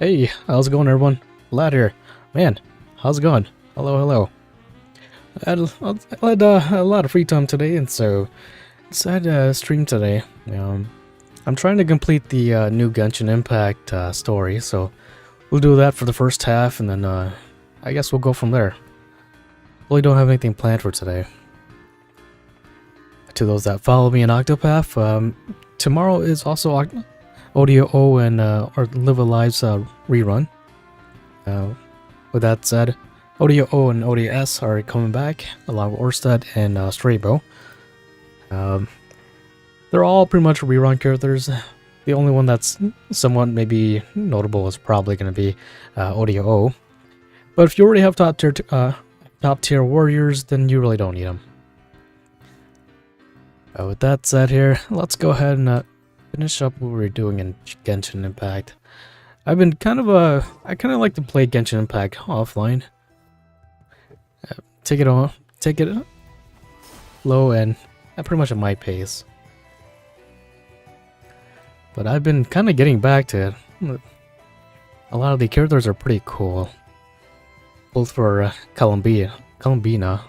Hey, how's it going, everyone? Lad here. Man, how's it going? Hello, hello. I had a lot of free time today, and so decided to stream today. I'm trying to complete the new Genshin Impact story, so we'll do that for the first half, and then I guess we'll go from there. Really don't have anything planned for today. To those that follow me in Octopath, tomorrow is also ODO and or Live Alive's rerun. With that said, ODO and ODS are coming back along with Orsted and Strabo. They're all pretty much rerun characters. The only one that's somewhat maybe notable is probably going to be ODO. But if you already have top tier warriors, then you really don't need them. With that said here, let's go ahead and finish up what we're doing in Genshin Impact. I've been I kind of like to play Genshin Impact offline. Take it low and pretty much at my pace. But I've been kind of getting back to it. A lot of the characters are pretty cool. Both for Columbina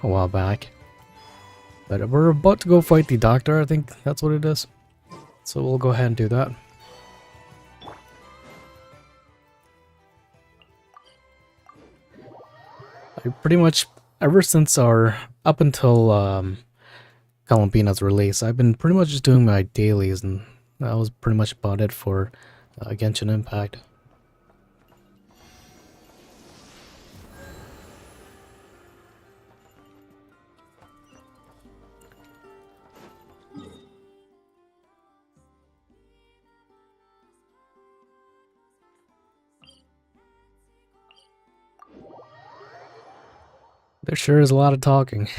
a while back. But we're about to go fight the doctor, I think that's what it is. So we'll go ahead and do that. I pretty much, ever since up until Columbina's release, I've been pretty much just doing my dailies, and that was pretty much about it for Genshin Impact. There sure is a lot of talking.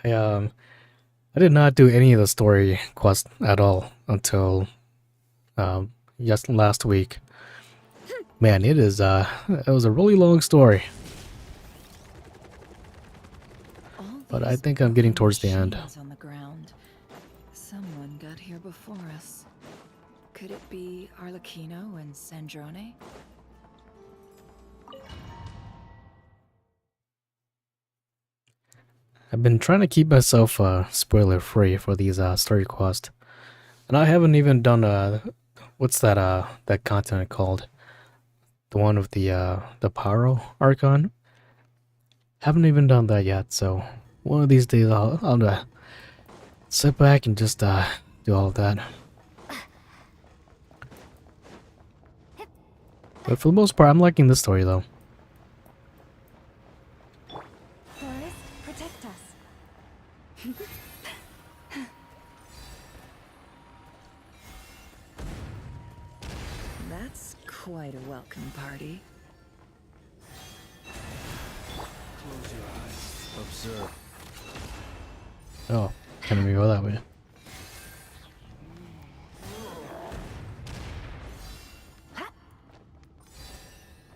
I did not do any of the story quests at all until just last week. Man, it was a really long story. But I think I'm getting towards the end. On the ground. Someone got here before us. Could it be Arlecchino and Sandrone? I've been trying to keep myself spoiler free for these story quests, and I haven't even done what's that continent called? The one with the Paro Archon. Haven't even done that yet, so one of these days I'll sit back and just do all of that. But for the most part, I'm liking this story though. That's quite a welcome party. Close your eyes. Observe. Oh, can't even go that way.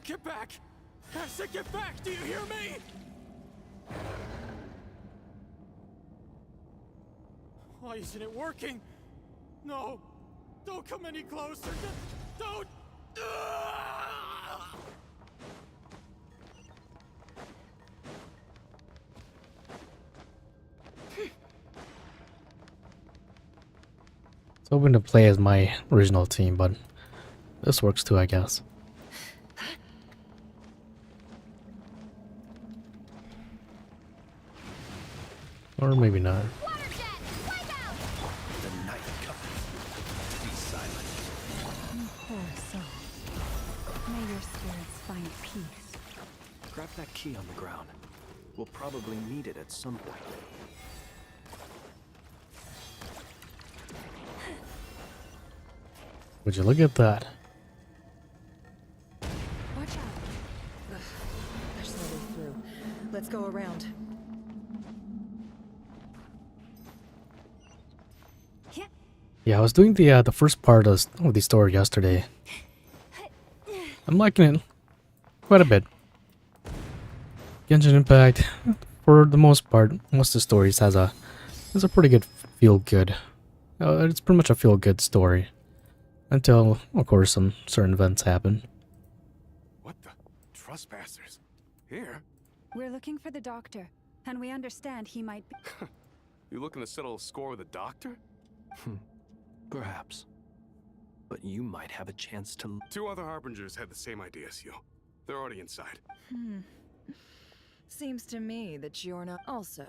Get back! I said get back! Do you hear me? Why isn't it working? No! Don't come any closer! Don't! It's hoping to play as my original team, but this works too, I guess. Or maybe not. Grab that key on the ground. We'll probably need it at some point. Would you look at that? Watch out. There's no way through. Let's go around. Yeah, I was doing the first part of the story yesterday. I'm liking it quite a bit. Genshin Impact, for the most part, most of the stories has a pretty good feel good. It's pretty much a feel good story. Until, of course, some certain events happen. What the? Trespassers? Here? We're looking for the doctor, and we understand he might be. You looking to settle a score with the doctor? Perhaps. But you might have a chance to... 2 other harbingers had the same idea as you. They're already inside. Seems to me that you're not. Also,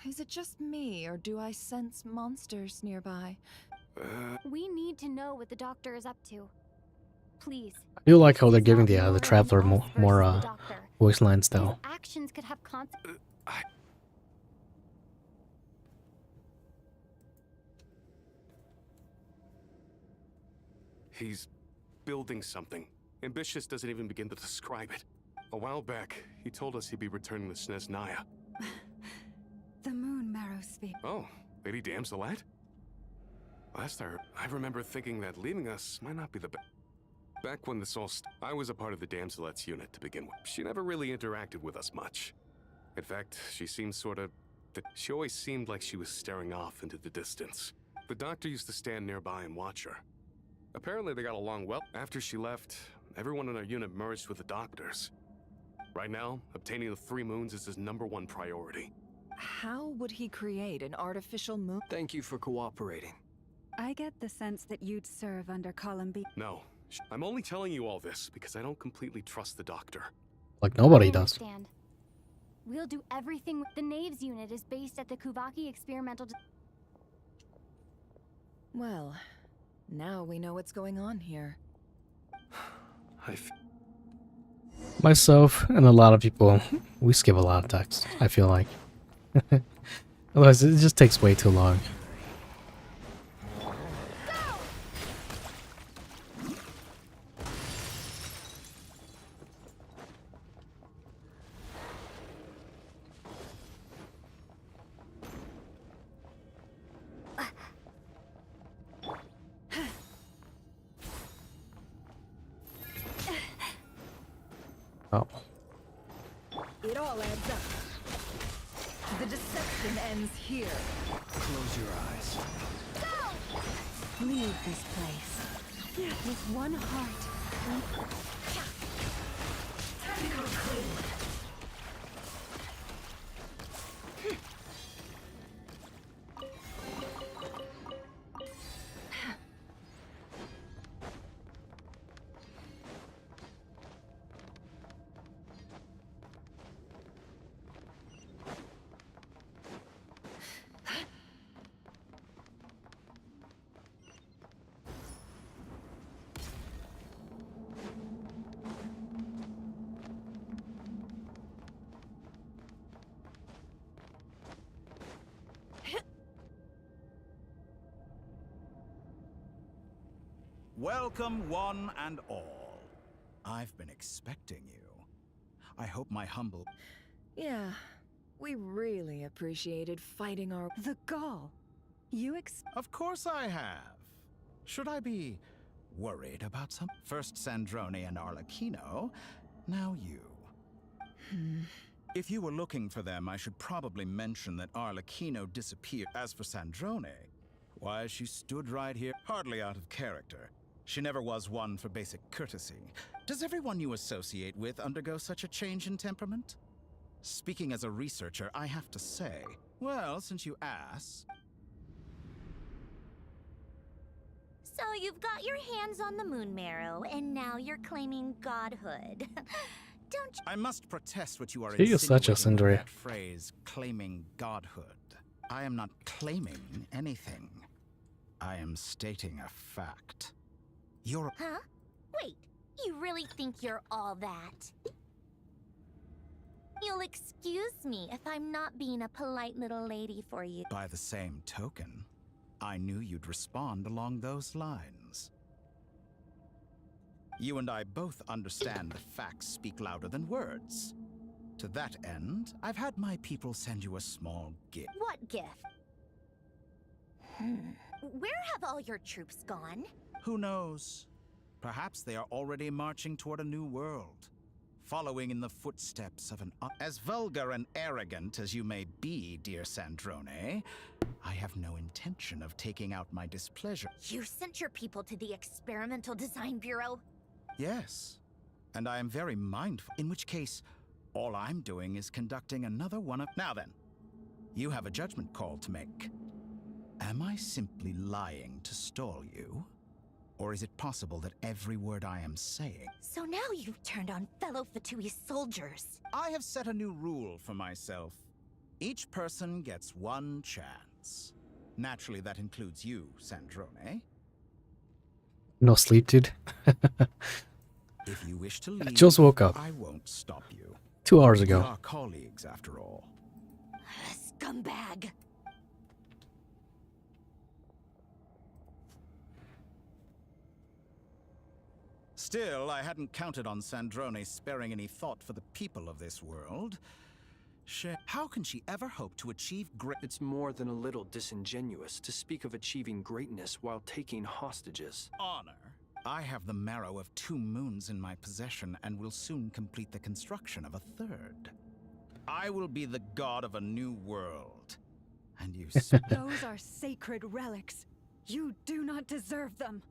is it just me, or do I sense monsters nearby? We need to know what the doctor is up to. Please. I do like how they're He's giving not the more traveler than us more versus the doctor. voice lines His though. actions could have consequences. He's building something. Ambitious doesn't even begin to describe it. A while back, he told us he'd be returning to Snezhnaya. The moon marrow sphere. Oh, Lady Damselette? Last I heard, I remember thinking that leaving us might not be the best. Back when this all I was a part of the Damselette's unit to begin with. She never really interacted with us much. In fact, she seemed sort of... She always seemed like she was staring off into the distance. The doctor used to stand nearby and watch her. Apparently they got along well. After she left, everyone in our unit merged with the doctors. Right now, obtaining the 3 moons is his #1 priority. How would he create an artificial moon? Thank you for cooperating. I get the sense that you'd serve under Columbi. No, I'm only telling you all this because I don't completely trust the doctor. Like nobody I does. understand. We'll do everything. The Knaves unit is based at the Kuvaki experimental. Well, now we know what's going on here. Myself and a lot of people, we skip a lot of text, I feel like. Otherwise, it just takes way too long. Oh. It all adds up. The deception ends here. Close your eyes. Leave this place. With one heart. Welcome, one and all. I've been expecting you. I hope my humble... Yeah, we really appreciated fighting our. The gall. You Of course I have. Should I be worried about some? First Sandrone and Arlecchino, now you. If you were looking for them, I should probably mention that Arlecchino disappeared. As for Sandrone, why, she stood right here, hardly out of character. She never was one for basic courtesy. Does everyone you associate with undergo such a change in temperament? Speaking as a researcher, I have to say, well, since you ask... So you've got your hands on the moon marrow, and now you're claiming godhood. Don't you? I must protest what you are She is such a insinuating with Sindri. that phrase, claiming godhood. I am not claiming anything. I am stating a fact. You're... Huh? Wait, you really think you're all that? You'll excuse me if I'm not being a polite little lady for you. By the same token, I knew you'd respond along those lines. You and I both understand that facts speak louder than words. To that end, I've had my people send you a small gift. What gift? Where have all your troops gone? Who knows? Perhaps they are already marching toward a new world, following in the footsteps of an... As vulgar and arrogant as you may be, dear Sandrone, I have no intention of taking out my displeasure. You sent your people to the Experimental Design Bureau? Yes, and I am very mindful, in which case, all I'm doing is conducting another one of... Now then, you have a judgment call to make. Am I simply lying to stall you? Or is it possible that every word I am saying... So now you've turned on fellow Fatui soldiers. I have set a new rule for myself. Each person gets one chance. Naturally, that includes you, Sandrone. No sleep, dude. If you wish to leave, I just woke up I won't stop you. 2 hours We ago. are colleagues, after all. Scumbag. Still, I hadn't counted on Sandrone sparing any thought for the people of this world. How can she ever hope to achieve great... It's more than a little disingenuous to speak of achieving greatness while taking hostages. honor? I have the marrow of 2 moons in my possession and will soon complete the construction of a 3rd. I will be the god of a new world. And you... Those are sacred relics. You do not deserve them.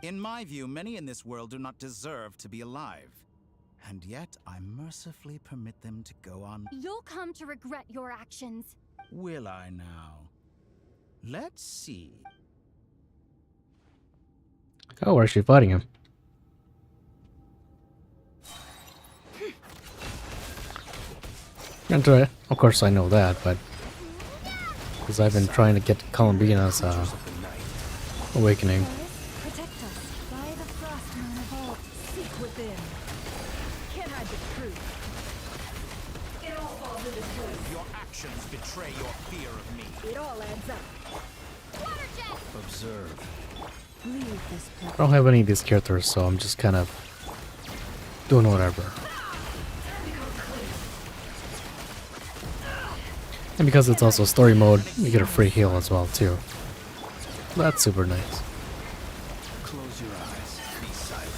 In my view, many in this world do not deserve to be alive. And yet, I mercifully permit them to go on. You'll come to regret your actions. Will I now? Let's see. Oh, we're actually fighting him. And of course I know that, but because I've been trying to get Columbina's awakening. Protect us by the Frostmourne of all. Seek within. Can't hide the truth. It all falls into place. Your actions betray your fear of me. It all adds up. Water jet! Observe. Leave this I place. don't have any of these characters, so I'm just kind of doing whatever. And because it's also story mode, you get a free heal as well too. That's super nice. Close your eyes. Be silent.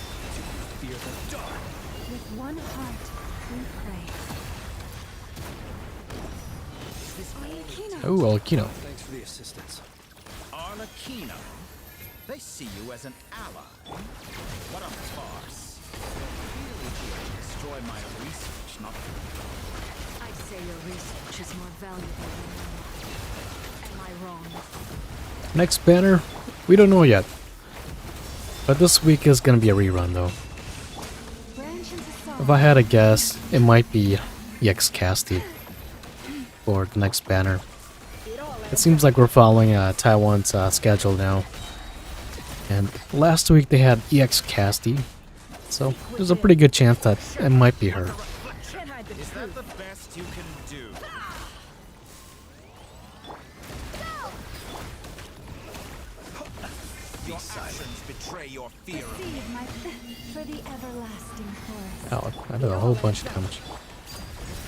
Do you fear the dark? With one heart, we pray. Oh, Alkino. Thanks for the assistance. Arlecchino? They see you as an ally. What a farce. You're really here to destroy my research, not... I'd say your research is more valuable than mine. Am I wrong? Next banner, we don't know yet. But this week is gonna be a rerun though. If I had a guess, it might be EX Casty for the next banner. It seems like we're following Taiwan's schedule now. And last week they had EX Casty, so there's a pretty good chance that it might be her. Can't hide the Is that truth. the best you can do? Your actions betray your fear of me. Receive my for the everlasting forest. Oh, I did a whole bunch of damage.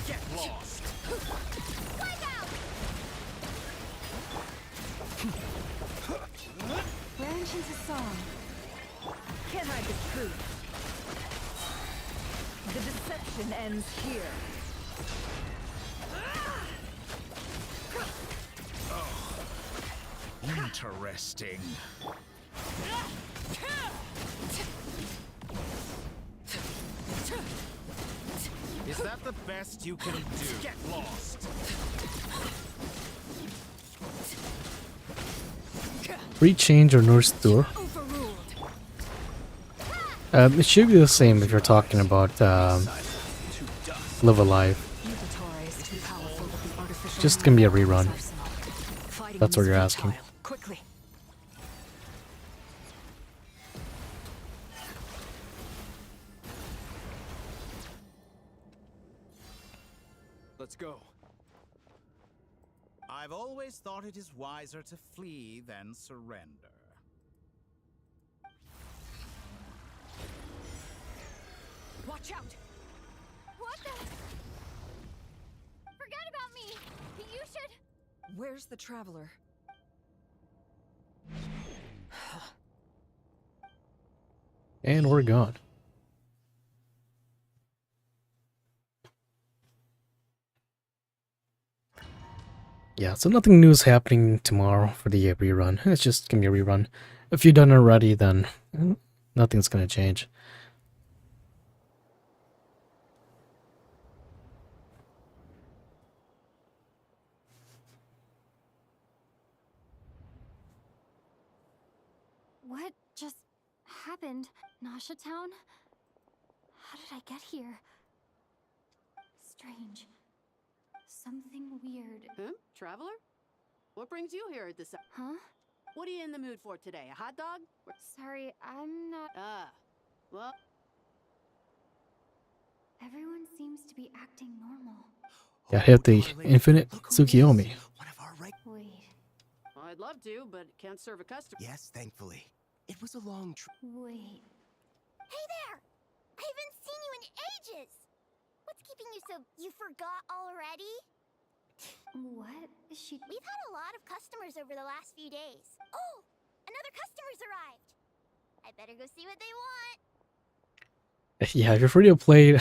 Get lost. Branch into song. Can't hide the truth. The deception ends here. Interesting. Is that the best you can do? Get lost. Rechange or Nurse Tour. Overruled. It should be the same if you're talking about Live Alive. Yugatoria is too powerful with the artificial Just gonna be a mind rerun. arsenal. Fighting That's what is you're asking. futile. Quickly. Let's go. I've always thought it is wiser to flee than surrender. Watch out. What the? Forget about me! You should... Where's the traveler? And we're gone. Yeah, so nothing new is happening tomorrow for the rerun. It's just gonna be a rerun. If you've done it already, then nothing's gonna change. What just happened? Nasha Town? How did I get here? Strange. Something weird. Huh? Traveler? What brings you here at this hour? Huh? What are you in the mood for today? A hot dog? Sorry, I'm not. Ah, well, Everyone seems to be acting normal. Yeah, hit the infinite Tsukiyomi. One of our Wait, I'd love to, but can't serve a customer. Yes, thankfully. It was a long trip. wait. Hey there! I haven't seen you in ages! What's keeping you so... You forgot already? What? She. We've had a lot of customers over the last few days. Oh! Another customer's arrived! I better go see what they want. Yeah, if you're free to play,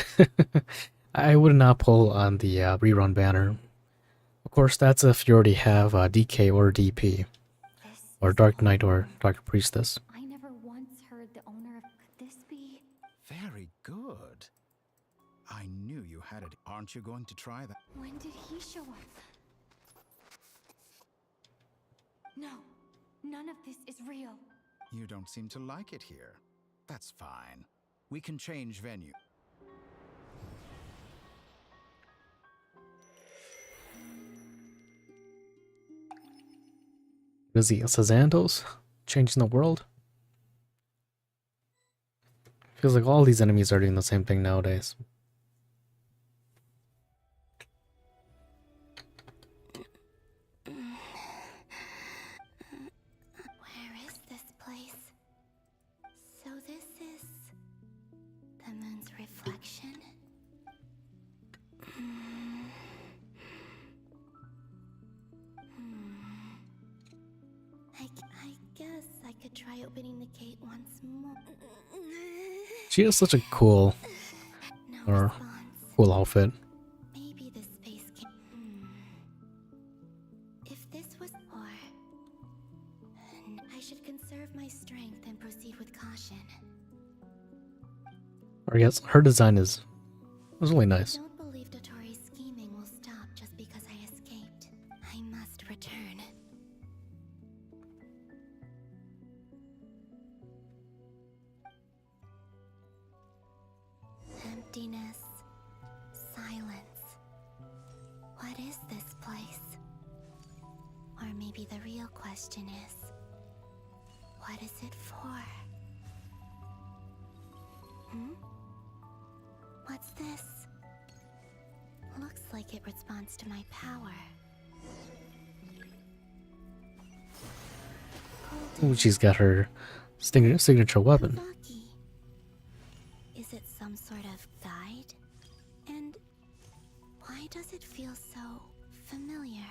I would not pull on the rerun banner. Of course, that's if you already have DK or DP, or Dark Knight or Dark Priestess. I never once heard the owner of. Could this be? Very good. I knew you had it. Aren't you going to try that? When did he show up? No, none of this is real. You don't seem to like it here. That's fine. We can change venue. Is he Sazantos? Changing the world? Feels like all these enemies are doing the same thing nowadays. Where is this place? So this is... the moon's reflection? I guess I could try opening the gate once more. She has such a cool No or response. cool outfit. Maybe this space can... If this was... Or... I should conserve my strength and proceed with caution. Or yes, her design is really I nice. don't believe Dotori's scheming will stop just because I escaped. I must return. Emptiness. Silence. What is this place? Or maybe the real question is, what is it for? What's this? Looks like it responds to my power. Ooh, she's got her signature weapon. Kavaki. Is it some sort of guide? And why does it feel so familiar?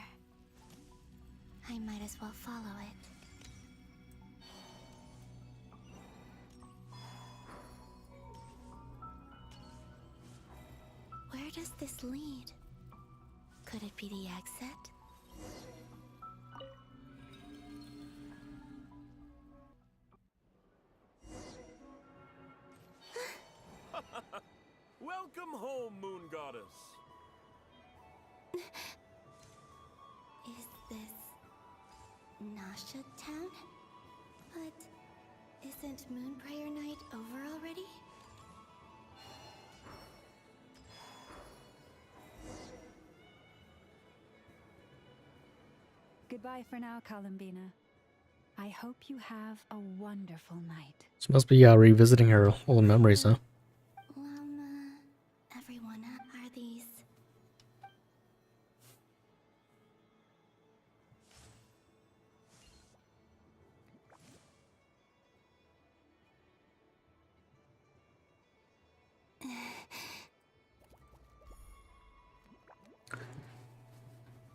I might as well follow it. Where does this lead? Could it be the exit? Welcome home, Moon Goddess. Is this Nasha Town? But isn't Moonprayer Night over already? Goodbye for now, Columbina. I hope you have a wonderful night. She must be revisiting her old memories, huh? Everyone are these.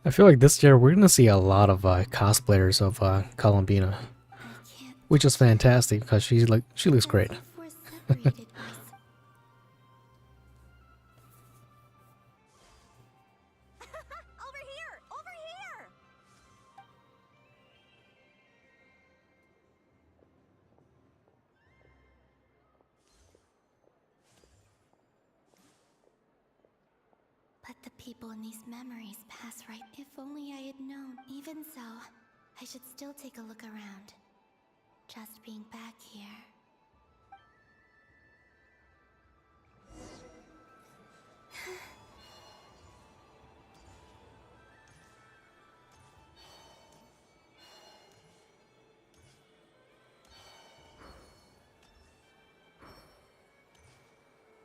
I feel like this year we're gonna see a lot of cosplayers of Columbina, which is fantastic because she looks great. Over here! Over here! people in these memories pass right. If only I had known. Even so, I should still take a look around. Just being back here.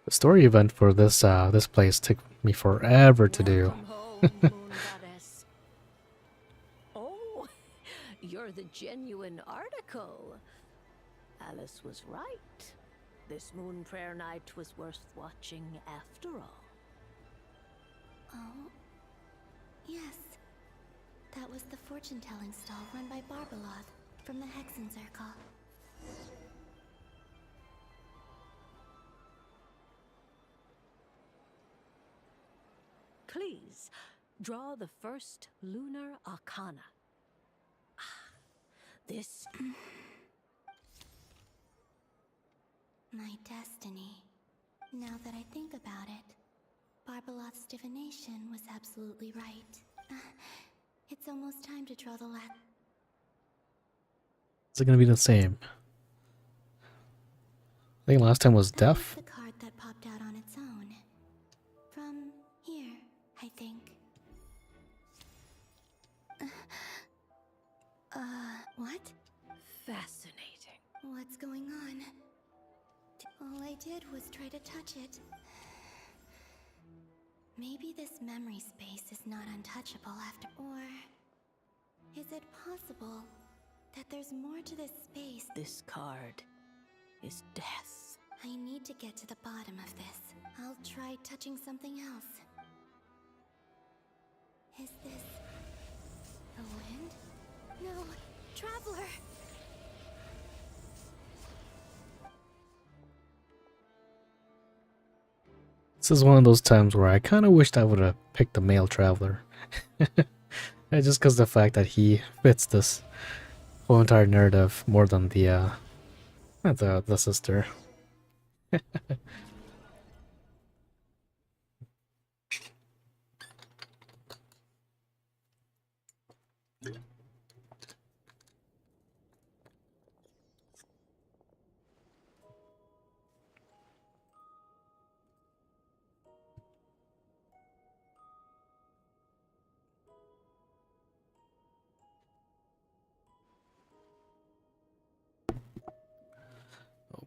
The story event for this this place took me forever to do. Welcome home, Moon Goddess. Oh, you're the genuine article. Alice was right. This Moon Prayer Night was worth watching after all. Oh, yes. That was the fortune-telling stall run by Barbeloth from the Hexen Circle. Please, draw the first lunar arcana. This... My destiny. Now that I think about it, Barbeloth's divination was absolutely right. It's almost time to draw the last. Is it gonna be the same? I think last time was death. The card that popped out on its own. From here, I think. What? Fascinating. What's going on? All I did was try to touch it. Maybe this memory space is not untouchable after. Or is it possible that there's more to this space? This card is death. I need to get to the bottom of this. I'll try touching something else. Is this the wind? No, Traveler! This is one of those times where I kind of wished I would have picked the male traveler. Just because the fact that he fits this whole entire narrative more than the sister.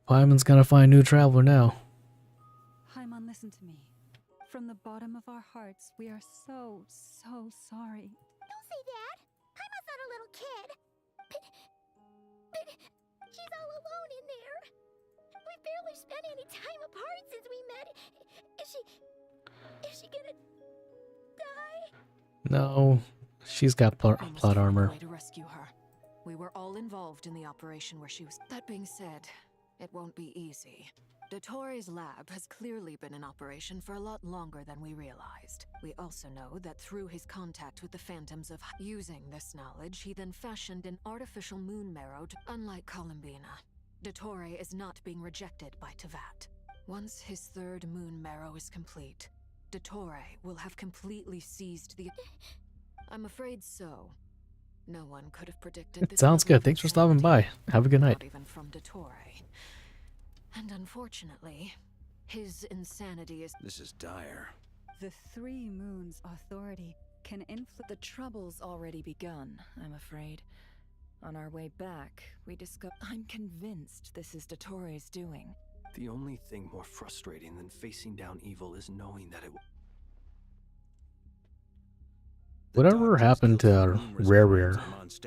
Paimon's gonna find a new traveler now. Paimon, listen to me. From the bottom of our hearts, we are so sorry. Don't say that. Paimon's not a little kid. But she's all alone in there. We've barely spent any time apart since we met. Is she gonna die? No, she's got plot armor. To rescue her. We were all involved in the operation where she was. That being said, it won't be easy. Dottoro's lab has clearly been in operation for a lot longer than we realized. We also know that through his contact with the Phantoms of using this knowledge, he then fashioned an artificial moon marrow to, unlike Columbina, Dottore is not being rejected by Teyvat. Once his third moon marrow is complete, Dottore will have completely seized the... I'm afraid so. No one could have predicted It this sounds level good. of Thanks for stopping by. Have a good night. not even from Dottore. And unfortunately, his insanity is... This is dire. The Three Moons Authority can influence. The trouble's already begun, I'm afraid. On our way back, we discovered... I'm convinced this is Dottore's doing. The only thing more frustrating than facing down evil is knowing that it will... Whatever happened to Rare? It's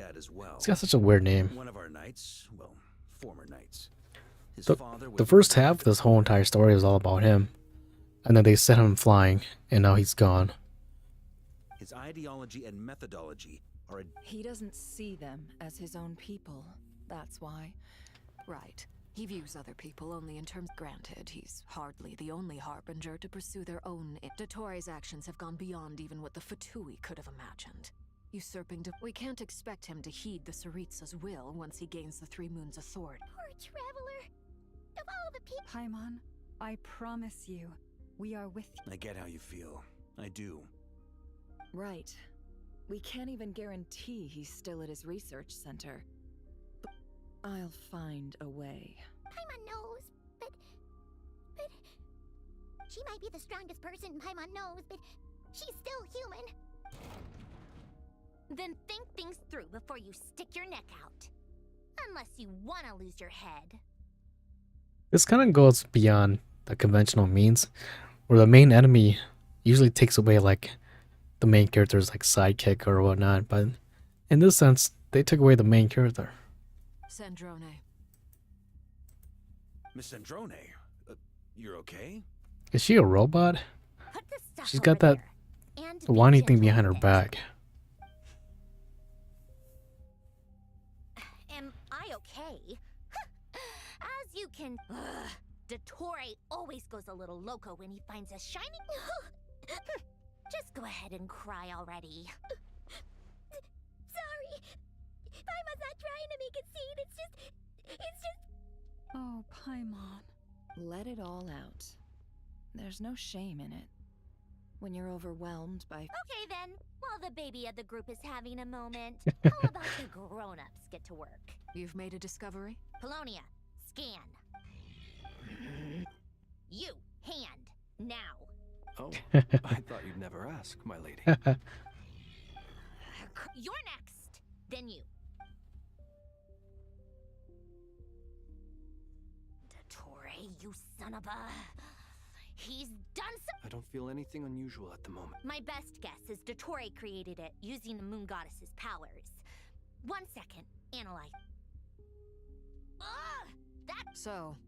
got such a weird name. One of our knights, well, former knights. His The, father was the first half of this whole entire story is all about him. And then they set him flying, and now he's gone. His ideology and methodology are a... He doesn't see them as his own people. That's why. Right. He views other people only in terms... Granted, he's hardly the only harbinger to pursue their own... Dottore's actions have gone beyond even what the Fatui could have imagined. Usurping... We can't expect him to heed the Tsaritsa's will once he gains the Three Moons' authority. Poor Traveler. Of all the people... Paimon, I promise you, we are with you. I get how you feel. I do. Right. We can't even guarantee he's still at his research center. But I'll find a way. Paimon knows, but... She might be the strongest person Paimon knows, but she's still human. Then think things through before you stick your neck out. Unless you want to lose your head. This kind of goes beyond the conventional means, where the main enemy usually takes away like the main character's like sidekick or whatnot, but in this sense, they took away the main character. Sandrone. Miss Androne, you're okay? Is she a robot? Put the stuff She's got over that there, and be whiny thing gentle behind her with it. back. Am I okay? As you can... Dottore always goes a little loco when he finds a shining... Just go ahead and cry already. Sorry. Paimon's not trying to make it seem. It's just... Oh, Paimon. Let it all out. There's no shame in it. When you're overwhelmed by... Okay then, while the baby of the group is having a moment, how about the grown-ups get to work? You've made a discovery? Polonia, scan. You, hand, now. Oh, I thought you'd never ask, my lady. You're next, then you. Dottore, you son of a... He's done some... I don't feel anything unusual at the moment. My best guess is Dottore created it using the moon goddess's powers. 1 second, analyze. Ugh! That... So,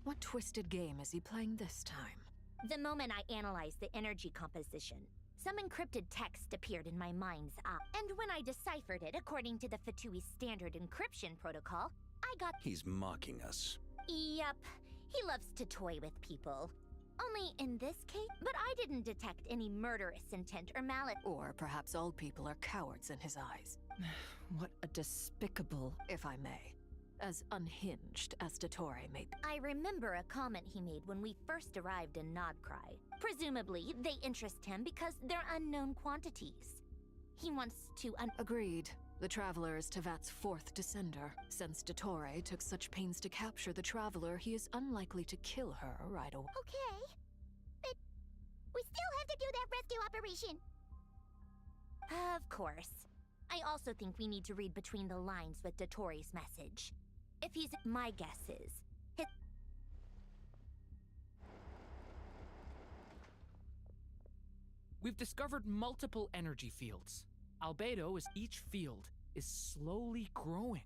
what twisted game is he playing this time? The moment I analyzed the energy composition, some encrypted text appeared in my mind's eye. And when I deciphered it according to the Fatui standard encryption protocol, I got... He's mocking us. Yep, he loves to toy with people. Only in this case, but I didn't detect any murderous intent or malice. Or perhaps all people are cowards in his eyes. What a despicable... If I may. As unhinged as Dottore may be. I remember a comment he made when we first arrived in Nodcry. Presumably, they interest him because they're unknown quantities. He wants to Agreed. The Traveler is Tevat's 4th descender. Since Dottore took such pains to capture the Traveler, he is unlikely to kill her right away. Okay. But we still have to do that rescue operation. Of course. I also think we need to read between the lines with Dottore's message. If he's... My guess is... We've discovered multiple energy fields. Albedo is each field is slowly growing.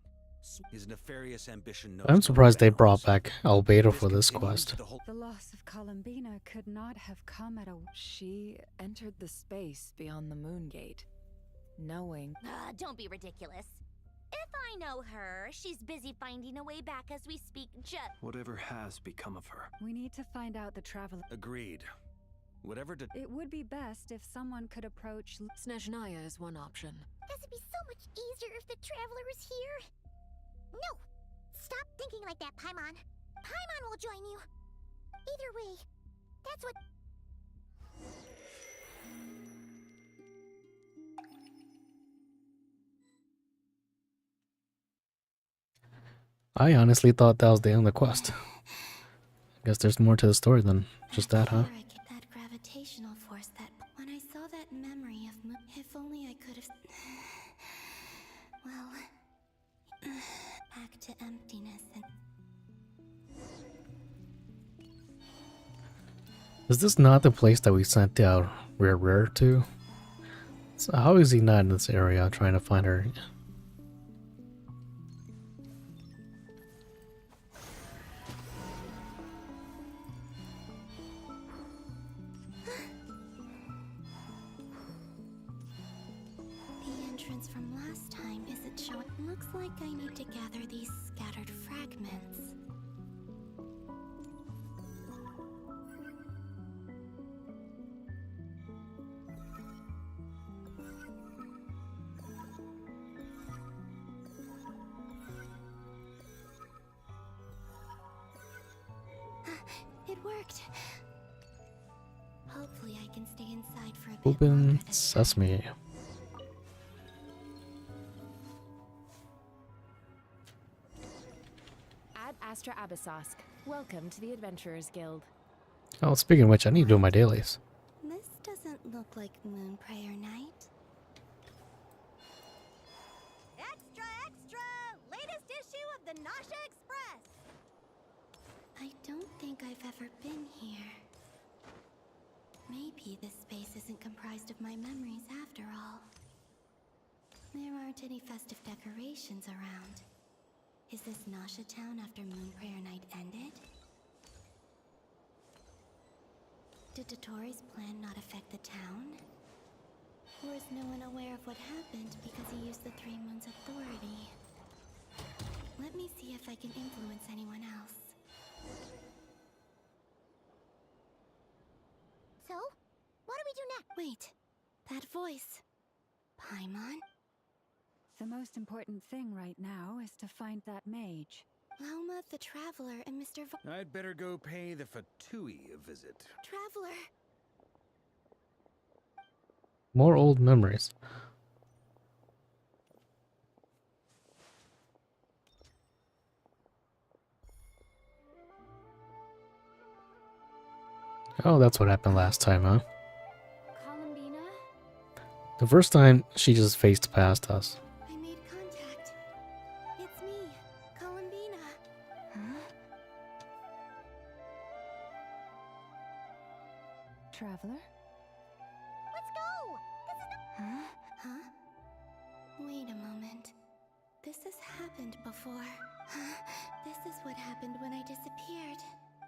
His nefarious ambition knows I'm no surprised they bounds. brought back Albedo for this continues quest. the whole- The loss of Columbina could not have come at a... She entered the space beyond the moon gate, knowing... Don't be ridiculous. If I know her, she's busy finding a way back as we speak. Whatever has become of her. We need to find out the Traveler. Agreed. Whatever did... It would be best if someone could approach... Snezhnaya is one option. This would be so much easier if the Traveler is here. No! Stop thinking like that, Paimon. Paimon will join you. Either way, that's what... I honestly thought that was the end of the quest. Guess there's more to the story than just that, huh? I get that gravitational force that... When I saw that memory of... If only I could have... Well... Back to emptiness and... Is this not the place that we sent out Rare to? So how is he not in this area trying to find her? The entrance from last time isn't showing. Looks like I need to gather these scattered fragments. It worked. Hopefully I can stay inside for a bit longer Open this time. sesame. Ad Astra Abyssosque. Welcome to the Adventurers Guild. Oh, speaking of which, I need to do my dailies. This doesn't look like Moon Prayer Night. Extra, extra! Latest issue of the Nasha Express! I don't think I've ever been here. Maybe this space isn't comprised of my memories after all. There aren't any festive decorations around. Is this Nasha Town after Moon Prayer Night ended? Did Dotori's plan not affect the town? Or is no one aware of what happened because he used the Three Moons' authority? Let me see if I can influence anyone else. So, what do we do next? Wait, that voice. Paimon? The most important thing right now is to find that mage. Lauma the Traveler and Mr. I'd better go pay the Fatui a visit. Traveler! More old memories. Oh, that's what happened last time, huh? Columbina? The first time, she just faced past us. I made contact. It's me, Columbina. Huh? Traveler? Let's go! This is the... Huh? Huh? Wait a moment. This has happened before. This is what happened when I disappeared.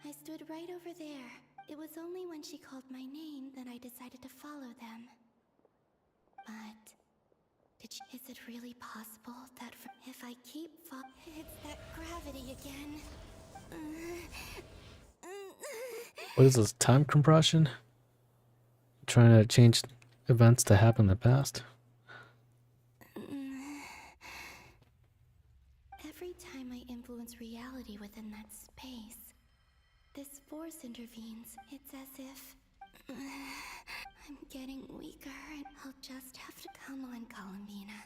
I stood right over there. It was only when she called my name that I decided to follow them. But is it really possible that if I keep it's that gravity again? What is this, time compression? Trying to change events to happen in the past? Every time I influence reality within that space, this force intervenes. It's as if I'm getting weaker and I'll just have to come on, Columbina.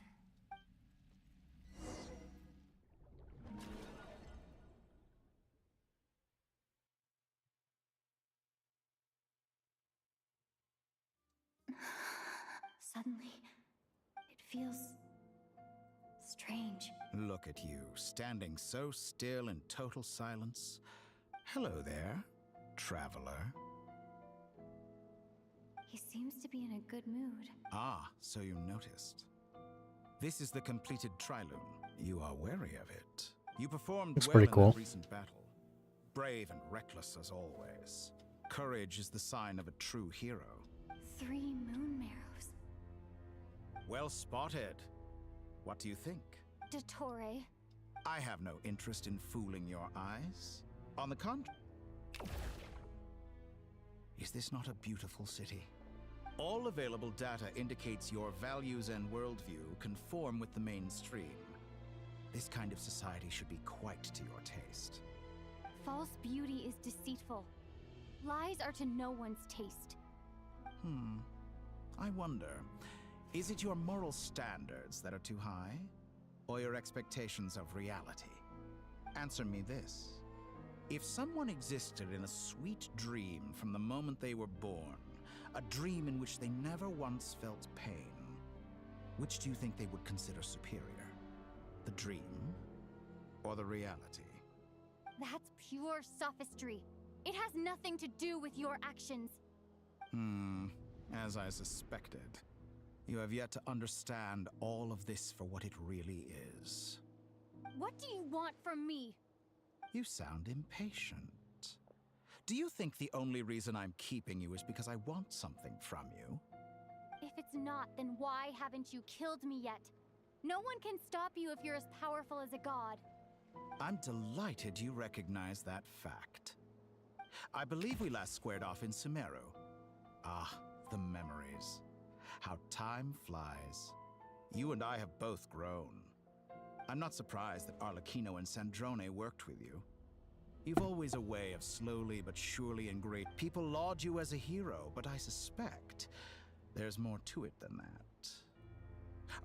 Suddenly, it feels strange. Look at you, standing so still in total silence. Hello there, traveler. He seems to be in a good mood. Ah, so you noticed. This is the completed Trilune. You are wary of it. You performed Looks well pretty in cool. that recent battle. Brave and reckless as always. Courage is the sign of a true hero. 3 moon marrows. Well spotted. What do you think? Dottore. I have no interest in fooling your eyes. On the contrary. Is this not a beautiful city? All available data indicates your values and worldview conform with the mainstream. This kind of society should be quite to your taste. False beauty is deceitful. Lies are to no one's taste. I wonder, is it your moral standards that are too high? Or your expectations of reality? Answer me this. If someone existed in a sweet dream from the moment they were born, a dream in which they never once felt pain, which do you think they would consider superior? The dream or the reality? That's pure sophistry. It has nothing to do with your actions. As I suspected. You have yet to understand all of this for what it really is. What do you want from me? You sound impatient. Do you think the only reason I'm keeping you is because I want something from you? If it's not, then why haven't you killed me yet? No one can stop you if you're as powerful as a god. I'm delighted you recognize that fact. I believe we last squared off in Sumeru. Ah, the memories. How time flies. You and I have both grown. I'm not surprised that Arlecchino and Sandrone worked with you. You've always a way of slowly but surely ingrate. People laud you as a hero, but I suspect there's more to it than that.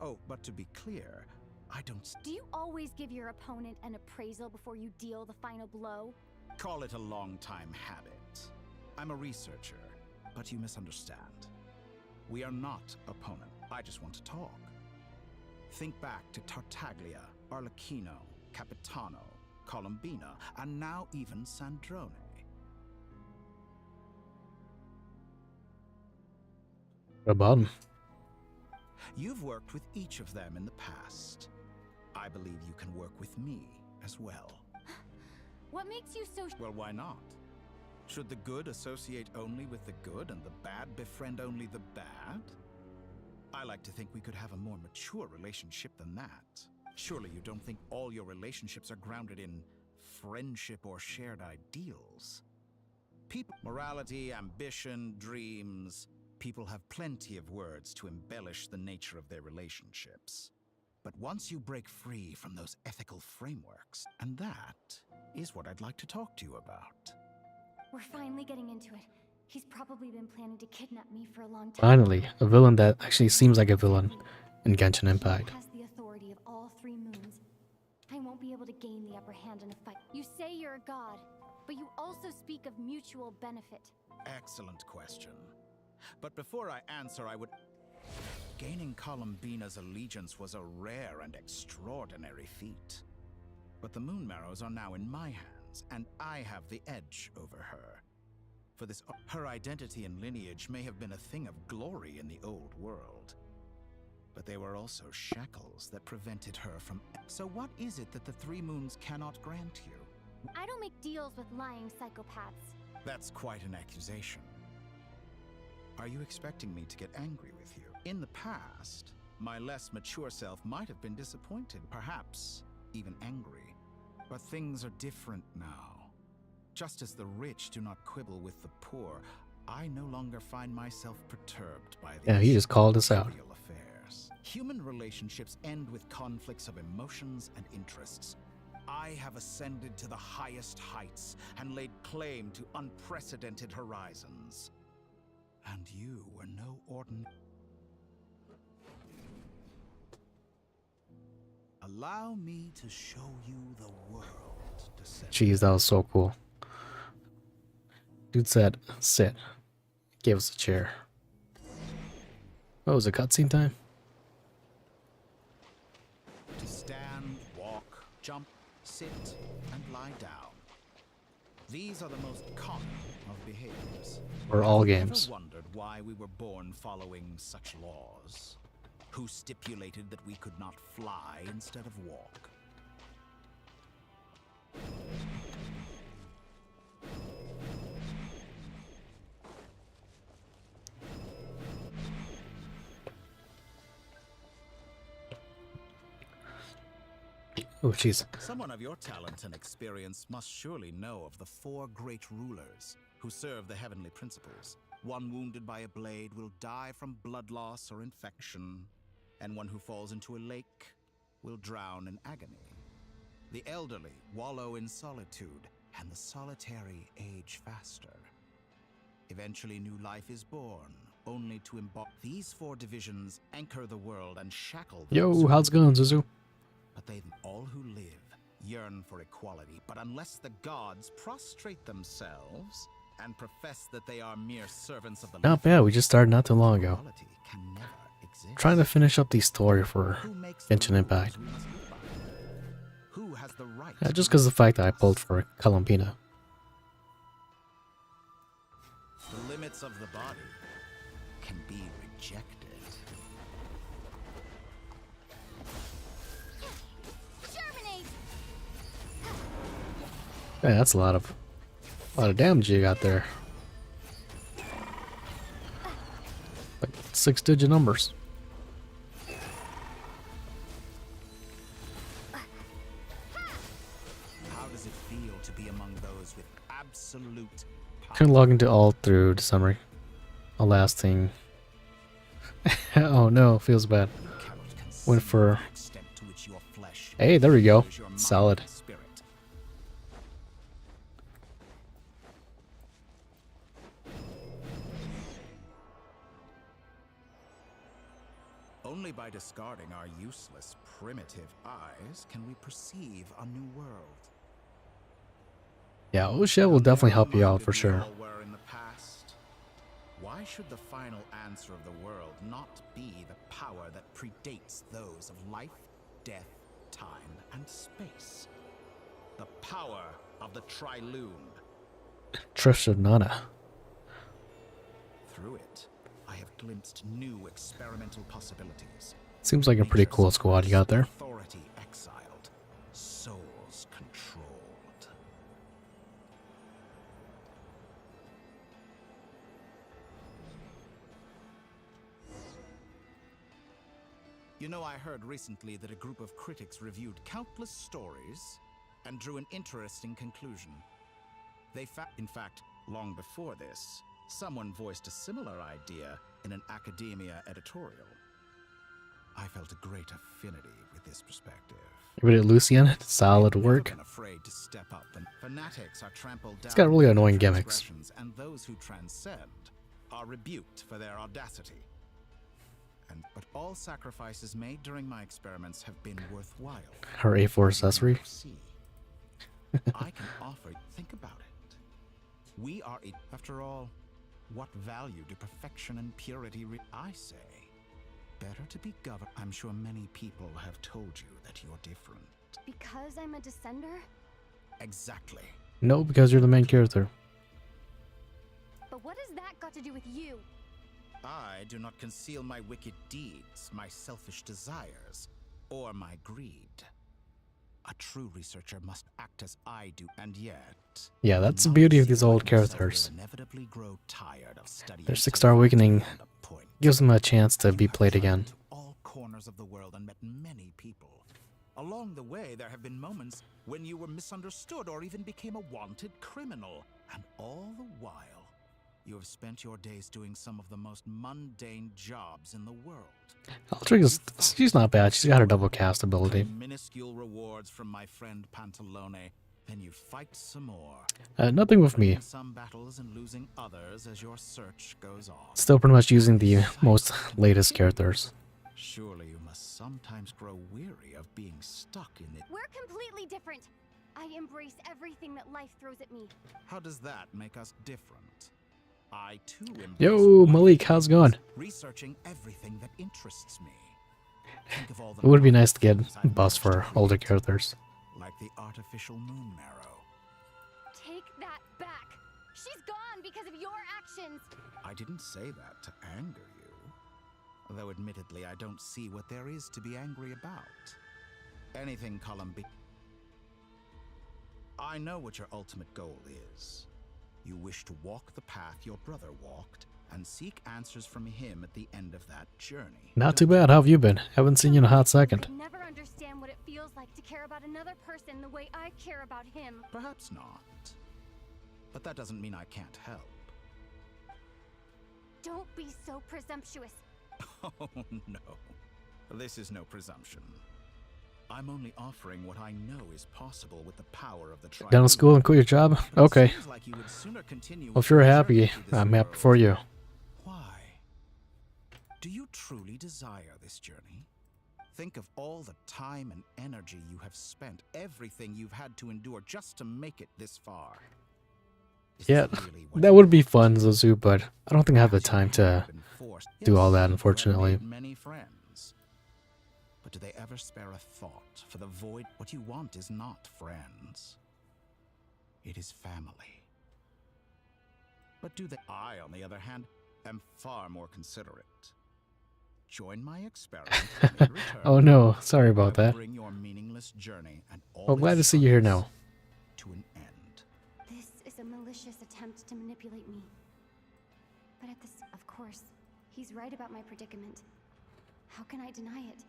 Oh, but to be clear, I don't... Do you always give your opponent an appraisal before you deal the final blow? Call it a long-time habit. I'm a researcher, but you misunderstand. We are not opponents. I just want to talk. Think back to Tartaglia, Arlecchino, Capitano, Columbina, and now even Sandrone. What about him? You've worked with each of them in the past. I believe you can work with me as well. What makes you so... Well, why not? Should the good associate only with the good and the bad befriend only the bad? I like to think we could have a more mature relationship than that. Surely you don't think all your relationships are grounded in friendship or shared ideals? People, morality, ambition, dreams. People have plenty of words to embellish the nature of their relationships. But once you break free from those ethical frameworks, and that is what I'd like to talk to you about. We're finally getting into it. He's probably been planning to kidnap me for a long time. Finally, a villain that actually seems like a villain in Genshin Impact. He has the authority of all three moons. I won't be able to gain the upper hand in a fight. You say you're a god, but you also speak of mutual benefit. Excellent question. But before I answer, I would... Gaining Columbina's allegiance was a rare and extraordinary feat. But the Moon Marrows are now in my hands, and I have the edge over her. For this, her identity and lineage may have been a thing of glory in the old world. But they were also shackles that prevented her from... So what is it that the Three Moons cannot grant you? I don't make deals with lying psychopaths. That's quite an accusation. Are you expecting me to get angry with you? In the past, my less mature self might have been disappointed, perhaps even angry. But things are different now. Just as the rich do not quibble with the poor, I no longer find myself perturbed by these Yeah, he just called us out. trivial affairs. Human relationships end with conflicts of emotions and interests. I have ascended to the highest heights and laid claim to unprecedented horizons. And you were no ordinary... Allow me to show you the world, Descendant. Jeez, that was so cool. Dude said, sit. Gave us a chair. Oh, was it cutscene time? To stand, walk, jump, sit, and lie down. These are the most common of behaviors. Or all Have you games. ever wondered why we were born following such laws? Who stipulated that we could not fly instead of walk? Oh, jeez. Someone of your talent and experience must surely know of the four great rulers who serve the heavenly principles. One wounded by a blade will die from blood loss or infection, and one who falls into a lake will drown in agony. The elderly wallow in solitude, and the solitary age faster. Eventually new life is born, only to embody. These four divisions anchor the world and shackle those Yo, who how's it going, Zuzu? But they, all who live, yearn for equality. But unless the gods prostrate themselves and profess that they are mere servants of the Not bad, we just started not too long ago. equality can never exist. Trying to finish up the story for Who makes the Genshin Impact. rules we must live by? Who has the right Just to because of the fact that I us? pulled for Columbina. The limits of the body can be rejected. Germinate! Yeah, that's a lot of damage you got there. Like 6-digit numbers. How does it feel to be among those with absolute power? Couldn't log into all through the summary. A last thing. Oh no, feels bad. You cannot conceive Went for. the extent to which your flesh Hey, there we go. enters your mind Solid. and spirit. Only by discarding our useless, primitive eyes can we perceive a new world. Yeah, OSHA will definitely help you out for sure. Were in the past. Why should the final answer of the world not be the power that predates those of life, death, time, and space? The power of the Triloon. Trisha Nana. Through it, I have glimpsed new experimental possibilities. Seems like a pretty cool squad you got there. Authority exiled, souls controlled. You know, I heard recently that a group of critics reviewed countless stories and drew an interesting conclusion. In fact, long before this, someone voiced a similar idea in an academia editorial. I felt a great affinity with this perspective. Give it Lucian, solid work. Afraid to step up, and fanatics are trampled down. It's got really annoying gimmicks. And those who transcend are rebuked for their audacity. But all sacrifices made during my experiments have been worthwhile. Her A4 accessory. I can offer. Think about it. We are it. After all, what value do perfection and purity I say, better to be governed. I'm sure many people have told you that you're different. Because I'm a descender? Exactly. No, because you're the main character. But what has that got to do with you? I do not conceal my wicked deeds, my selfish desires, or my greed. A true researcher must act as I do, and yet... Yeah, that's the beauty of these old characters. Inevitably grow tired of studying. Their 6-star awakening gives them a chance to be played again. All corners of the world and met many people. Along the way, there have been moments when you were misunderstood or even became a wanted criminal. And all the while, you have spent your days doing some of the most mundane jobs in the world. Altrix, she's not bad. She's got her double cast ability. Minuscule rewards from my friend Pantalone, then you fight some more. Nothing with me. Some battles and losing others as your search goes on. Still pretty much using the most latest characters. Surely you must sometimes grow weary of being stuck in it. We're completely different. I embrace everything that life throws at me. How does that make us different? I too embrace Yo, Malik, how's it going? researching everything that interests me. Think of all the It would be nice to get buffs for older characters. like the artificial moon marrow. Take that back. She's gone because of your actions. I didn't say that to anger you. Though admittedly, I don't see what there is to be angry about. Anything Columbi. I know what your ultimate goal is. You wish to walk the path your brother walked and seek answers from him at the end of that journey. Not too bad. How have you been? Haven't seen you in a hot second. I never understand what it feels like to care about another person the way I care about him. Perhaps not. But that doesn't mean I can't help. Don't be so presumptuous. Oh, no. This is no presumption. I'm only offering what I know is possible with the power of the Triloon. Down to school and quit your job? Okay. Like you would sooner continue Well, if you're happy, I'm happy for you. Why? Do you truly desire this journey? Think of all the time and energy you have spent, everything you've had to endure just to make it this far. Yeah, that would be fun, Zazu, but I don't think I have the time to do all that, unfortunately. Many friends. But do they ever spare a thought for the void? What you want is not friends. It is family. But do they? I, on the other hand, am far more considerate. Join my experiment. And return, Oh no, sorry about that. bring your meaningless journey and all Well, glad to its see you here now. to an end. This is a malicious attempt to manipulate me. But at this, of course, he's right about my predicament. How can I deny it?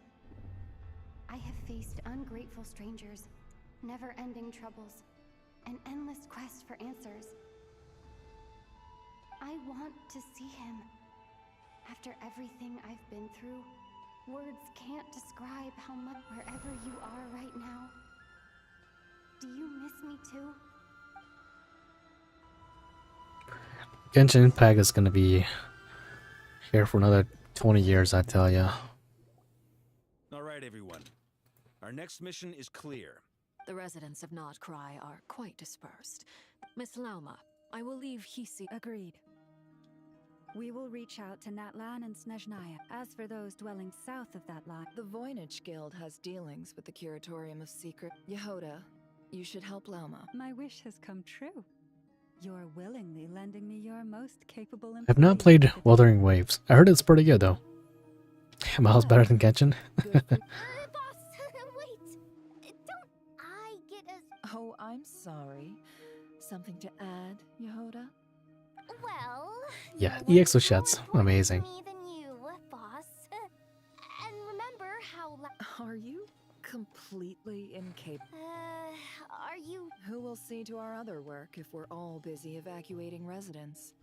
I have faced ungrateful strangers, never-ending troubles, an endless quest for answers. I want to see him. After everything I've been through, words can't describe how much wherever you are right now. Do you miss me too? Genshin Impact is going to be here for another 20 years, I tell ya. Our next mission is clear. The residents of Nod Cry are quite dispersed. Miss Lauma, I will leave Hisi. Agreed. We will reach out to Natlan and Snezhnaya. As for those dwelling south of that line, The Voynich Guild has dealings with the Curatorium of Secret. Yehoda, you should help Lauma. my wish has come true. You're willingly lending me your most capable I've not played Wuthering Waves. I heard it's pretty good though. Miles better than Genshin. Oh, I'm sorry. Something to add, Yehoda? Well, Yeah, EXO Shad's amazing. me than you, boss. And remember how Are you completely incapable? are you... Who will see to our other work if we're all busy evacuating residents?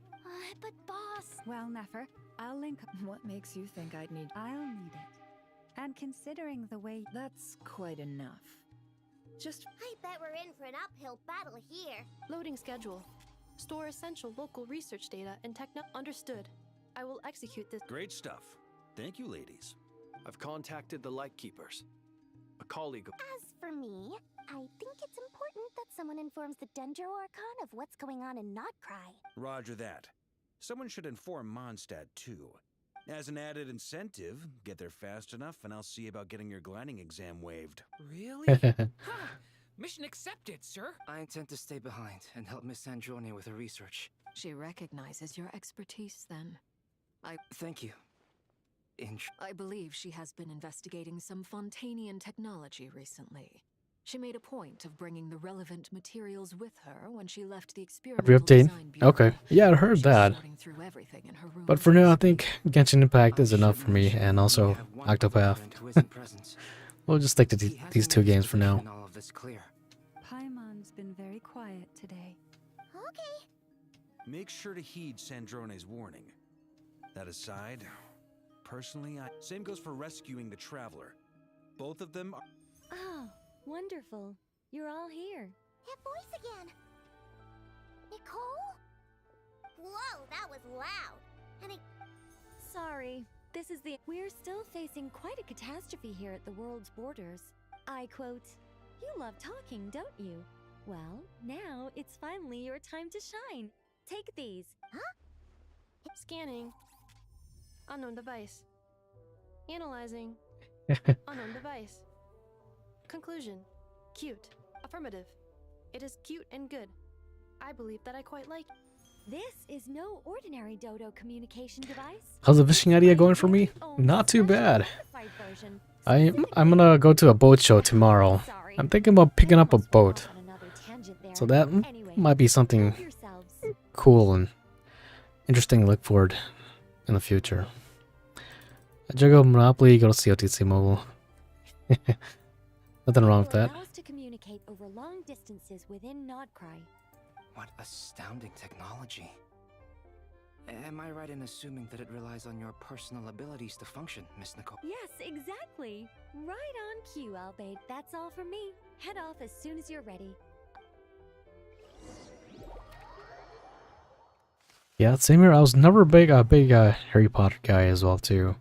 but boss... Well, Nefer, I'll link up. What makes you think I'd need... I'll need it. And considering the way... That's quite enough. Just... I bet we're in for an uphill battle here. Loading schedule. Store essential local research data and techno... Understood. I will execute this... Great stuff. Thank you, ladies. I've contacted the Lightkeepers. A colleague of... As for me, I think it's important that someone informs the Dendro Archon of what's going on in Notcry. Roger that. Someone should inform Mondstadt too. As an added incentive, get there fast enough and I'll see about getting your gliding exam waived. Really? Huh. Mission accepted, sir. I intend to stay behind and help Miss Androne with her research. She recognizes your expertise then. Thank you. I believe she has been investigating some Fontanian technology recently. She made a point of bringing the relevant materials with her when she left the experimental Every update? design bureau. Okay. Yeah, I heard that. Sorting through everything in her room. But for now, I think Genshin Impact is enough for me, and also Octopath. We'll just stick to these two games for now. All of this clear. Paimon's been very quiet today. Okay. Make sure to heed Sandrone's warning. That aside, personally, same goes for rescuing the Traveler. Both of them are... Oh, wonderful. You're all here. That voice again. Nicole? Whoa, that was loud. And Sorry. This is the... We're still facing quite a catastrophe here at the world's borders. I quote, "You love talking, don't you? Well, now it's finally your time to shine. Take these." Huh? Scanning. Unknown device. Analyzing. Unknown device. Conclusion. Cute. Affirmative. It is cute and good. I believe that I quite like. This is no ordinary Dodo communication device. How's the fishing idea going for me? Not too bad. I'm gonna go to a boat show tomorrow. I'm thinking about picking up a boat. So that might be something cool and interesting to look forward in the future. Juggle Monopoly, go to COTC Mobile. Nothing wrong with that. Allow us to communicate over long distances within Nodcry. What astounding technology. Am I right in assuming that it relies on your personal abilities to function, Miss Nicole? Yes, exactly. Right on cue, Albate. That's all from me. Head off as soon as you're ready. Yeah, same here. I was never a big Harry Potter guy as well too.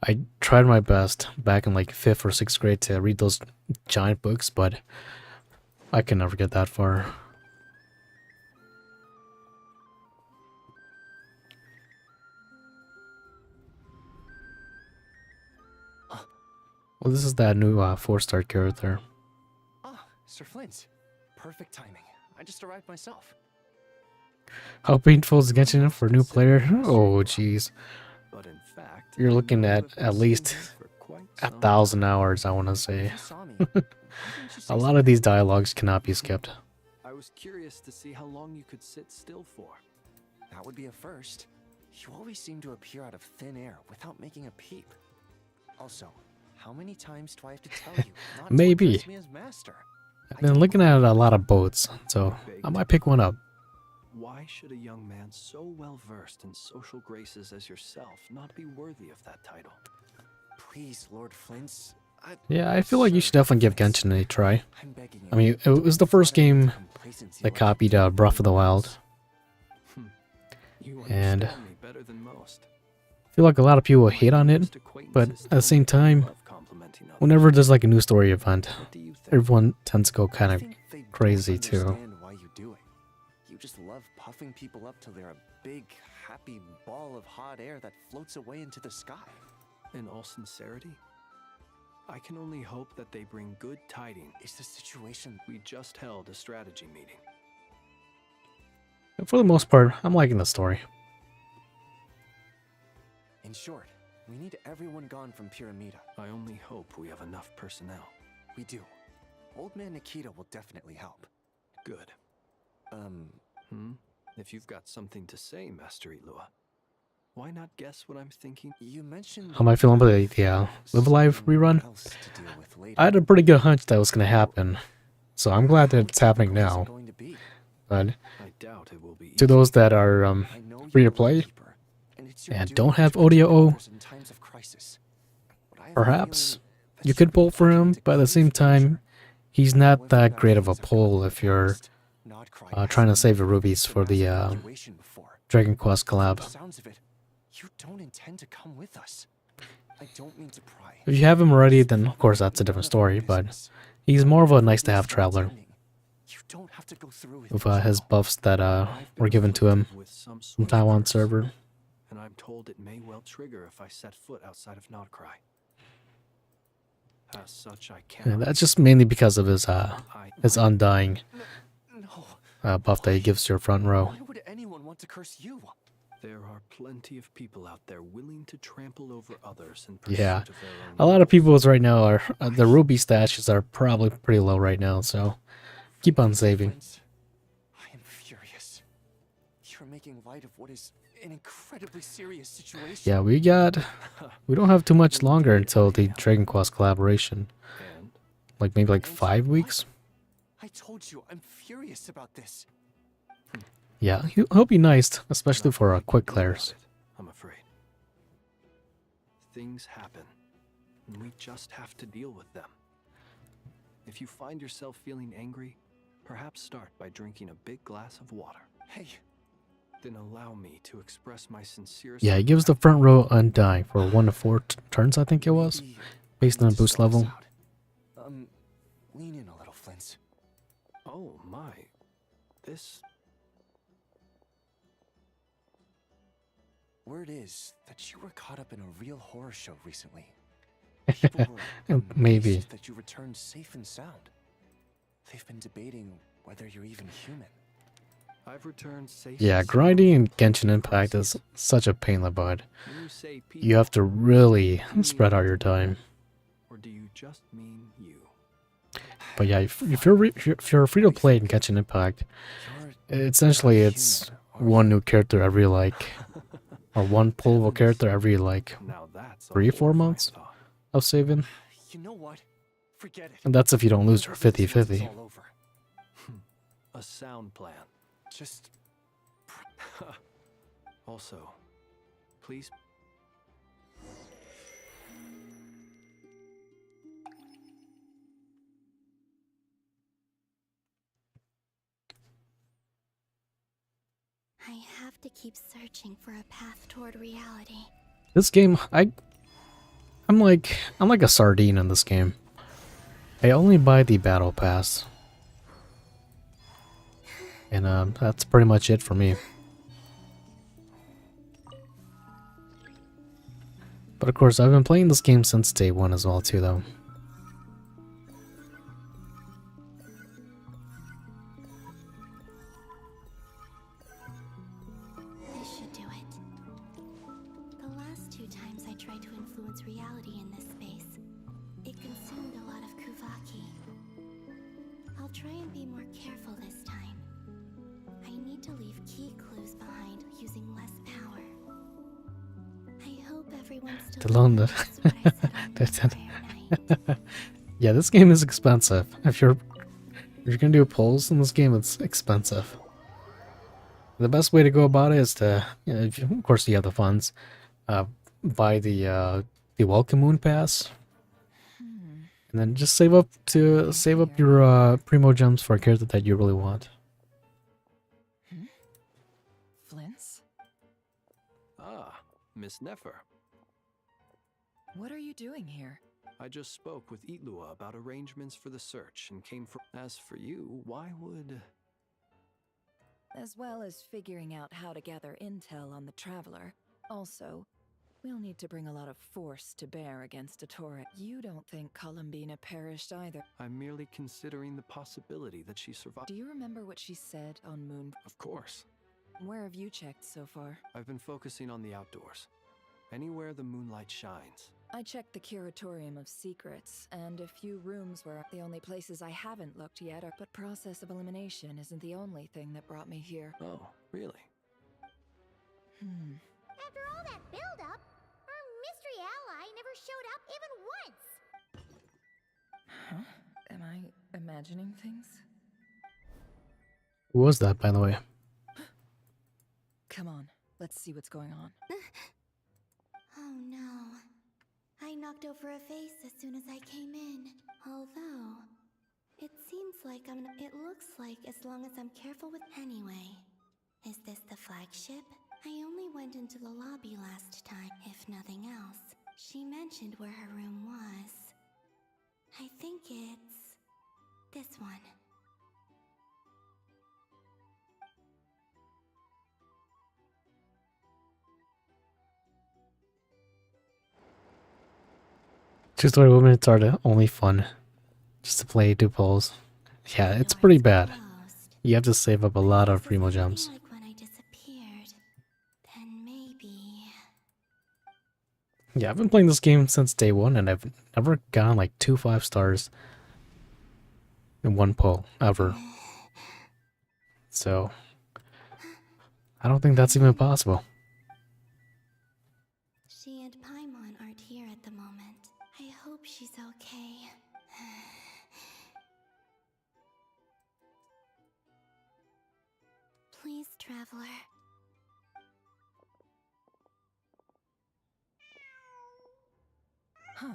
I tried my best back in like 5th or 6th grade to read those giant books, but I can never get that far. Well, this is that new 4-star character. Ah, Sir Flint. Perfect timing. I just arrived myself. How painful is Genshin for a new player? Oh, jeez. But in fact, You're looking at least 1,000 hours, I want to say. A lot of these dialogues cannot be skipped. I was curious to see how long you could sit still for. That would be a first. You always seem to appear out of thin air without making a peep. Also, how many times do I have to tell you not Maybe. to address me as master? I've been looking at a lot of boats, so I might pick one up. Why should a young man so well versed in social graces as yourself not be worthy of that title? Please, Lord Flint. Yeah, I feel like you should definitely give Genshin a try. I mean, it was the first game that copied Breath of the Wild. And I feel like a lot of people hate on it, but at the same time, tormenting others. Whenever there's like a new story event, What do you think? everyone tends to go kind I of think they don't crazy too. understand why you do it. You just love puffing people up till they're a big, happy ball of hot air that floats away into the sky. In all sincerity, I can only hope that they bring good tidings. Is the situation... We just held a strategy meeting. But for the most part, I'm liking the story. In short, we need everyone gone from Pyramida. I only hope we have enough personnel. We do. Old Man Nikita will definitely help. Good. If you've got something to say, Master Ilua, why not guess what I'm thinking? You mentioned... How am I feeling about the Live Alive rerun? I had a pretty good hunch that was going to happen, so I'm glad that it's happening now. But I doubt it will be to those that are free to play and don't have ODO, perhaps you could pull for him, but at the same time, he's not that great of a pull if you're trying to save the rubies for the Dragon Quest collab. Sounds of it, you don't intend to come with us. I don't mean to pry. If you have him already, then of course that's a different story, but he's more of a nice-to-have traveler. With his buffs that were given to him from Taiwan server. And I'm told it may well trigger if I set foot outside of Nodcry. As such, I can't. And that's just mainly because of his undying buff that he gives to your front row. Why would anyone want to curse you? There are plenty of people out there willing to trample over others in pursuit Yeah, of their own. a lot of people's right now are the ruby stashes are probably pretty low right now, so keep on saving. I am furious. You're making light of what is an incredibly serious situation. Yeah, we don't have too much longer until the Dragon Quest collaboration. Like maybe like 5 weeks. I told you, I'm furious about this. Yeah, I hope you're nice, especially for quick clears. I'm afraid. Things happen, and we just have to deal with them. If you find yourself feeling angry, perhaps start by drinking a big glass of water. Hey. Then allow me to express my sincerest... Yeah, he gives the front row undying for 1 to 4 turns, I think it was, based on boost level. Lean in a little, Flint. Oh my. This... Word is that you were caught up in a real horror show recently. Maybe. That you returned safe and sound. They've been debating whether you're even human. I've returned safe. Yeah, grinding in Genshin Impact is such a pain in the butt. You have to really spread out your time. Or do you just mean you? But yeah, if you're free to play in Genshin Impact, essentially it's one new character every like, or one pullable character every like 3 or 4 months of saving. You know what? Forget it. And that's if you don't lose your 50-50. A sound plan. Just... Also, please... I have to keep searching for a path toward reality. This game, I'm like a sardine in this game. I only buy the battle pass. And that's pretty much it for me. But of course, I've been playing this game since day 1 as well too, though. This should do it. The last 2 times I tried to influence reality in this space, it consumed a lot of Kuvaki. I'll try and be more careful this time. I need to leave key clues behind using less power. I hope everyone still remembers what I said on the prayer night. Yeah, this game is expensive. If you're gonna do polls in this game, it's expensive. The best way to go about it is to, you know, of course you have the funds, buy the Welcome Moon Pass, and then just save up your Primo Gems for a character that you really want. Flint's? Ah, Miss Nefer. What are you doing here? I just spoke with Itlua about arrangements for the search and came for. As for you, why would. As well as figuring out how to gather intel on the Traveler. Also, we'll need to bring a lot of force to bear against Dottore. You don't think Columbina perished either. I'm merely considering the possibility that she survived. Do you remember what she said on Moon? Of course. Where have you checked so far? I've been focusing on the outdoors. Anywhere the moonlight shines. I checked the Curatorium of Secrets, and a few rooms were the only places I haven't looked yet are. But process of elimination isn't the only thing that brought me here. Oh, really? After all that build-up, our mystery ally never showed up even once. Huh? Am I imagining things? Who was that, by the way? Come on, let's see what's going on. Oh no. I knocked over a vase as soon as I came in. Although, it seems like it looks like as long as I'm careful with. Anyway, is this the flagship? I only went into the lobby last time, if nothing else. She mentioned where her room was. I think it's this one. Two-story movements are the only fun. Just to play two poles. Yeah, it's pretty bad. You have to save up a lot of primo jumps. Like when I disappeared, then maybe. Yeah, I've been playing this game since day one, and I've never gotten like 2 5-stars in one pole, ever. So, I don't think that's even possible. She and Paimon aren't here at the moment. I hope she's okay. Please, Traveler. Huh.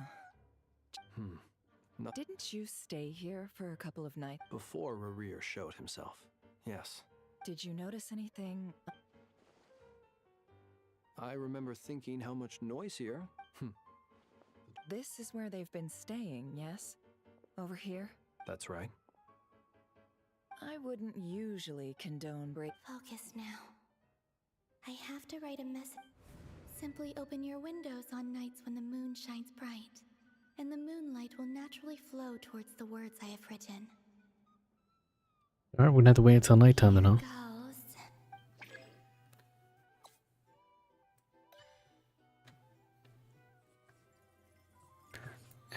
No. Didn't you stay here for a couple of nights? Before Rerir showed himself. Yes. Did you notice anything? I remember thinking how much noisier. This is where they've been staying, yes? Over here? That's right. I wouldn't usually condone break. Focus now. I have to write a message. Simply open your windows on nights when the moon shines bright, and the moonlight will naturally flow towards the words I have written. Alright, we're gonna have to wait until nighttime then, huh?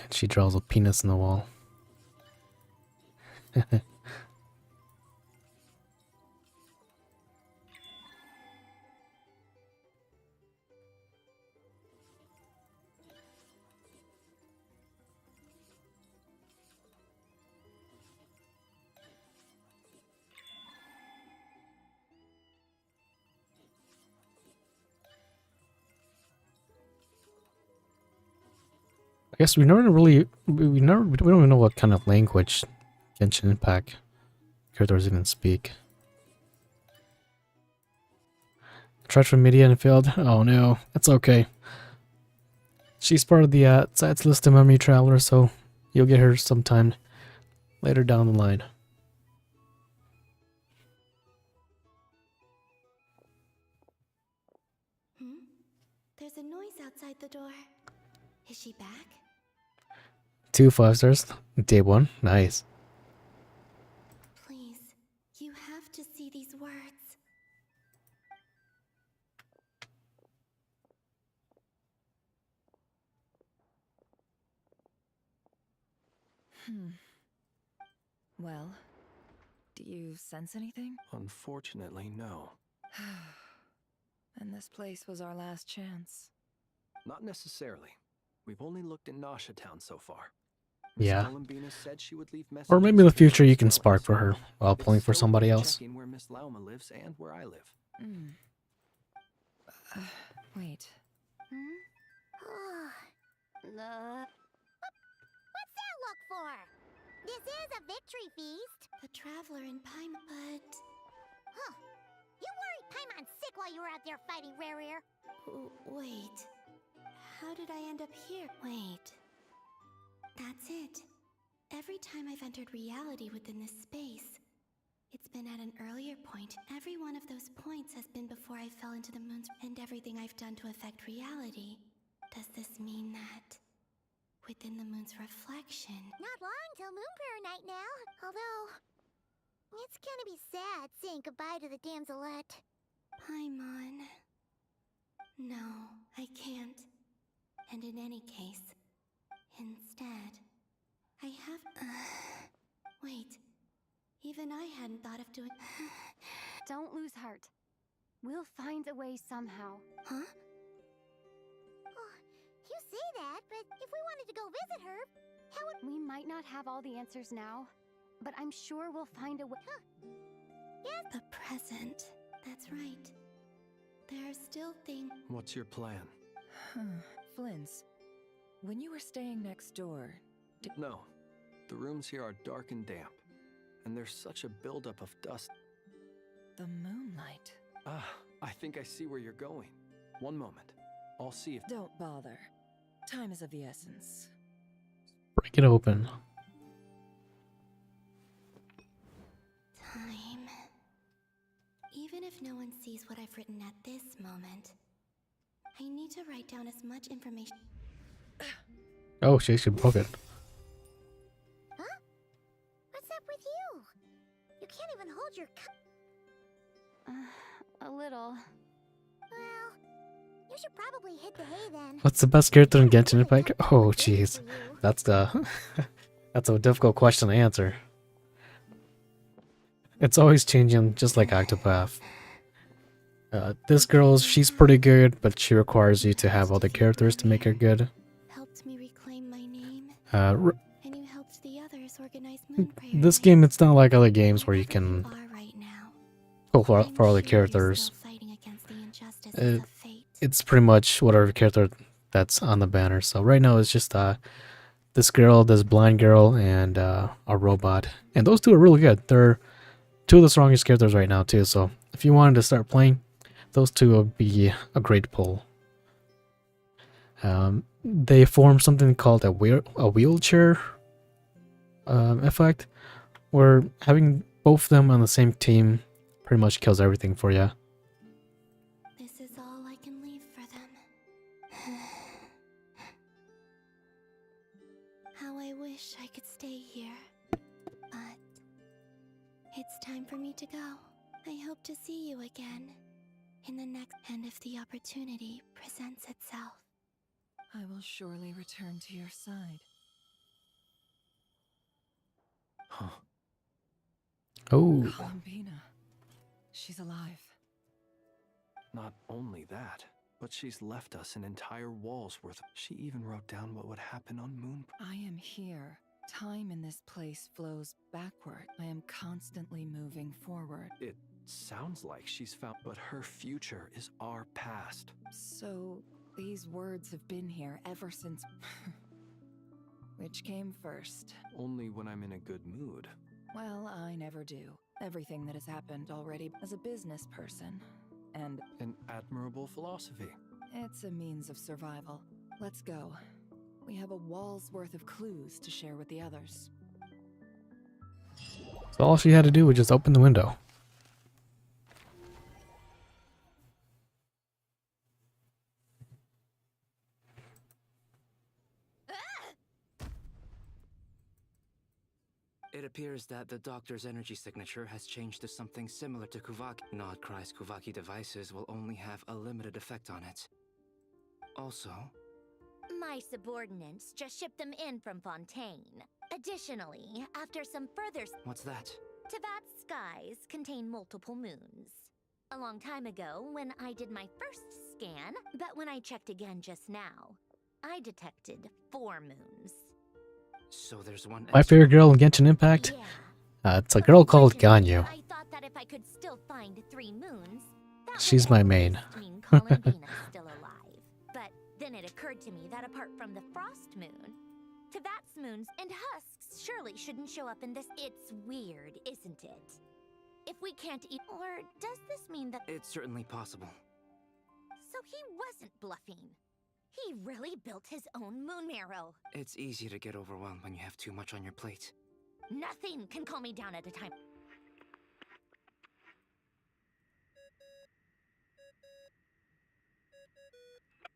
And she draws a penis in the wall. I guess we don't even know what kind of language Genshin Impact characters even speak. Tried for media and failed. Oh no, that's okay. She's part of the Zed's list of memory travelers, so you'll get her sometime later down the line. There's a noise outside the door. Is she back? 2 5-stars. Day 1. Nice. Please, you have to see these words. Well, do you sense anything? Unfortunately, no. And this place was our last chance. Not necessarily. We've only looked in Nasha Town so far. Yeah. Columbina said she would leave Or maybe in the future you can spark for her while pulling for somebody else. Checking where Miss Lauma lives and where I live. Wait. What's that look for? This is a victory feast. The Traveler in Paimon, but... Huh. You worried Paimon sick while you were out there fighting Rerir. Wait. How did I end up here? Wait. That's it. Every time I've entered reality within this space, it's been at an earlier point. Every one of those points has been before I fell into the moon's and everything I've done to affect reality. Does this mean that within the moon's reflection? Not long till Moonprayer night now. Although, it's gonna be sad saying goodbye to the damselette. Paimon. No, I can't. And in any case, instead, I have... Wait. Even I hadn't thought of doing... Don't lose heart. We'll find a way somehow. Huh? Oh, you say that, but if we wanted to go visit her, how would... We might not have all the answers now, but I'm sure we'll find a way. Huh. Yes? The present. That's right. There are still things... What's your plan? Flynn's, when you were staying next door... No. The rooms here are dark and damp. And there's such a buildup of dust. The moonlight. Ah, I think I see where you're going. One moment. I'll see if... Don't bother. Time is of the essence. Break it open. Time. Even if no one sees what I've written at this moment, I need to write down as much information... Oh, she broke it. Huh? What's up with you? You can't even hold your cup. A little. Well, you should probably hit the hay then. What's the best character in Genshin Impact? Oh, jeez. That's the... That's a difficult question to answer. It's always changing, just like Octopath. This girl, she's pretty good, but she requires you to have other characters to make her good. Helped me reclaim my name, And you helped the others organize Moonprayer. this game, it's not like other games where you can go for other characters. It's pretty much whatever character that's on the banner. So right now it's just this girl, this blind girl, and a robot. And those two are really good. They're two of the strongest characters right now too. So if you wanted to start playing, those two would be a great pull. They form something called a wheelchair effect, where having both of them on the same team pretty much kills everything for you. This is all I can leave for them. How I wish I could stay here. But it's time for me to go. I hope to see you again in the next, and if the opportunity presents itself. I will surely return to your side. Huh. Oh. Columbina. She's alive. Not only that, but she's left us an entire wall's worth. She even wrote down what would happen on Moon. I am here. Time in this place flows backward. I am constantly moving forward. It sounds like she's found, but her future is our past. So, these words have been here ever since... Which came first? Only when I'm in a good mood. Well, I never do. Everything that has happened already as a business person. And... An admirable philosophy. It's a means of survival. Let's go. We have a wall's worth of clues to share with the others. So all she had to do was just open the window. It appears that the doctor's energy signature has changed to something similar to Kuvaki. Nodcry's Kuvaki devices will only have a limited effect on it. Also, My subordinates just shipped them in from Fontaine. Additionally, after some further... what's that? Tevat's skies contain multiple moons. A long time ago, when I did my first scan, but when I checked again just now, I detected 4 moons. So there's one. My favorite girl in Genshin Impact? It's a girl called Ganyu. I thought that if I could still find 3 moons, that She's my main. would mean Columbina's still alive. But then it occurred to me that apart from the Frost Moon, Tevat's moons and husks surely shouldn't show up in this. It's weird, isn't it? If we can't eat... Or does this mean that... It's certainly possible. So he wasn't bluffing. He really built his own moon marrow. It's easy to get overwhelmed when you have too much on your plate. Nothing can calm me down at a time.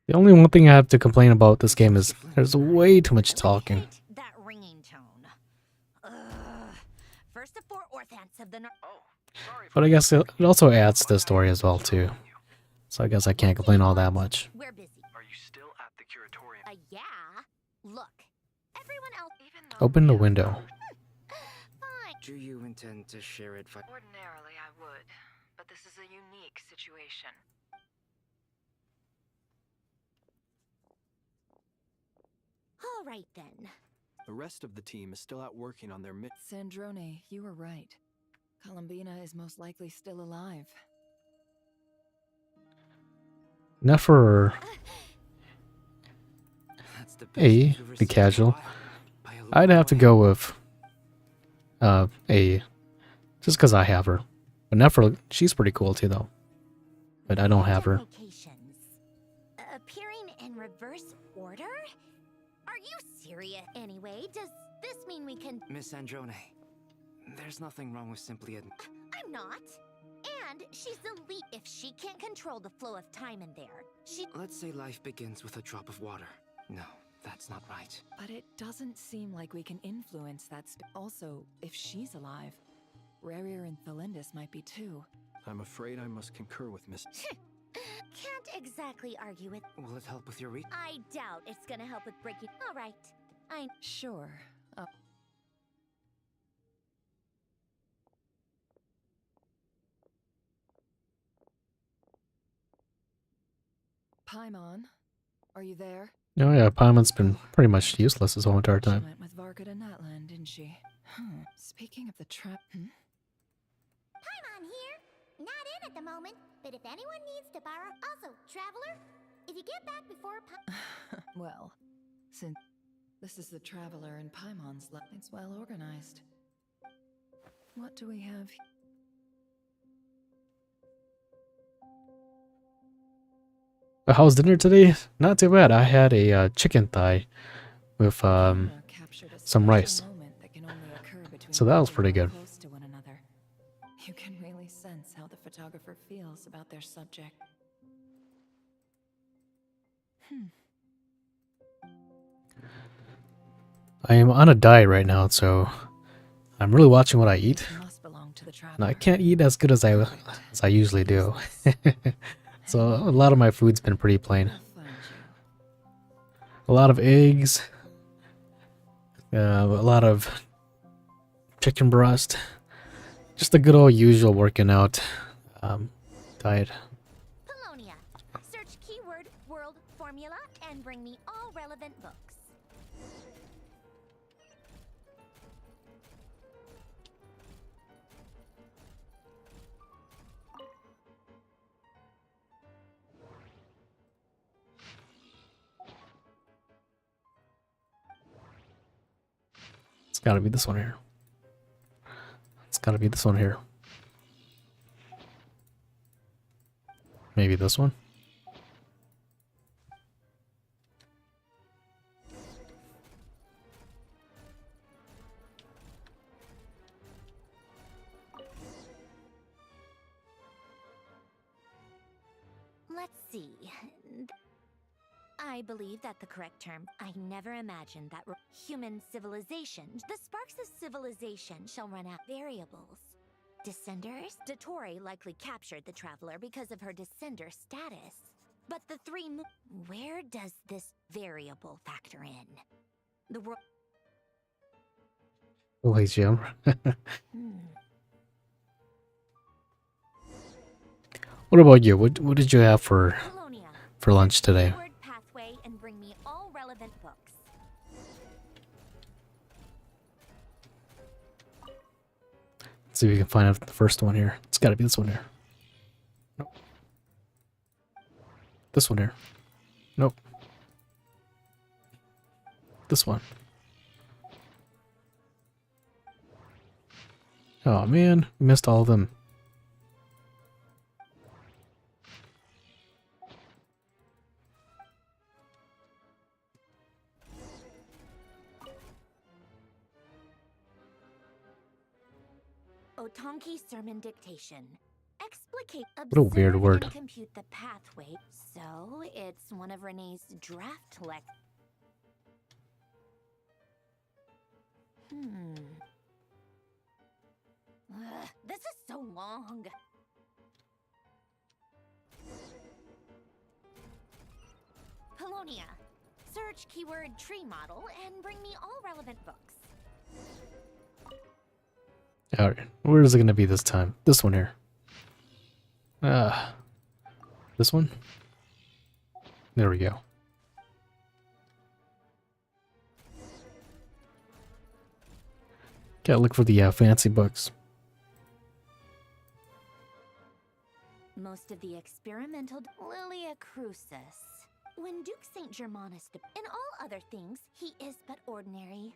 The only one thing I have to complain about this game is there's way too much talking. That ringing tone. Ugh. First the 4 Orthants of the But I guess it also adds to the story as well too. So I guess I can't complain all that much. We're busy. Are you still at the curatorium? Yeah. Look. Everyone else Open the window. Do you intend to share advice? Ordinarily, I would, but this is a unique situation. All right then. The rest of the team is still out working on their Sandrone, you were right. Columbina is most likely still alive. Nefer. A, the casual. I'd have to go with A, just because I have her. But Nefer, she's pretty cool too, though. But I don't have her. Locations. Appearing in reverse order? Are you serious? Anyway, does this mean we can... Miss Androne, there's nothing wrong with simply I'm not. And she's the lead. If she can't control the flow of time in there, she... Let's say life begins with a drop of water. No, that's not right. But it doesn't seem like we can influence that. Also, if she's alive, Rarier and Thalindus might be too. I'm afraid I must concur with Miss... Can't exactly argue with... Will it help with your I doubt it's gonna help with breaking... All right. Sure. Paimon, are you there? Oh yeah, Paimon's been pretty much useless this whole entire She time. went with Varka to Natland, didn't she? Speaking of the trap... Paimon here. Not in at the moment, but if anyone needs to borrow... Also, Traveler, if you get back before... Well, since this is the Traveler and Paimon's lab, it's well organized. What do we have here? But how's dinner today? Not too bad. I had a chicken thigh with some rice. So that was pretty good. Close to one another. You can really sense how the photographer feels about their subject. I am on a diet right now, so I'm really watching what I eat. And I can't eat as good as I usually do. So a lot of my food's been pretty plain. A lot of eggs, a lot of chicken breast, just the good old usual working out diet. Polonia. Search keyword world formula and bring me all relevant books. It's gotta be this one here. It's gotta be this one here. Maybe this one? Let's see. I believe that the correct term. I never imagined that human civilization. The sparks of civilization shall run out. Variables. Descenders? Dottore likely captured the traveler because of her descender status. But the where does this variable factor in? The world. Oh, hey, Jim. What about you? What did you have for lunch today? Pathway and bring me all relevant books. Let's see if we can find out the first one here. It's gotta be this one here. Nope. This one here. Nope. This one. Oh man, we missed all of them. Otonki sermon dictation. Explicate. What a weird observe word. and compute the pathway. So it's one of Renee's draft this is so long. Polonia. Search keyword tree model and bring me all relevant books. Alright, where is it gonna be this time? This one here. This one? There we go. Gotta look for the fancy books. Most of the experimental Lilia Crucis. When Duke St. Germanus, in all other things, he is but ordinary.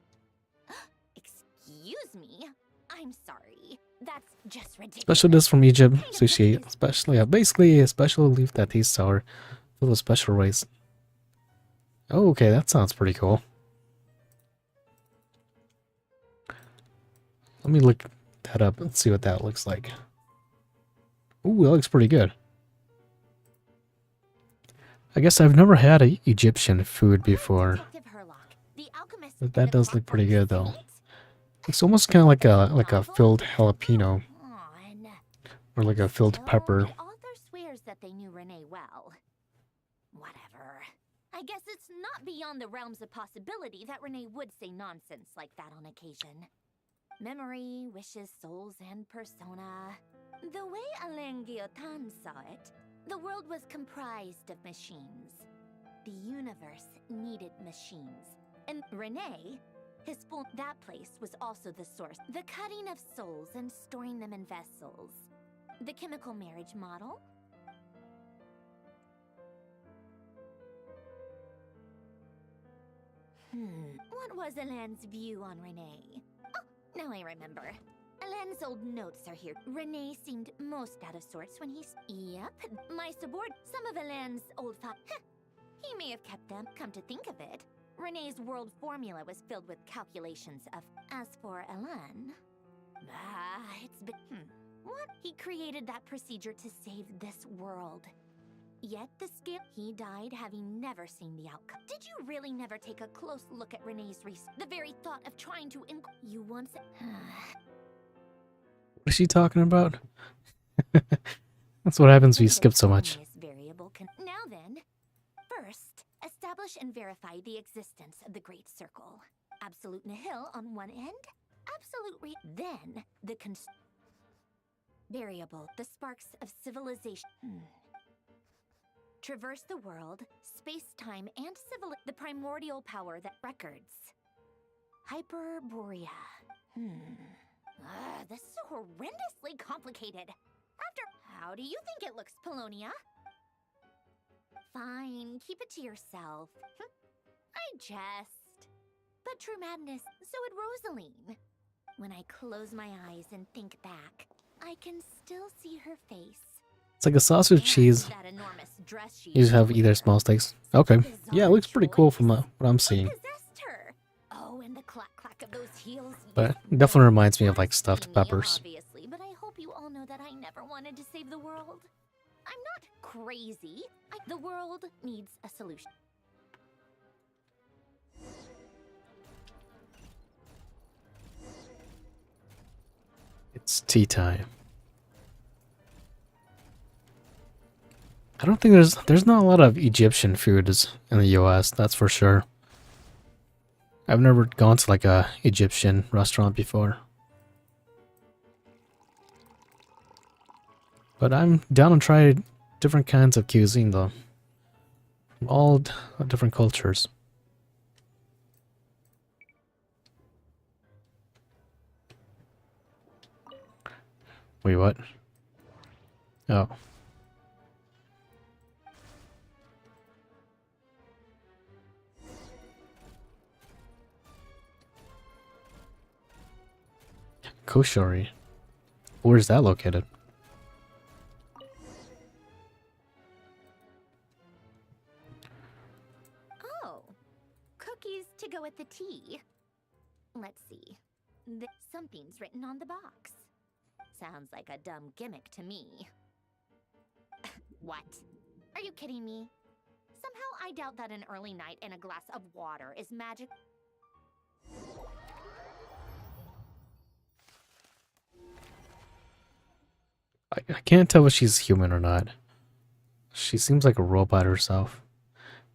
Excuse me. I'm sorry. That's just ridiculous. Special dish from Egypt. Sushi. Especially, basically a special leaf that tastes sour. Full of special rice. Oh, okay, that sounds pretty cool. Let me look that up and see what that looks like. Ooh, that looks pretty good. I guess I've never had a Egyptian food before. But that does look pretty good though. It's almost kind of like a filled jalapeno. Or like a filled pepper. The author swears that they knew Renee well. Whatever. I guess it's not beyond the realms of possibility that Renee would say nonsense like that on occasion. Memory, wishes, souls, and persona. The way Alain Guillotin saw it, the world was comprised of machines. The universe needed machines. And Renee, that place was also the source. The cutting of souls and storing them in vessels. The chemical marriage model. What was Alain's view on Renee? Oh, now I remember. Alain's old notes are here. Renee seemed most out of sorts when he's... Yep, my subordinate. Some of Alain's old thought... He may have kept them. Come to think of it, Renee's world formula was filled with calculations of... As for Alain... it's been... What? He created that procedure to save this world. Yet the scale... He died having never seen the outcome. Did you really never take a close look at Renee's research? The very thought of trying to... You once... What is she talking about? That's what happens when you skip so much. Now then, first, establish and verify the existence of the Great Circle. Absolute nihil on one end, absolute then the variable, the sparks of civilization. Traverse the world, space-time, and the primordial power that records. Hyperborea. This is horrendously complicated. How do you think it looks, Polonia? Fine, keep it to yourself. I jest. But true madness, so would Rosaline. When I close my eyes and think back, I can still see her face. It's like a sausage cheese. You have either small steaks. Okay. Yeah, it looks pretty cool from what I'm seeing. Oh, and the clack of those heels. But it definitely reminds me of like stuffed peppers. Obviously, but I hope you all know that I never wanted to save the world. I'm not crazy. The world needs a solution. It's tea time. I don't think there's not a lot of Egyptian foods in the US, that's for sure. I've never gone to like a Egyptian restaurant before. But I'm down to try different kinds of cuisine though. From all different cultures. Wait, what? Oh. Koshori. Where's that located? Oh, cookies to go with the tea. Let's see. Something's written on the box. Sounds like a dumb gimmick to me. What? Are you kidding me? Somehow I doubt that an early night and a glass of water is magic. I can't tell if she's human or not. She seems like a robot herself.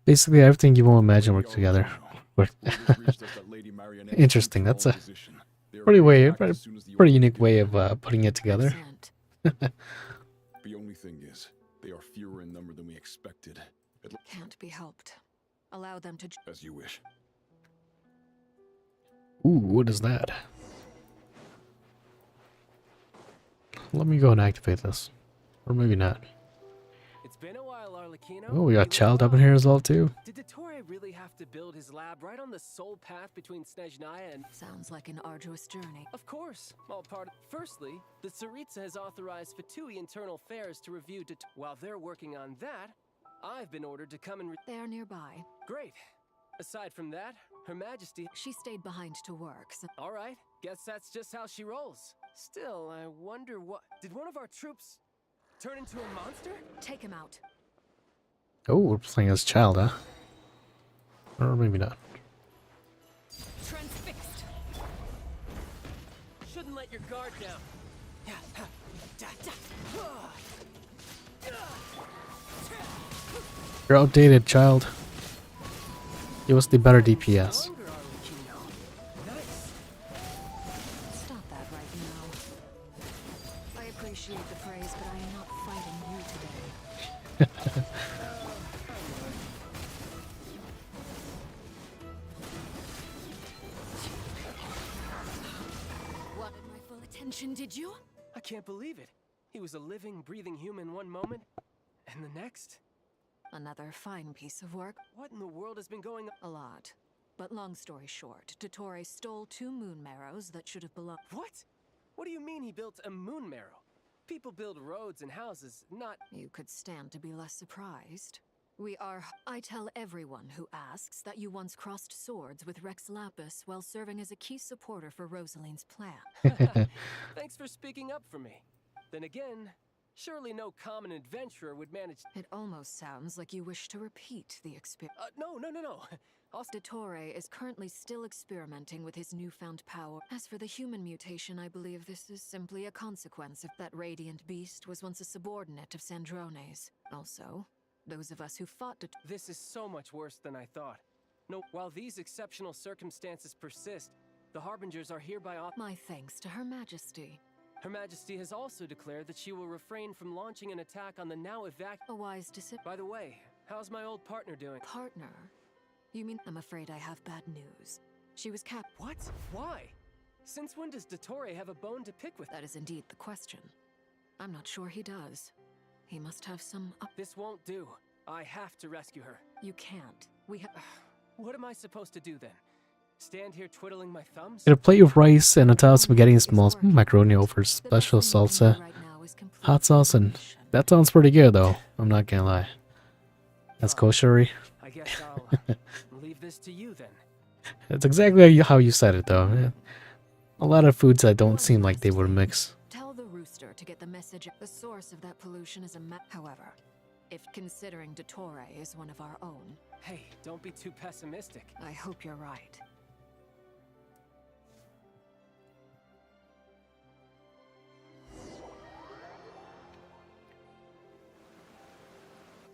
Basically, everything you won't imagine work together. Interesting. That's a pretty unique way of putting it together. The only thing is, they are fewer in number than we expected. Can't be helped. Allow them to. As you wish. Ooh, what is that? Let me go and activate this. Or maybe not. It's been a while, Arlecchino. Oh, we got Child up in here as well, too. Did Dottore really have to build his lab right on the sole path between Snezhnaya and... Sounds like an arduous journey. Of course, all part of... Firstly, the Tsaritsa has authorized Fatui internal affairs to review While they're working on that, I've been ordered to come and... They are nearby. Great. Aside from that, Her Majesty... She stayed behind to work, so... All right, guess that's just how she rolls. Still, I wonder what... Did one of our troops turn into a monster? Take him out. Oh, we're playing as Child, huh? Or maybe not. Transfixed. Shouldn't let your guard down. You're outdated, Child. Give us the better DPS. Stop that right now. I appreciate the praise, but I am not fighting you today. Wanted my full attention, did you? I can't believe it. He was a living, breathing human one moment, and the next? Another fine piece of work. What in the world has been going on? A lot. But long story short, Dottore stole 2 moon marrows that should have belonged. What? What do you mean he built a moon marrow? People build roads and houses, not... You could stand to be less surprised. We are... I tell everyone who asks that you once crossed swords with Rex Lapis while serving as a key supporter for Rosaline's plan. Thanks for speaking up for me. Then again, surely no common adventurer would manage... It almost sounds like you wish to repeat the experience. No. Dottore is currently still experimenting with his newfound power. As for the human mutation, I believe this is simply a consequence of that radiant beast was once a subordinate of Sandrone's. Also, those of us who fought This is so much worse than I thought. No, while these exceptional circumstances persist, the Harbingers are hereby My thanks to Her Majesty. Her Majesty has also declared that she will refrain from launching an attack on the now A wise decision. By the way, how's my old partner doing? Partner? You mean... I'm afraid I have bad news. She was capped. What? Why? Since when does Dottore have a bone to pick with? That is indeed the question. I'm not sure he does. He must have some... This won't do. I have to rescue her. You can't. We have... What am I supposed to do then? Stand here twiddling my thumbs? Get a plate of rice and a tile of spaghetti and small macaroni over special salsa, hot sauce, and that sounds pretty good though. I'm not gonna lie. That's koshery. I guess I'll leave this to you then. That's exactly how you said it though. A lot of foods that don't seem like they would mix. Tell the rooster to get the message. The source of that pollution is However, if considering Dottore is one of our own... Hey, don't be too pessimistic. I hope you're right.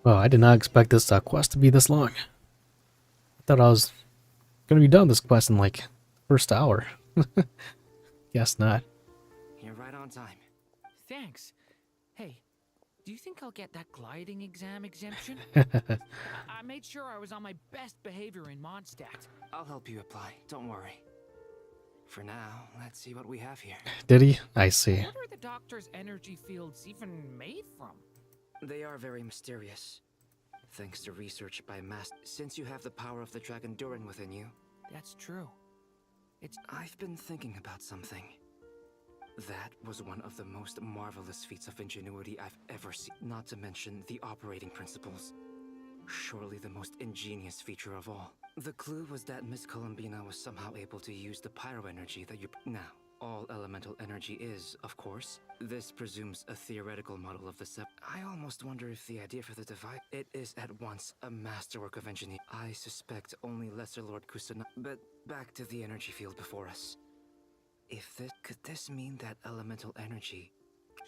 Well, I did not expect this quest to be this long. I thought I was gonna be done this quest in like first hour. Guess not. You're right on time. Thanks. Hey, do you think I'll get that gliding exam exemption? I made sure I was on my best behavior in Mondstadt. I'll help you apply, don't worry. For now, let's see what we have here. Did he? I see. What are the doctor's energy fields even made from? They are very mysterious. Thanks to research by since you have the power of the Dragon Durin within you. That's true. I've been thinking about something. That was one of the most marvelous feats of ingenuity I've ever seen. Not to mention the operating principles. Surely the most ingenious feature of all. The clue was that Miss Columbina was somehow able to use the pyro energy that you... Now, all elemental energy is, of course. This presumes a theoretical model of the I almost wonder if the idea for the device... It is at once a masterwork of engineering. I suspect only Lesser Lord Kusana... But back to the energy field before us. If this... Could this mean that elemental energy...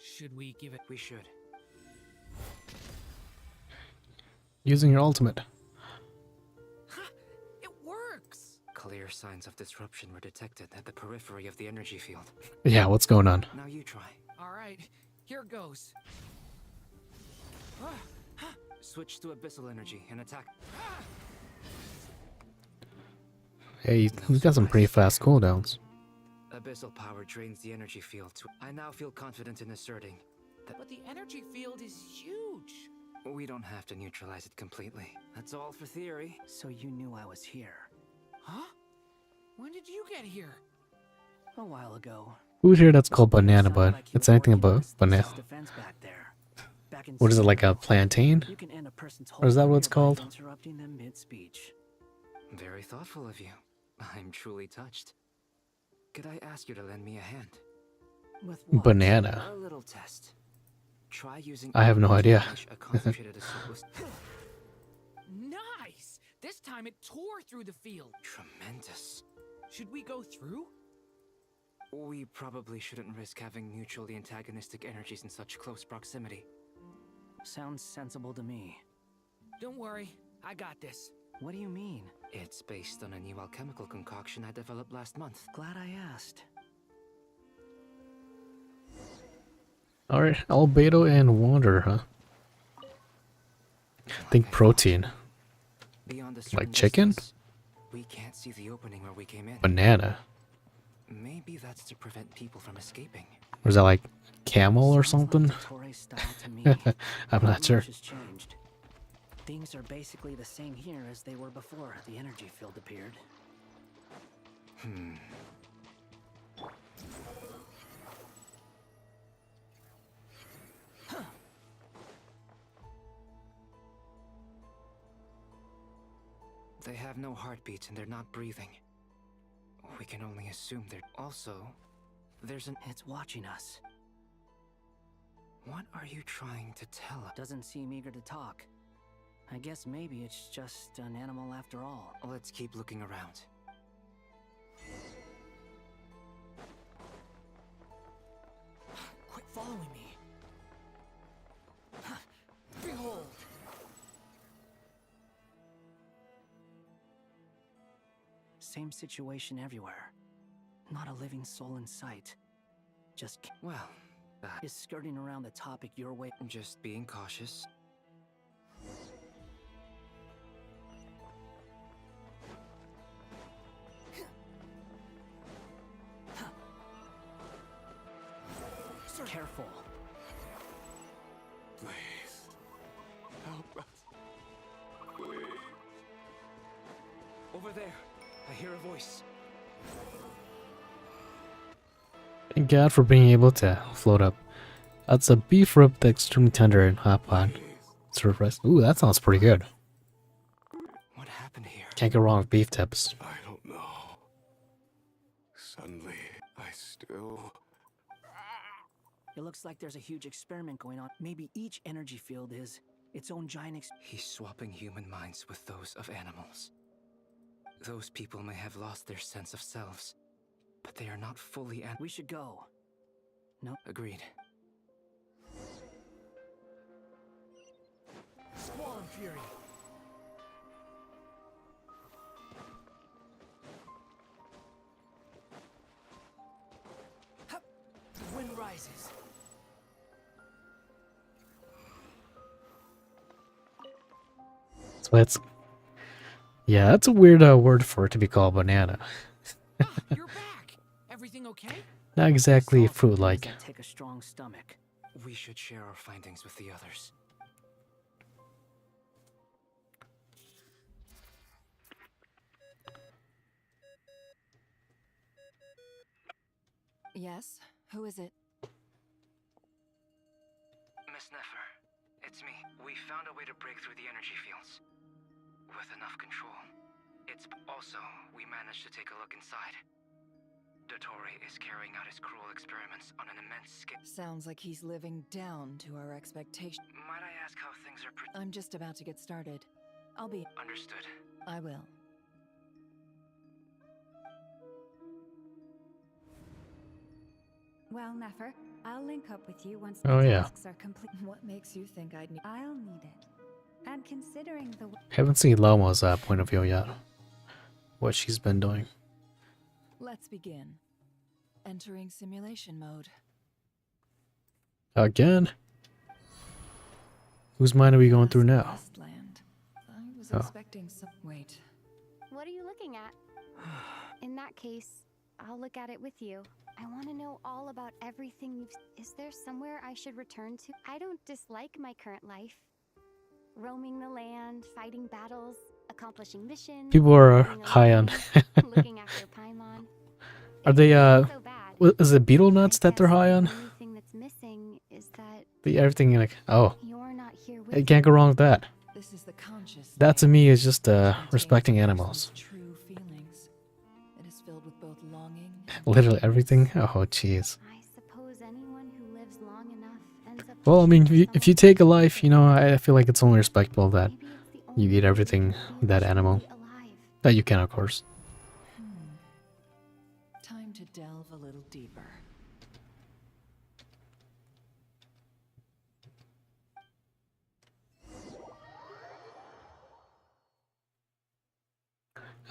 Should we give it... We should. Using your ultimate. It works! Clear signs of disruption were detected at the periphery of the energy field. Yeah, what's going on? Now you try. Alright, here goes. Switch to abyssal energy and attack. Hey, he's got some pretty fast cooldowns. Abyssal power drains the energy field. I now feel confident in asserting that... But the energy field is huge. We don't have to neutralize it completely. That's all for theory. So you knew I was here? Huh? When did you get here? A while ago. Who's here that's called banana, but it's anything about banana. What is it, like a plantain? Or is that what it's called? Interrupting them mid-speech. Very thoughtful of you. I'm truly touched. Could I ask you to lend me a hand? With what? Banana. A little test. Try using... I have no idea. a concentrated assault. Nice! This time it tore through the field. Tremendous. Should we go through? We probably shouldn't risk having mutually antagonistic energies in such close proximity. Sounds sensible to me. Don't worry, I got this. What do you mean? It's based on a new alchemical concoction I developed last month. Glad I asked. Alright, albedo and wander, huh? Think protein. Beyond a Like certain chicken? distance, we can't see the opening where we came in. Banana. Maybe that's to prevent people from escaping. Or is that like camel or something? I'm not sure. Changed. Things are basically the same here as they were before the energy field appeared. They have no heartbeats and they're not breathing. We can only assume they're... Also, there's an... It's watching us. What are you trying to tell us? Doesn't seem eager to talk. I guess maybe it's just an animal after all. Let's keep looking around. Quit following me. Behold. Same situation everywhere. Not a living soul in sight. Just... Well, is skirting around the topic your way. Just being cautious. Careful. Please. Help us. Please. Over there. I hear a voice. Thank God for being able to float up. That's a beef rib that's extremely tender and hot pot. Served rice. Ooh, that sounds pretty good. What happened here? Can't go wrong with beef tips. I don't know. Suddenly, I still... It looks like there's a huge experiment going on. Maybe each energy field is its own giant He's swapping human minds with those of animals. Those people may have lost their sense of selves, but they are not fully We should go. No. Agreed. Squall and Fury. Hup. The wind rises. So that's... Yeah, that's a weird word for it to be called banana. You're back. Everything okay? Not exactly fruit-like. Take a strong stomach. We should share our findings with the others. Yes? Who is it? Miss Nefer, it's me. We found a way to break through the energy fields. With enough control. It's also, we managed to take a look inside. Dottore is carrying out his cruel experiments on an immense scale. Sounds like he's living down to our expectations. Might I ask how things are I'm just about to get started. I'll be... Understood. I will. Well, Nefer, I'll link up with you once Oh, the yeah. tasks are complete. What makes you think I'd need... I'll need it. And considering the... Haven't seen Loma's point of view yet. What she's been doing. Let's begin. Entering simulation mode. Again? Whose mind are we going through now? Westland. I was Oh. expecting some... Wait. What are you looking at? In that case, I'll look at it with you. I want to know all about everything you've... Is there somewhere I should return to? I don't dislike my current life. Roaming the land, fighting battles, accomplishing missions... People are being high on... alone, looking after Paimon. Are they, so bad. is it beetle nuts that they're high on? The only thing that's missing is that Everything like, oh, you're not here with you can't go wrong with that. This is the conscious... That to me is just respecting animals. True feelings. It is filled with both longing... Literally everything. Oh, jeez. I suppose anyone who lives long enough ends up... Well, I mean, if you take a life, you know, I feel like it's only respectable that you eat everything that animal that you can, of course. Time to delve a little deeper.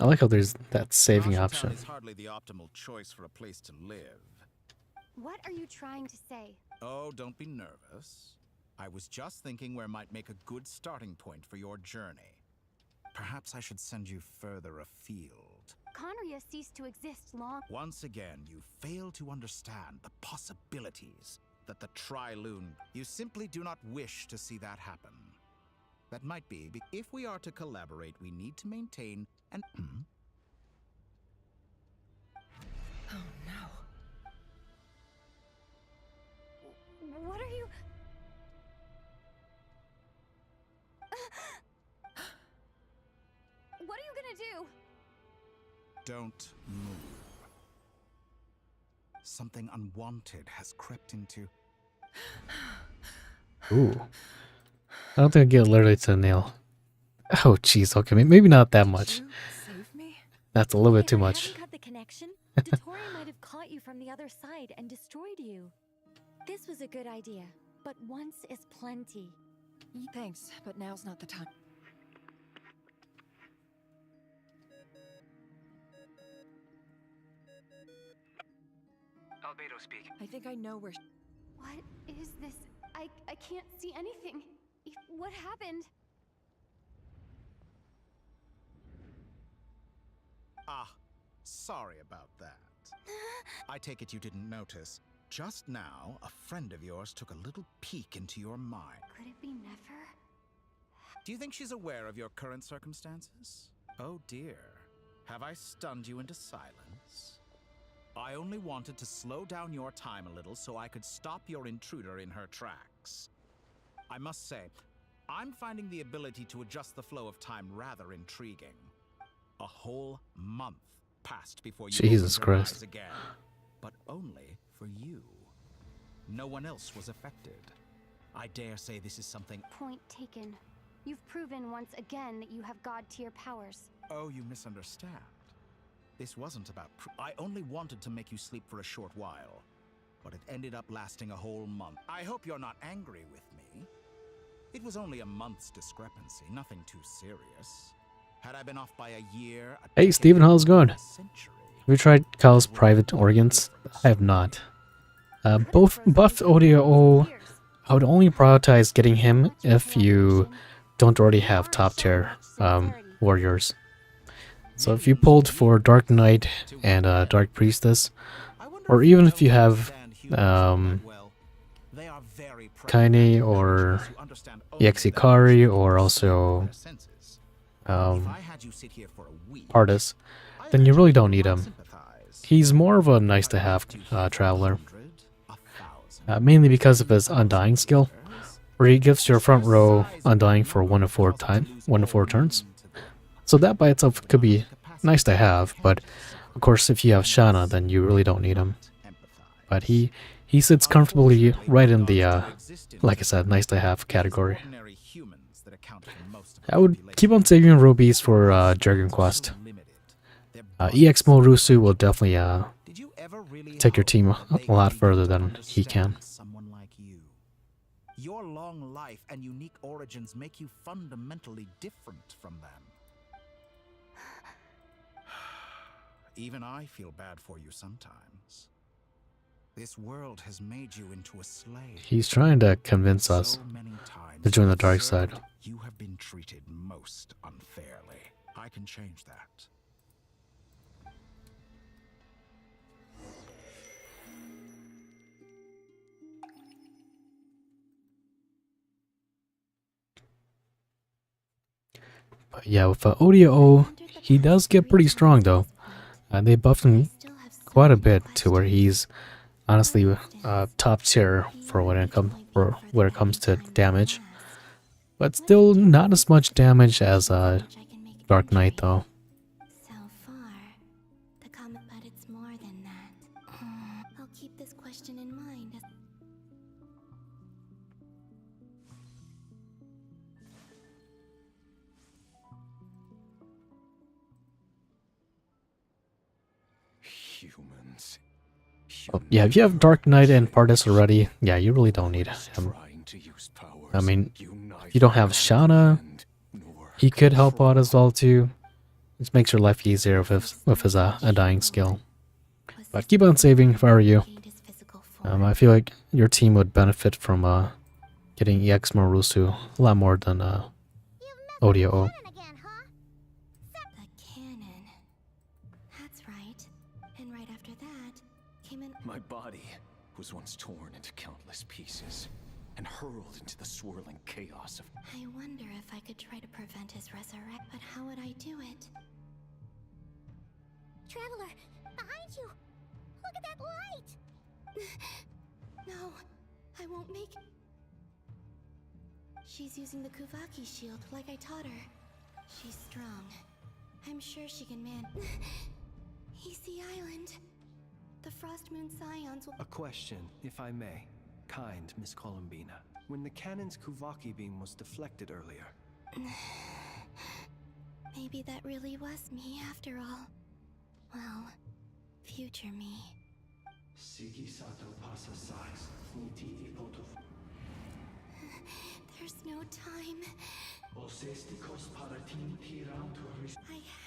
I like how there's that saving Marshalltown option. is hardly the optimal choice for a place to live. What are you trying to say? Oh, don't be nervous. I was just thinking where might make a good starting point for your journey. Perhaps I should send you further afield. Conria ceased to exist long... Once again, you fail to understand the possibilities that the Tri-Lune... You simply do not wish to see that happen. That might be, if we are to collaborate, we need to maintain an... Oh no. What are you... What are you gonna do? Don't move. Something unwanted has crept into... Ooh. I don't think I get alerted to the nail. Oh, jeez. Okay, maybe not that much. That's a little bit too much. Cut the connection. Dottore might have caught you from the other side and destroyed you. This was a good idea, but once is plenty. Thanks, but now's not the time. Albedo speaking. I think I know where... What is this? I can't see anything. What happened? Ah, sorry about that. I take it you didn't notice. Just now, a friend of yours took a little peek into your mind. Could it be Nefer? Do you think she's aware of your current circumstances? Oh dear. Have I stunned you into silence? I only wanted to slow down your time a little so I could stop your intruder in her tracks. I must say, I'm finding the ability to adjust the flow of time rather intriguing. A whole month passed before you Jesus opened your Christ. eyes again, but only for you. No one else was affected. I dare say this is something... Point taken. You've proven once again that you have God-tier powers. Oh, you misunderstand. This wasn't about... I only wanted to make you sleep for a short while, but it ended up lasting a whole month. I hope you're not angry with me. It was only a month's discrepancy, nothing too serious. Had I been off by a year... Hey, Steven, how's it going? Have you tried Kyle's private organs? I have not. Both buffed ODO, I would only prioritize getting him if you don't already have top tier warriors. So if you pulled for Dark Knight and Dark Priestess, or even if you have Kaine or Yexikari, or also Artis, then you really don't need him. He's more of a nice to have traveler. Mainly because of his Undying skill, where he gives your front row Undying for 1 to 4 turns. So that by itself could be nice to have, but Of course, if you have Shana, then you really don't need him. But he sits comfortably right in the, like I said, nice to have category. I would keep on saving rubies for Dragon Quest. EXMO Rusu will definitely take your team a lot further than he can. Your long life and unique origins make you fundamentally different from them. Even I feel bad for you sometimes. This world has made you into a slave. He's trying to convince us to join the dark side. You have been treated most unfairly. I can change that. But yeah, with ODO, he does get pretty strong though. They buffed him quite a bit to where he's honestly top tier for when it comes to damage. But still not as much damage as Dark Knight though. So far, but it's more than that. I'll keep this question in mind as Humans. Oh, yeah, if you have Dark Knight and Pardis already, yeah, you really don't need him. I mean, if you don't have Shana, he could help out as well too. Just makes your life easier with his Undying skill. But keep on saving if I were you. I feel like your team would benefit from getting EXMO Rusu a lot more than ODO. that's right. And right after that came an My body was once torn into countless pieces and hurled into the swirling chaos of. I wonder if I could try to prevent his resurrection, but how would I do it? Traveler, behind you! Look at that light! No, I won't make. She's using the Kuvaki shield like I taught her. She's strong. I'm sure she can man. He's the island. The Frost Moon Scions will. A question, if I may. Kind Miss Columbina. When the cannon's Kuvaki beam was deflected earlier. Maybe that really was me after all. Well, future me. There's no time. I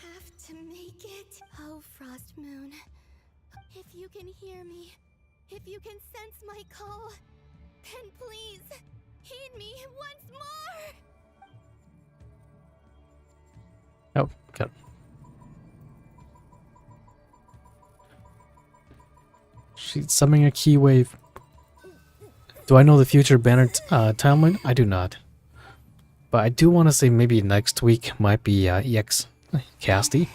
have to make it. Oh, Frost Moon. If you can hear me, if you can sense my call, then please, heed me once more! Oh, got it. She's summoning a key wave. Do I know the future banner timeline? I do not. But I do want to say maybe next week might be EX Casty.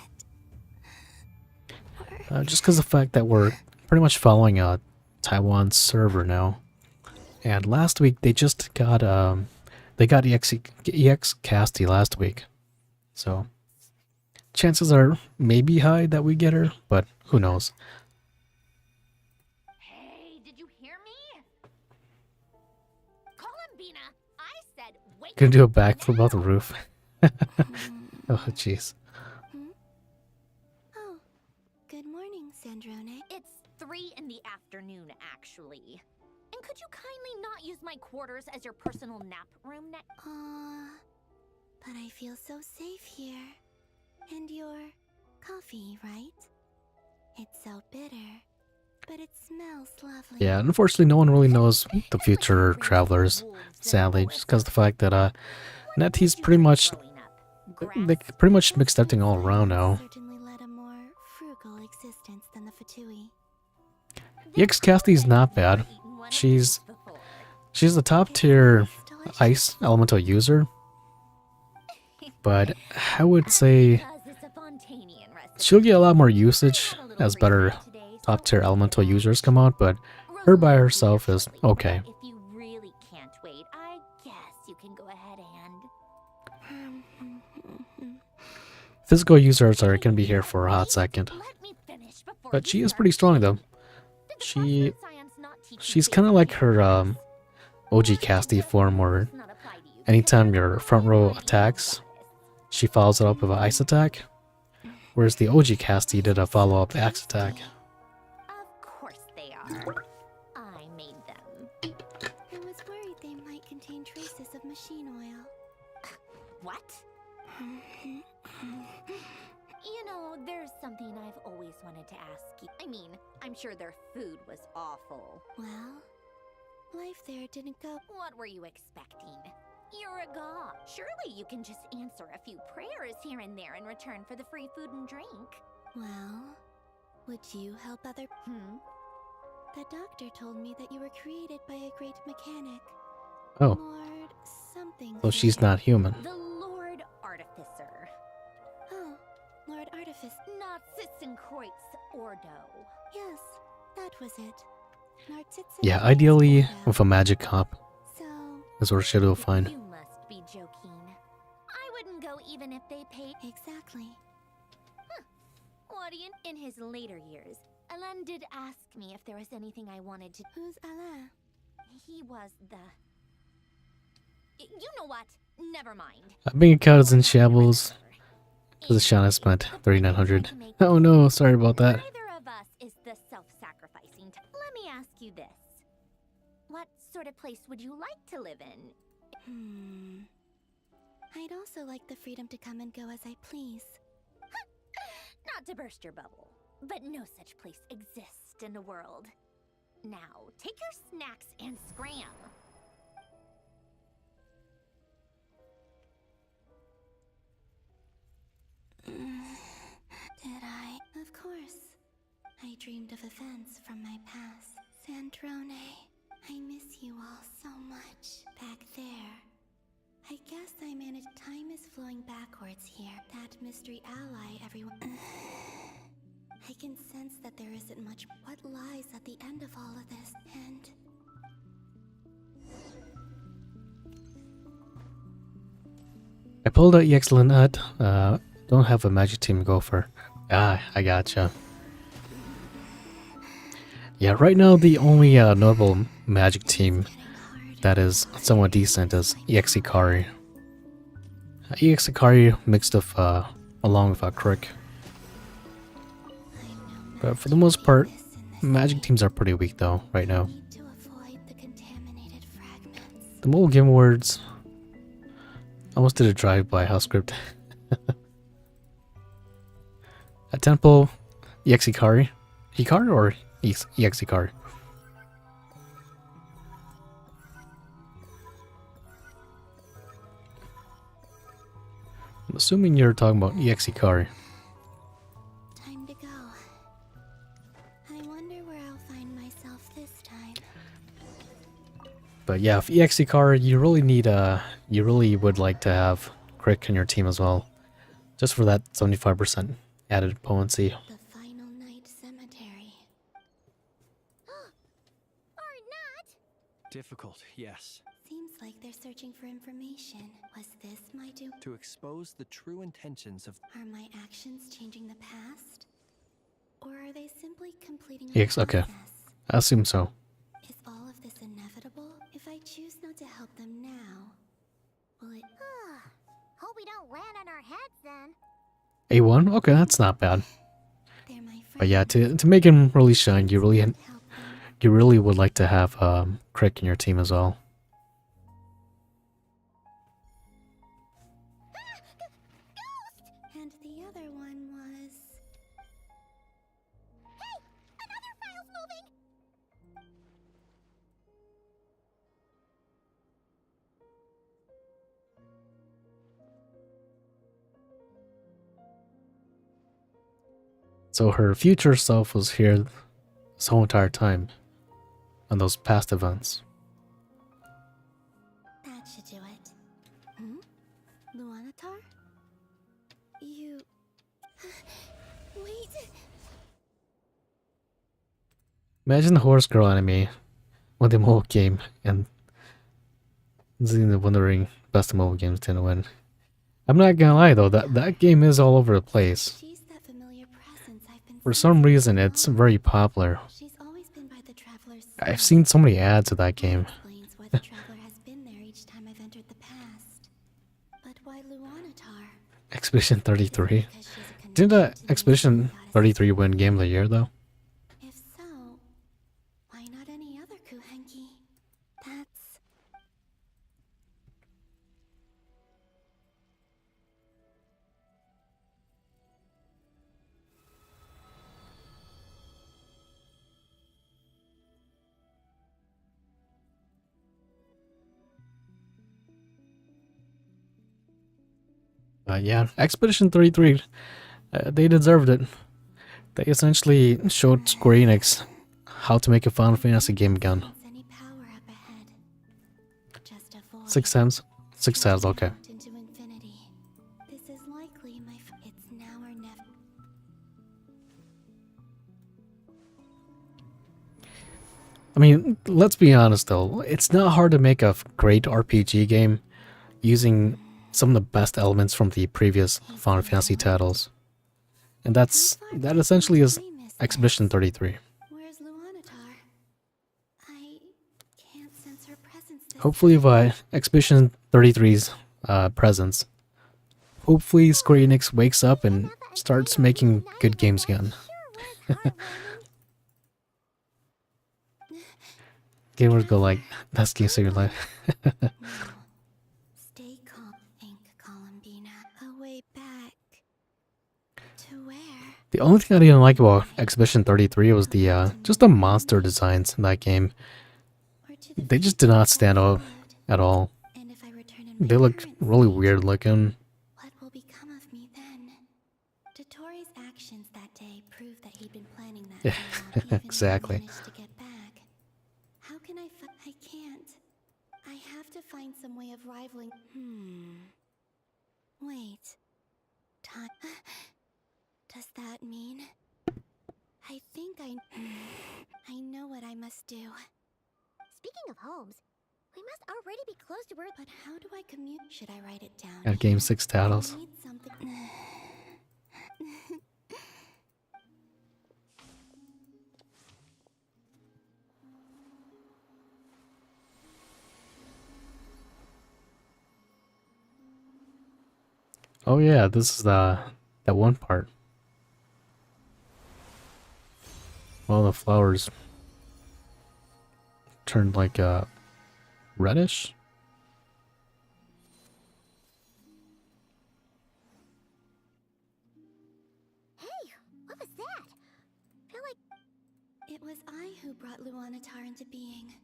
Just because of the fact that we're pretty much following a Taiwan server now. And last week they just got they got EX Casty last week. So chances are maybe high that we get her, but who knows. Hey, did you hear me? Columbina, I said wait. Gonna do a backflip off the roof. Oh jeez. Oh, good morning, Sandrone. It's 3 in the afternoon, actually. And could you kindly not use my quarters as your personal nap room But I feel so safe here. And your coffee, right? It's so bitter, but it smells lovely. Yeah, unfortunately no one really knows the future travelers, sadly, just because of the fact that Nettie's pretty much they pretty much mixed everything all around now. Certainly led a more frugal existence than the Fatui. EX Casty's not bad. She's the top tier ice elemental user. But I would say she'll get a lot more usage as better top tier elemental users come out, but her by herself is okay. If you really can't wait, I guess you can go ahead and... Physical users are gonna be here for a hot second. Let me finish. But she is pretty strong though. She's kind of like her OG Casty form, where anytime your front row attacks, she follows it up with an ice attack. Whereas the OG Casty did a follow-up axe attack. Of course they are. I made them. I was worried they might contain traces of machine oil. What? You know, there's something I've always wanted to ask you. I mean, I'm sure their food was awful. Well, life there didn't go. What were you expecting? You're a god. Surely you can just answer a few prayers here and there in return for the free food and drink. Well, would you help other... The doctor told me that you were created by a great mechanic. Oh. Lord something. So she's not human. The Lord Artificer. Oh, Lord Artifice. Not Sitzenkreuz Ordo. Yes, that was it. Narcitsa. Yeah, ideally with a magic cop. So... is where Shadow will find. You must be joking. I wouldn't go even if they paid. Exactly. What do you... In his later years, Alain did ask me if there was anything I wanted to... Who's Alain? He was the... You know what? Never mind. Being account is in shambles. Because Shauna spent 3,900. Oh no, sorry about that. Neither of us is the self-sacrificing type. Let me ask you this. What sort of place would you like to live in? I'd also like the freedom to come and go as I please. Not to burst your bubble, but no such place exists in the world. Now, take your snacks and scram. Did I? Of course. I dreamed of events from my past. Sandrone, I miss you all so much. Back there. I guess I managed. Time is flowing backwards here. That mystery ally everyone... I can sense that there isn't much. What lies at the end of all of this? And... I pulled out EX Lynette. Don't have a magic team gopher. Ah, I gotcha. Yeah, right now the only notable magic team that is somewhat decent is EX Ikari. EX Ikari mixed with, along with Crick. But for the most part, magic teams are pretty weak though, right now. The mobile game awards... almost did a drive-by house script. A temple, EX Ikari. Hikari or EX Ikari? I'm assuming you're talking about EX Ikari. Time to go. I wonder where I'll find myself this time. But yeah, if EX Ikari, you really need you really would like to have Crick in your team as well. Just for that 75% added potency. The final night cemetery. Or not. Difficult, yes. Seems like they're searching for information. Was this my do? To expose the true intentions of... Are my actions changing the past? Or are they simply completing a EX, okay. I assume so. Is all of this inevitable? If I choose not to help them now, will it... Hope we don't land on our heads then. A1? Okay, that's not bad. But yeah, to make him really shine, you really would like to have Crick in your team as well. And the other one was... Hey! Another file's moving! So her future self was here this whole entire time on those past events. That should do it. Luanatar? You... Wait! Imagine the Horse Girl anime with the mobile game and Xena wondering best of mobile games didn't win. I'm not gonna lie though, that game is all over the place. She's that familiar presence I've been For some reason, it's very popular. She's always been by the Traveler's I've seen so many ads of that game. explains why the Traveler has been there each time I've entered the past. But why Luanatar? Expedition 33. Didn't Expedition 33 win Game of the Year, though? If so, why not any other Kuhenki? That's... Yeah, Expedition 33, they deserved it. They essentially showed Square Enix how to make a Final Fantasy game again. 6 times? 6 times, okay. into infinity. This is likely my... It's now or never. I mean, let's be honest though, it's not hard to make a great RPG game using some of the best elements from the previous Final Fantasy titles. And that essentially is Expedition 33. Where's Luanatar? I can't sense her presence. Hopefully by Expedition 33's presence, hopefully Square Enix wakes up and starts making good games again. Gamers go like, that's game of your life. Stay calm, think, Columbina. A way back. To where? The only thing I didn't like about Expedition 33 was the just the monster designs in that game. They just did not stand out at all. They look really weird looking. What will become of me then? Dotori's actions that day prove that he'd been planning that for long, even Exactly. if he managed to get back. How can I can't. I have to find some way of rivaling. Wait. Time. Does that mean? I think I know what I must do. Speaking of homes, we must already be close to where. But how do I commute? Should I write it down? Got Game 6 titles. I need something. Oh yeah, this is that one part. Well, the flowers turned like reddish. Hey, what was that? I feel like It was I who brought Luanatar into being.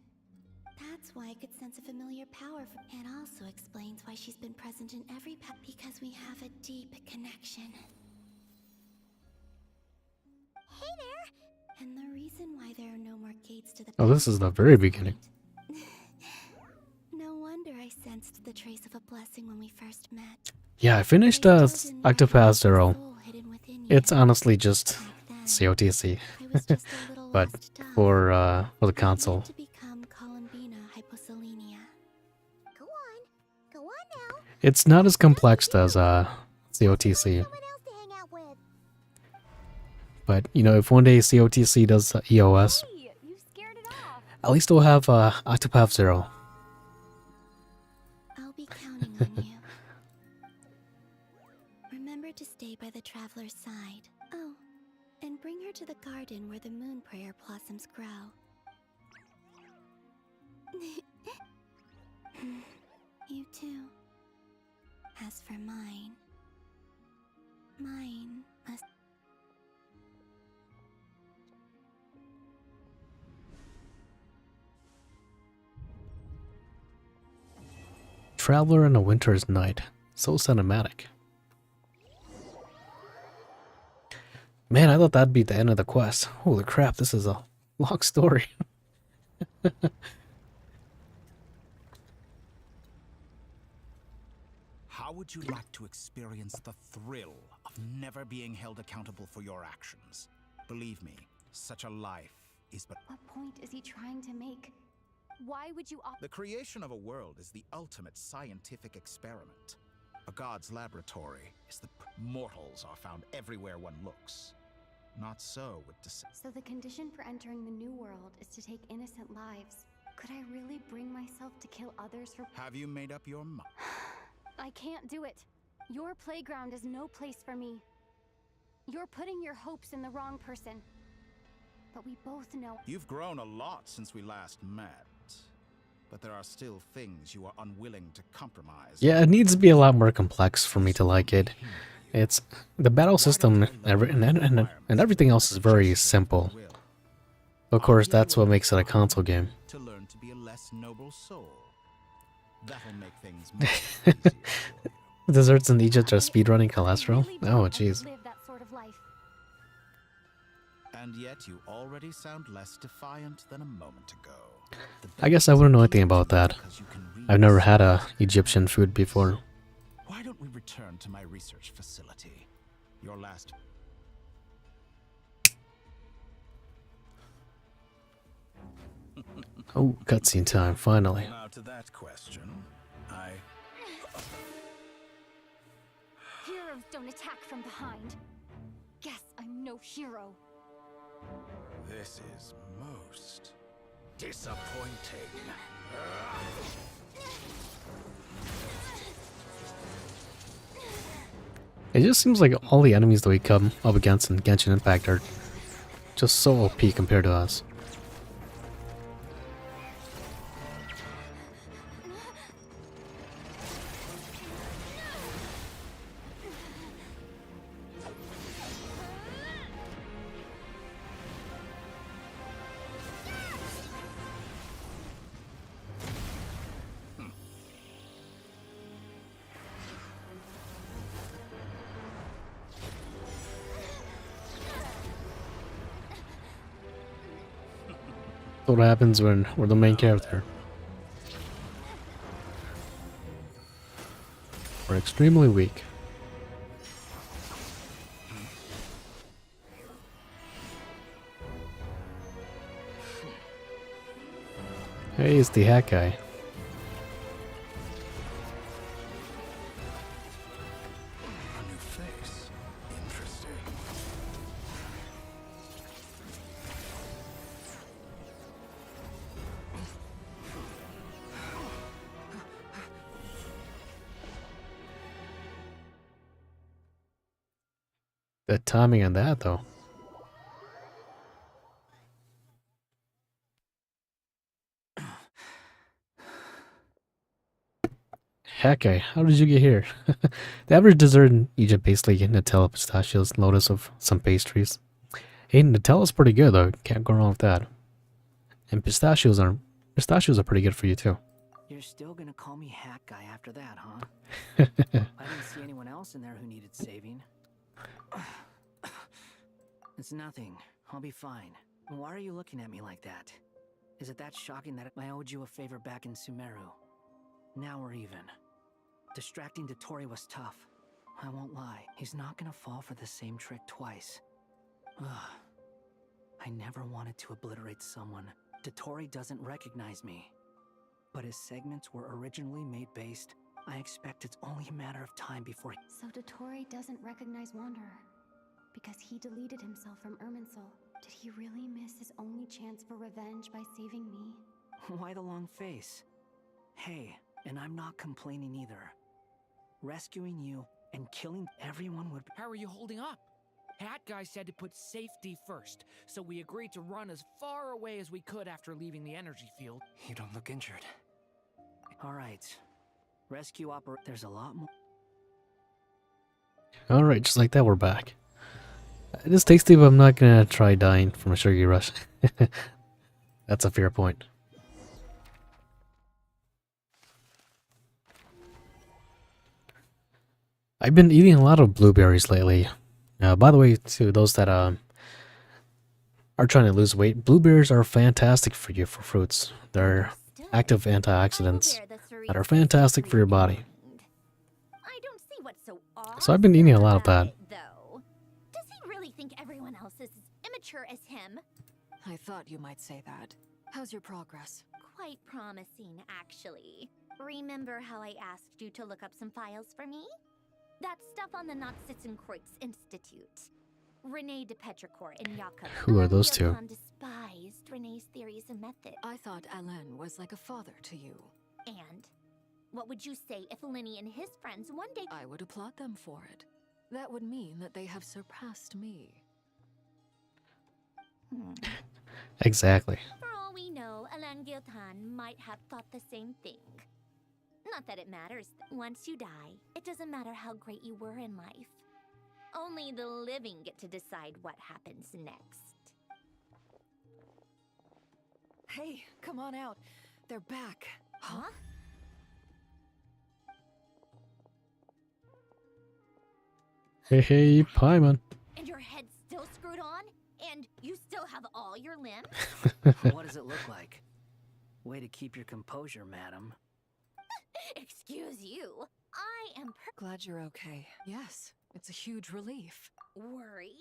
That's why I could sense a familiar power. It also explains why she's been present in every pet, because we have a deep connection. Hey there! And the reason why there are no more gates to the Oh, this is the very beginning. No wonder I sensed the trace of a blessing when we first met. Yeah, I finished Octopath Zero. It's honestly just COTC, but for the console. To become Columbina Hyposelenia. Go on now. It's not as complex as COTC. But you know, if one day COTC does EOS, at least we'll have Octopath Zero. I'll be counting on you. Remember to stay by the traveler's side. Oh, and bring her to the garden where the moon prayer blossoms grow. You too. As for mine must... Traveler in a Winter's Night. So cinematic. Man, I thought that'd be the end of the quest. Holy crap, this is a long story. How would you like to experience the thrill of never being held accountable for your actions? Believe me, such a life is but... What point is he trying to make? Why would you The creation of a world is the ultimate scientific experiment. A god's laboratory is the... Mortals are found everywhere one looks. Not so with So the condition for entering the new world is to take innocent lives. Could I really bring myself to kill others for... Have you made up your mind? I can't do it. Your playground is no place for me. You're putting your hopes in the wrong person. But we both know... You've grown a lot since we last met. But there are still things you are unwilling to compromise. Yeah, it needs to be a lot more complex for me to like it. It's the battle system and everything else is very simple. Of course, that's what makes it a console game. To learn to be a less noble soul. That'll make things much Desserts in Egypt are speedrunning cholesterol? Oh, jeez. And yet you already sound less defiant than a moment ago. I guess I wouldn't know anything about that. I've never had a Egyptian food before. Why don't we return to my research facility? Your last... Oh, cutscene time, finally. Now to that question, Heroes don't attack from behind. Guess I'm no hero. This is most disappointing. It just seems like all the enemies that we come up against in Genshin Impact are just so OP compared to us. What happens when we're the main character. We're extremely weak. Hey, it's the hat guy. A new face. Interesting. The timing on that, though. Heck, how did you get here? The average dessert in Egypt basically Nutella, pistachios, lotus of some pastries. Hey, Nutella's pretty good though. Can't go wrong with that. And pistachios are pretty good for you too. You're still gonna call me Hat Guy after that, huh? I didn't see anyone else in there who needed saving. It's nothing. I'll be fine. Why are you looking at me like that? Is it that shocking that I owed you a favor back in Sumeru? Now we're even. Distracting Dotori was tough. I won't lie. He's not gonna fall for the same trick twice. Ugh. I never wanted to obliterate someone. Dotori doesn't recognize me. But his segments were originally made based. I expect it's only a matter of time before So Dotori doesn't recognize Wanderer because he deleted himself from Irminsul. Did he really miss his only chance for revenge by saving me? Why the long face? Hey, and I'm not complaining either. Rescuing you and killing everyone would be... How are you holding up? Hat Guy said to put safety first, so we agreed to run as far away as we could after leaving the energy field. You don't look injured. Alright. Rescue There's a lot more... Alright, just like that, we're back. It is tasty, but I'm not gonna try dying from a sugary rush. That's a fair point. I've been eating a lot of blueberries lately. By the way, to those that are trying to lose weight, blueberries are fantastic for you for fruits. They're active antioxidants that are fantastic for your body. I don't see what's so odd. So I've been eating a lot of that. Though, does he really think everyone else is as immature as him? I thought you might say that. How's your progress? Quite promising, actually. Remember how I asked you to look up some files for me? That stuff on the Nachtsitzen Kreuz Institute. Rene de Petrichor and Jakob. Who are those two? Johann despised Rene's theories and methods. I thought Alain was like a father to you. And what would you say if Linny and his friends one day... I would applaud them for it. That would mean that they have surpassed me. Exactly. For all we know, Alain Giltan might have thought the same thing. Not that it matters. Once you die, it doesn't matter how great you were in life. Only the living get to decide what happens next. Hey, come on out. They're back. Huh? Hey, Paimon. And your head's still screwed on? And you still have all your limbs? What does it look like? Way to keep your composure, madam. Excuse you. I am Glad you're okay. Yes, it's a huge relief. worry.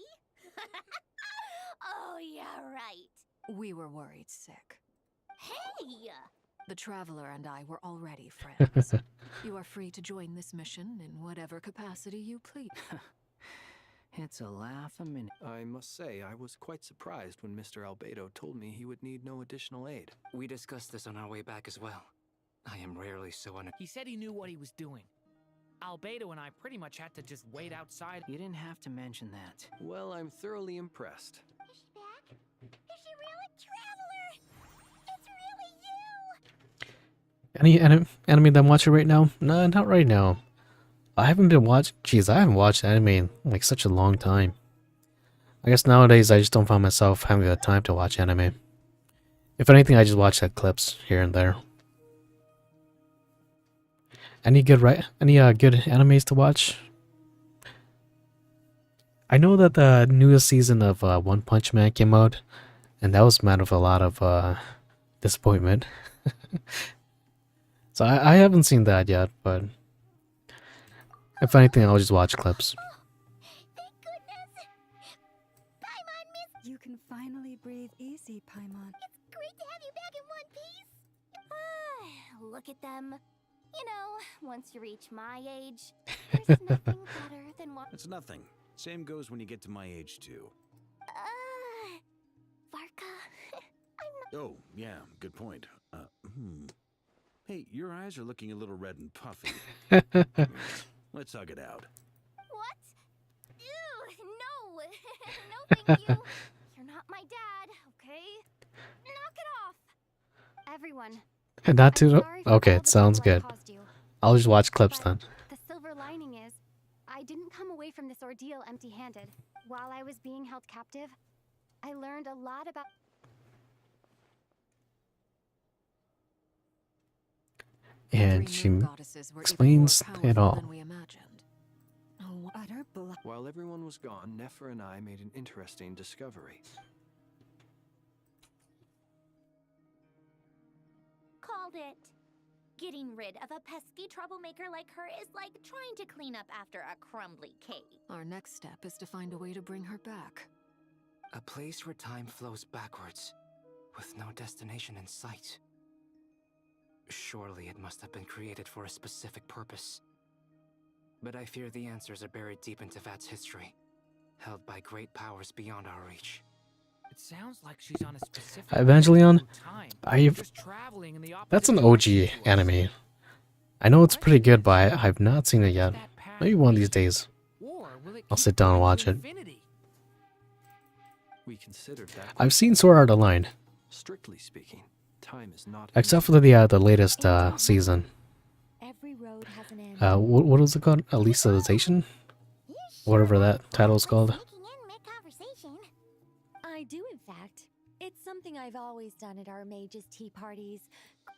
Oh, yeah, right. We were worried sick. Hey! The Traveler and I were already friends. You are free to join this mission in whatever capacity you please. It's a laugh a minute. I must say, I was quite surprised when Mr. Albedo told me he would need no additional aid. We discussed this on our way back as well. I am rarely so He said he knew what he was doing. Albedo and I pretty much had to just wait outside. You didn't have to mention that. Well, I'm thoroughly impressed. Is she back? Is she really Traveler? It's really you! Any anime that I'm watching right now? No, not right now. I haven't been watching. Jeez, I haven't watched anime in like such a long time. I guess nowadays I just don't find myself having the time to watch anime. If anything, I just watch like clips here and there. Any good good animes to watch? I know that the newest season of One Punch Man came out, and that was met with a lot of disappointment. So I haven't seen that yet, but if anything, I'll just watch clips. Thank goodness! Paimon, miss! You can finally breathe easy, Paimon. It's great to have you back in one piece! Look at them. You know, once you reach my age, there's nothing better than what... It's nothing. Same goes when you get to my age, too. Varka, Oh, yeah, good point. Hey, your eyes are looking a little red and puffy. Let's hug it out. What? Ew, no! No, thank you. You're not my dad, okay? Knock it off! Everyone. Not too. sorry for Okay, all it the sounds trouble I good. caused you. I'll just watch clips then. The silver lining is, I didn't come away from this ordeal empty-handed. While I was being held captive, I learned a lot about... And she explains it all. While everyone was gone, Nefer and I made an interesting discovery. Called it. Getting rid of a pesky troublemaker like her is like trying to clean up after a crumbly cake. Our next step is to find a way to bring her back. A place where time flows backwards, with no destination in sight. Surely it must have been created for a specific purpose. But I fear the answers are buried deep into Vat's history, held by great powers beyond our reach. It sounds like she's on a specific Evangelion? time. I've Just traveling in the That's an OG anime. I know it's pretty good, but I've not seen it yet. Maybe one of these days. I'll sit down and watch it. We considered that. I've seen Sword Art Online, Strictly speaking, time is not. except for the latest season. Every road has an end. What was it called? Alicization? Whatever that title is called. I do, in fact. It's something I've always done at our mages' tea parties.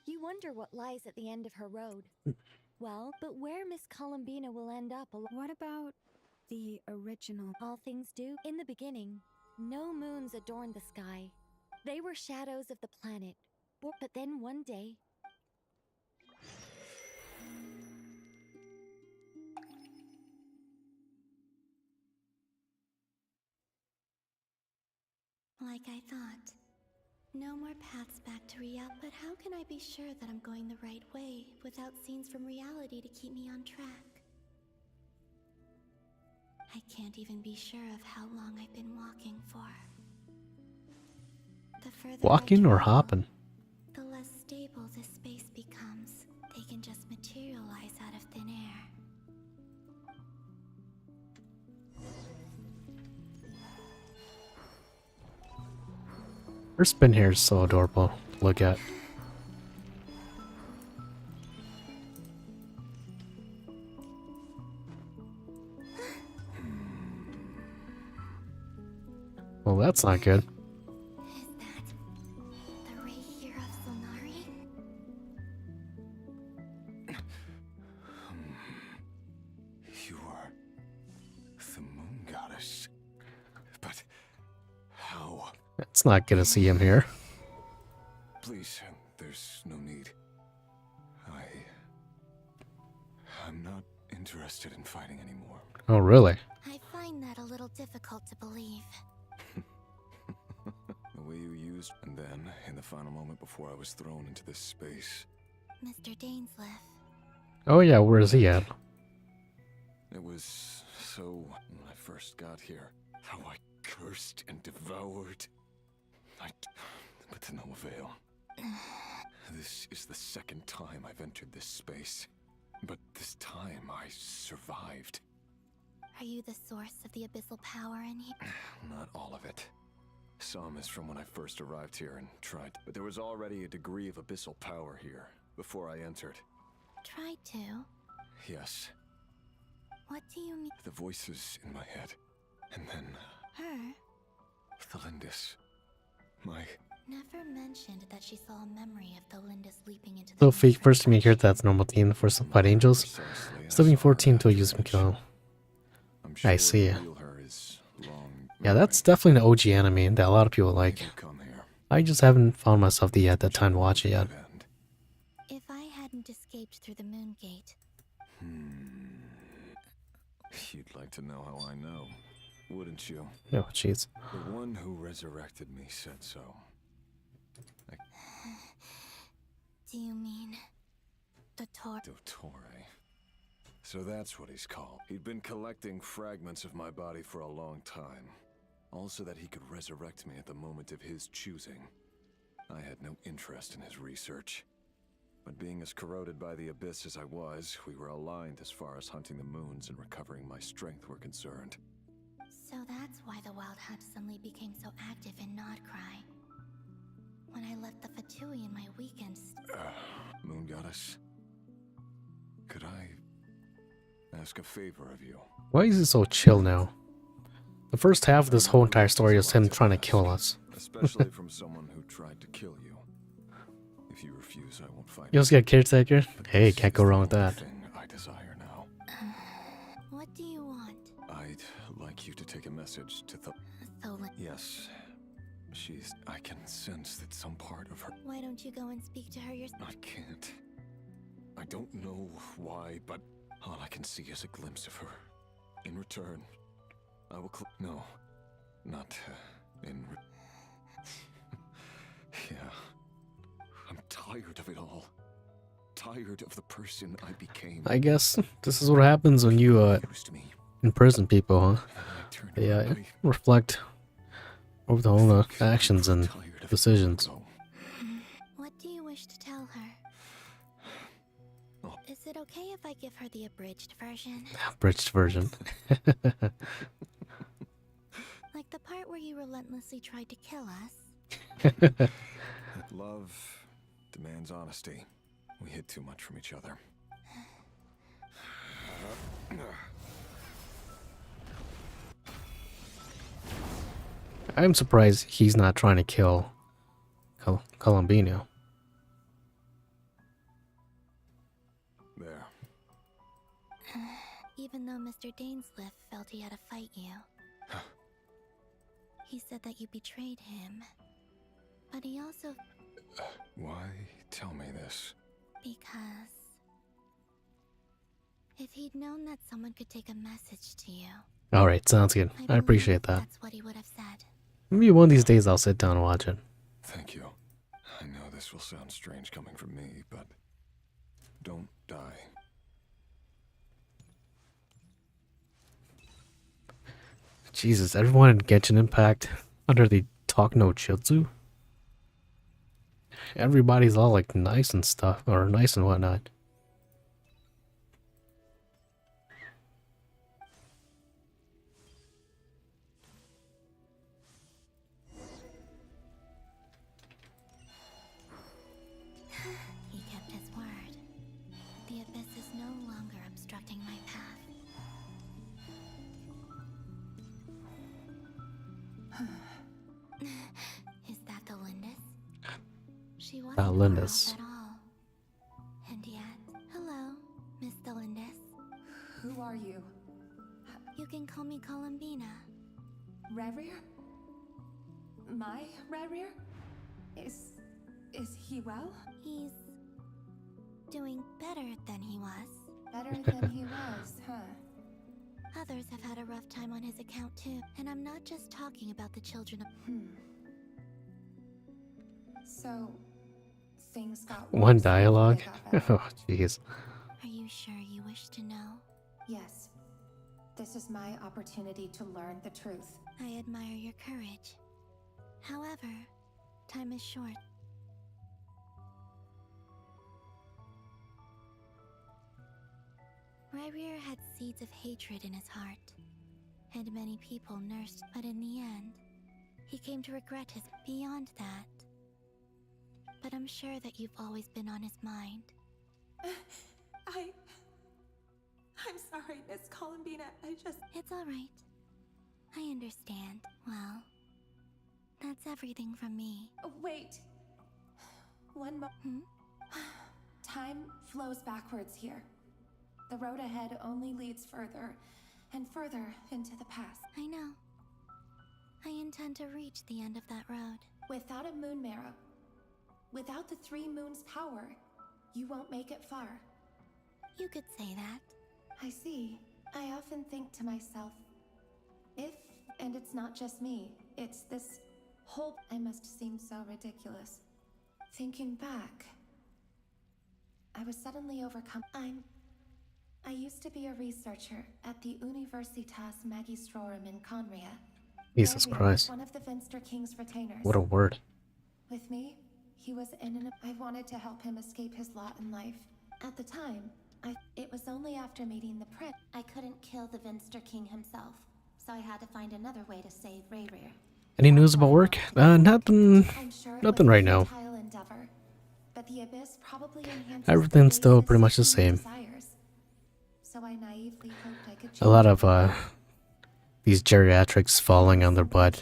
You wonder what lies at the end of her road. Well, but where Miss Columbina will end up... What about the original? All things do. In the beginning, no moons adorned the sky. They were shadows of the planet. But then one day... Like I thought. No more paths back to reality. But how can I be sure that I'm going the right way without scenes from reality to keep me on track? I can't even be sure of how long I've been walking for. The further Walking I or travel, hopping? the less stable this space becomes. They can just materialize out of thin air. Her spin hair is so adorable to look at. Well, that's not good. The ray here of Solnari? You are the moon goddess. But how? It's not good to see him here. Please, there's no need. I'm not interested in fighting anymore. Oh, really? I find that a little difficult to believe. The way you used, and then, in the final moment before I was thrown into this space, Mr. Dainsleif. Oh yeah, where is he at? it was so, when I first got here, how I cursed and devoured. But to no avail. This is the second time I've entered this space. But this time I survived. Are you the source of the abyssal power in here? Not all of it. Some is from when I first arrived here and tried, but there was already a degree of abyssal power here before I entered. Tried to? Yes, What do you mean? the voices in my head. And then Her the Lindis. My never mentioned that she saw a memory of the Lindis leaping into the So first time you hear that's normal teen for some fight angels. Stepping 14 to use him kill. I see. Yeah, that's definitely an OG anime that a lot of people like. I just haven't found myself at that time to watch it yet. If I hadn't escaped through the moon gate, You'd like to know how I know, wouldn't you? Oh, jeez. The one who resurrected me said so. do you mean Dottore? Dottore. So that's what he's called. He'd been collecting fragments of my body for a long time. Also that he could resurrect me at the moment of his choosing. I had no interest in his research. But being as corroded by the abyss as I was, we were aligned as far as hunting the moons and recovering my strength were concerned. So that's why the Wild Hunt suddenly became so active in Nodcry. When I left the Fatui in my weekends. Moon Goddess, could I ask a favor of you? Why is he so chill now? The first half of this whole entire story is him trying to kill us. Especially from someone who tried to kill you. If you refuse, I won't fight. You also got caretaker? Hey, can't go wrong with that. I desire now. What do you want? I'd like you to take a message to the... Tholen. Yes. I can sense that some part of her... Why don't you go and speak to her yourself? I can't. I don't know why, but all I can see is a glimpse of her. In return, I will no. Not, yeah. I'm tired of it all. Tired of the person I became. I guess this is what happens when you imprison people, huh? They reflect over the whole actions and decisions. What do you wish to tell her? Is it okay if I give her the abridged version? Abridged version. Like the part where you relentlessly tried to kill us? Love demands honesty. We hid too much from each other. I'm surprised he's not trying to kill Colombino. There. Even though Mr. Dainsleif felt he had to fight you. He said that you betrayed him. But he also... Why tell me this? Because... if he'd known that someone could take a message to you... Alright, sounds good. I appreciate that. That's what he would have said. Maybe one of these days I'll sit down and watch it. Thank you. I know this will sound strange coming from me, but... don't die. Jesus, everyone in Genshin Impact under the Talk No Chutsu? Everybody's all like nice and stuff, or nice and whatnot. He kept his word. The abyss is no longer obstructing my path. Is that the Lindis? She wasn't far Lindis. off at all. And yet, hello, Miss Delindis. Who are you? You can call me Columbina. Rerir? My Rerir? Is he well? He's doing better than he was. Better than he was, huh? Others have had a rough time on his account too, and I'm not just talking about the children of. So, things got One worse before they dialogue? got better. Oh, jeez. Are you sure you wish to know? Yes. This is my opportunity to learn the truth. I admire your courage. However, time is short. Rerir had seeds of hatred in his heart, and many people nursed, but in the end, he came to regret his beyond that. But I'm sure that you've always been on his mind. I'm sorry, Miss Columbina. It's all right. I understand. Well, that's everything from me. Wait. One more. Time flows backwards here. The road ahead only leads further and further into the past. I know. I intend to reach the end of that road. Without a moon marrow, without the 3 moons' power, you won't make it far. You could say that. I see. I often think to myself, if, and it's not just me, it's this whole. I must seem so ridiculous. Thinking back, I was suddenly overcome. I used to be a researcher at the Universitas Magistrorum in Conria. Jesus Rerir, Christ. one of the Finster King's retainers. What a word. With me, he was in an. I wanted to help him escape his lot in life. At the time, it was only after meeting the prince. I couldn't kill the Vinster King himself, so I had to find another way to save Rerir. Any news about work? Nothing. I'm sure it Nothing was a right now. futile endeavor, but the abyss probably enhances Everything's the still basis pretty much the of human same. desires. So I naively hoped I could A lot change of these geriatrics falling on their butt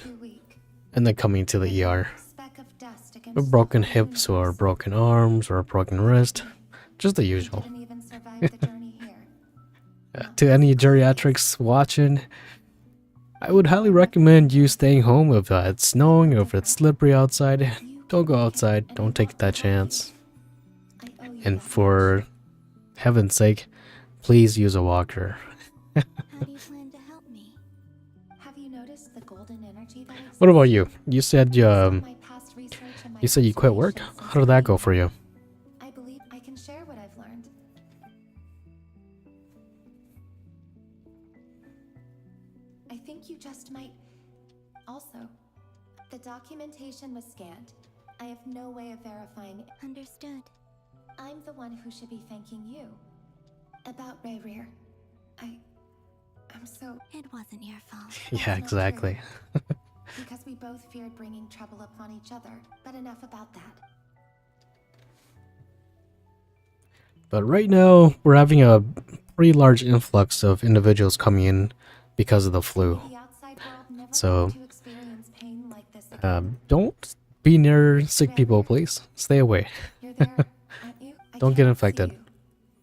and then coming to the ER. speck of dust With against broken hips or broken arms or a broken wrist. Just the usual. didn't even survive the journey here. To any geriatrics watching, I would highly recommend you staying home if it's snowing or if it's slippery outside. Don't go outside. Don't take that chance. And for heaven's sake, please use a walker. How do you plan to help me? Have you noticed the golden energy that exists? What about you? You said you My past research and my said you quit work. How did that go for you? I believe I can share what I've learned. I think you just might. Also, the documentation was scanned. I have no way of verifying it. Understood. I'm the one who should be thanking you. About Rerir. I'm so. It wasn't your fault. Yeah, exactly. Because we both feared bringing trouble upon each other. But enough about that. But right now, we're having a pretty large influx of individuals coming in because of the flu. The outside world never So, had to experience pain like this again. don't be near sick people, please. Stay away. You're there, aren't you? I Don't get can't infected. see you,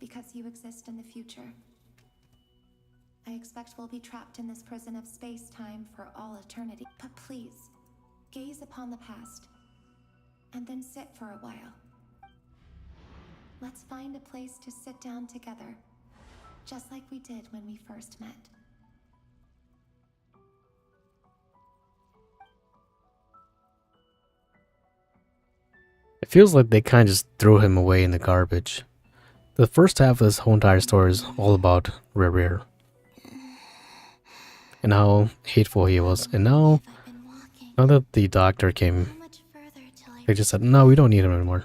because you exist in the future. I expect we'll be trapped in this prison of space-time for all eternity. But please, gaze upon the past, and then sit for a while. Let's find a place to sit down together, just like we did when we first met. It feels like they kind of just threw him away in the garbage. The first half of this whole entire story is all about Rerir. and how hateful he was. And now that the doctor came, they just said, no, we don't need him anymore.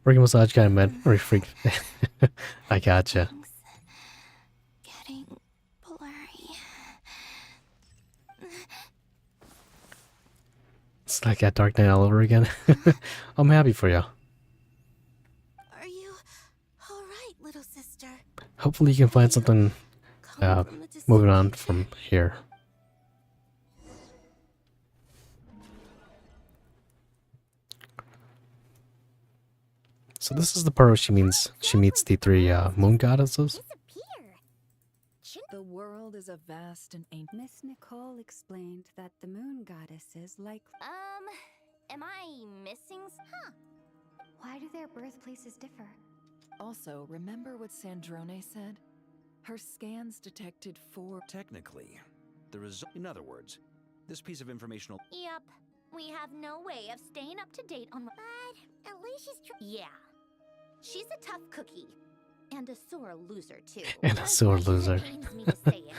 Freaking massage guy meant or freak. I gotcha. It's like at Dark Knight all over again. I'm happy for you. Are you alright, little sister? Hopefully you can find something moving on from here. So this is the part where she meets the three moon goddesses. The world is a vast and ancient. Miss Nicole explained that the moon goddesses like. Am I missing? Huh. Why do their birthplaces differ? Also, remember what Sandrone said? Her scans detected 4. Technically, the result. In other words, this piece of informational. Yep. We have no way of staying up to date on what. But at least she's. Yeah. She's a tough cookie. And a sore loser, too. And a sore loser. It pains me to say it.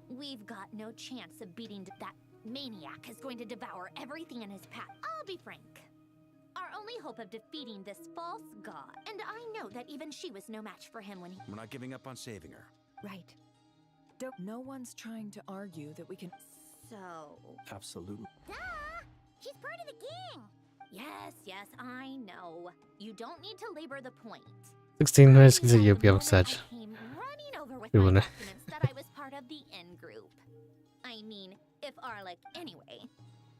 We've got no chance of beating that maniac is going to devour everything in his path. I'll be frank. Our only hope of defeating this false god. And I know that even she was no match for him when he... We're not giving up on saving her. Right. No one's trying to argue that we can... So... Absolutely. Duh! She's part of the gang! Yes, I know. You don't need to labor the point. 16 minutes to you be such. Came running over with my documents that I was part of the in-group. I mean, if Arlick anyway.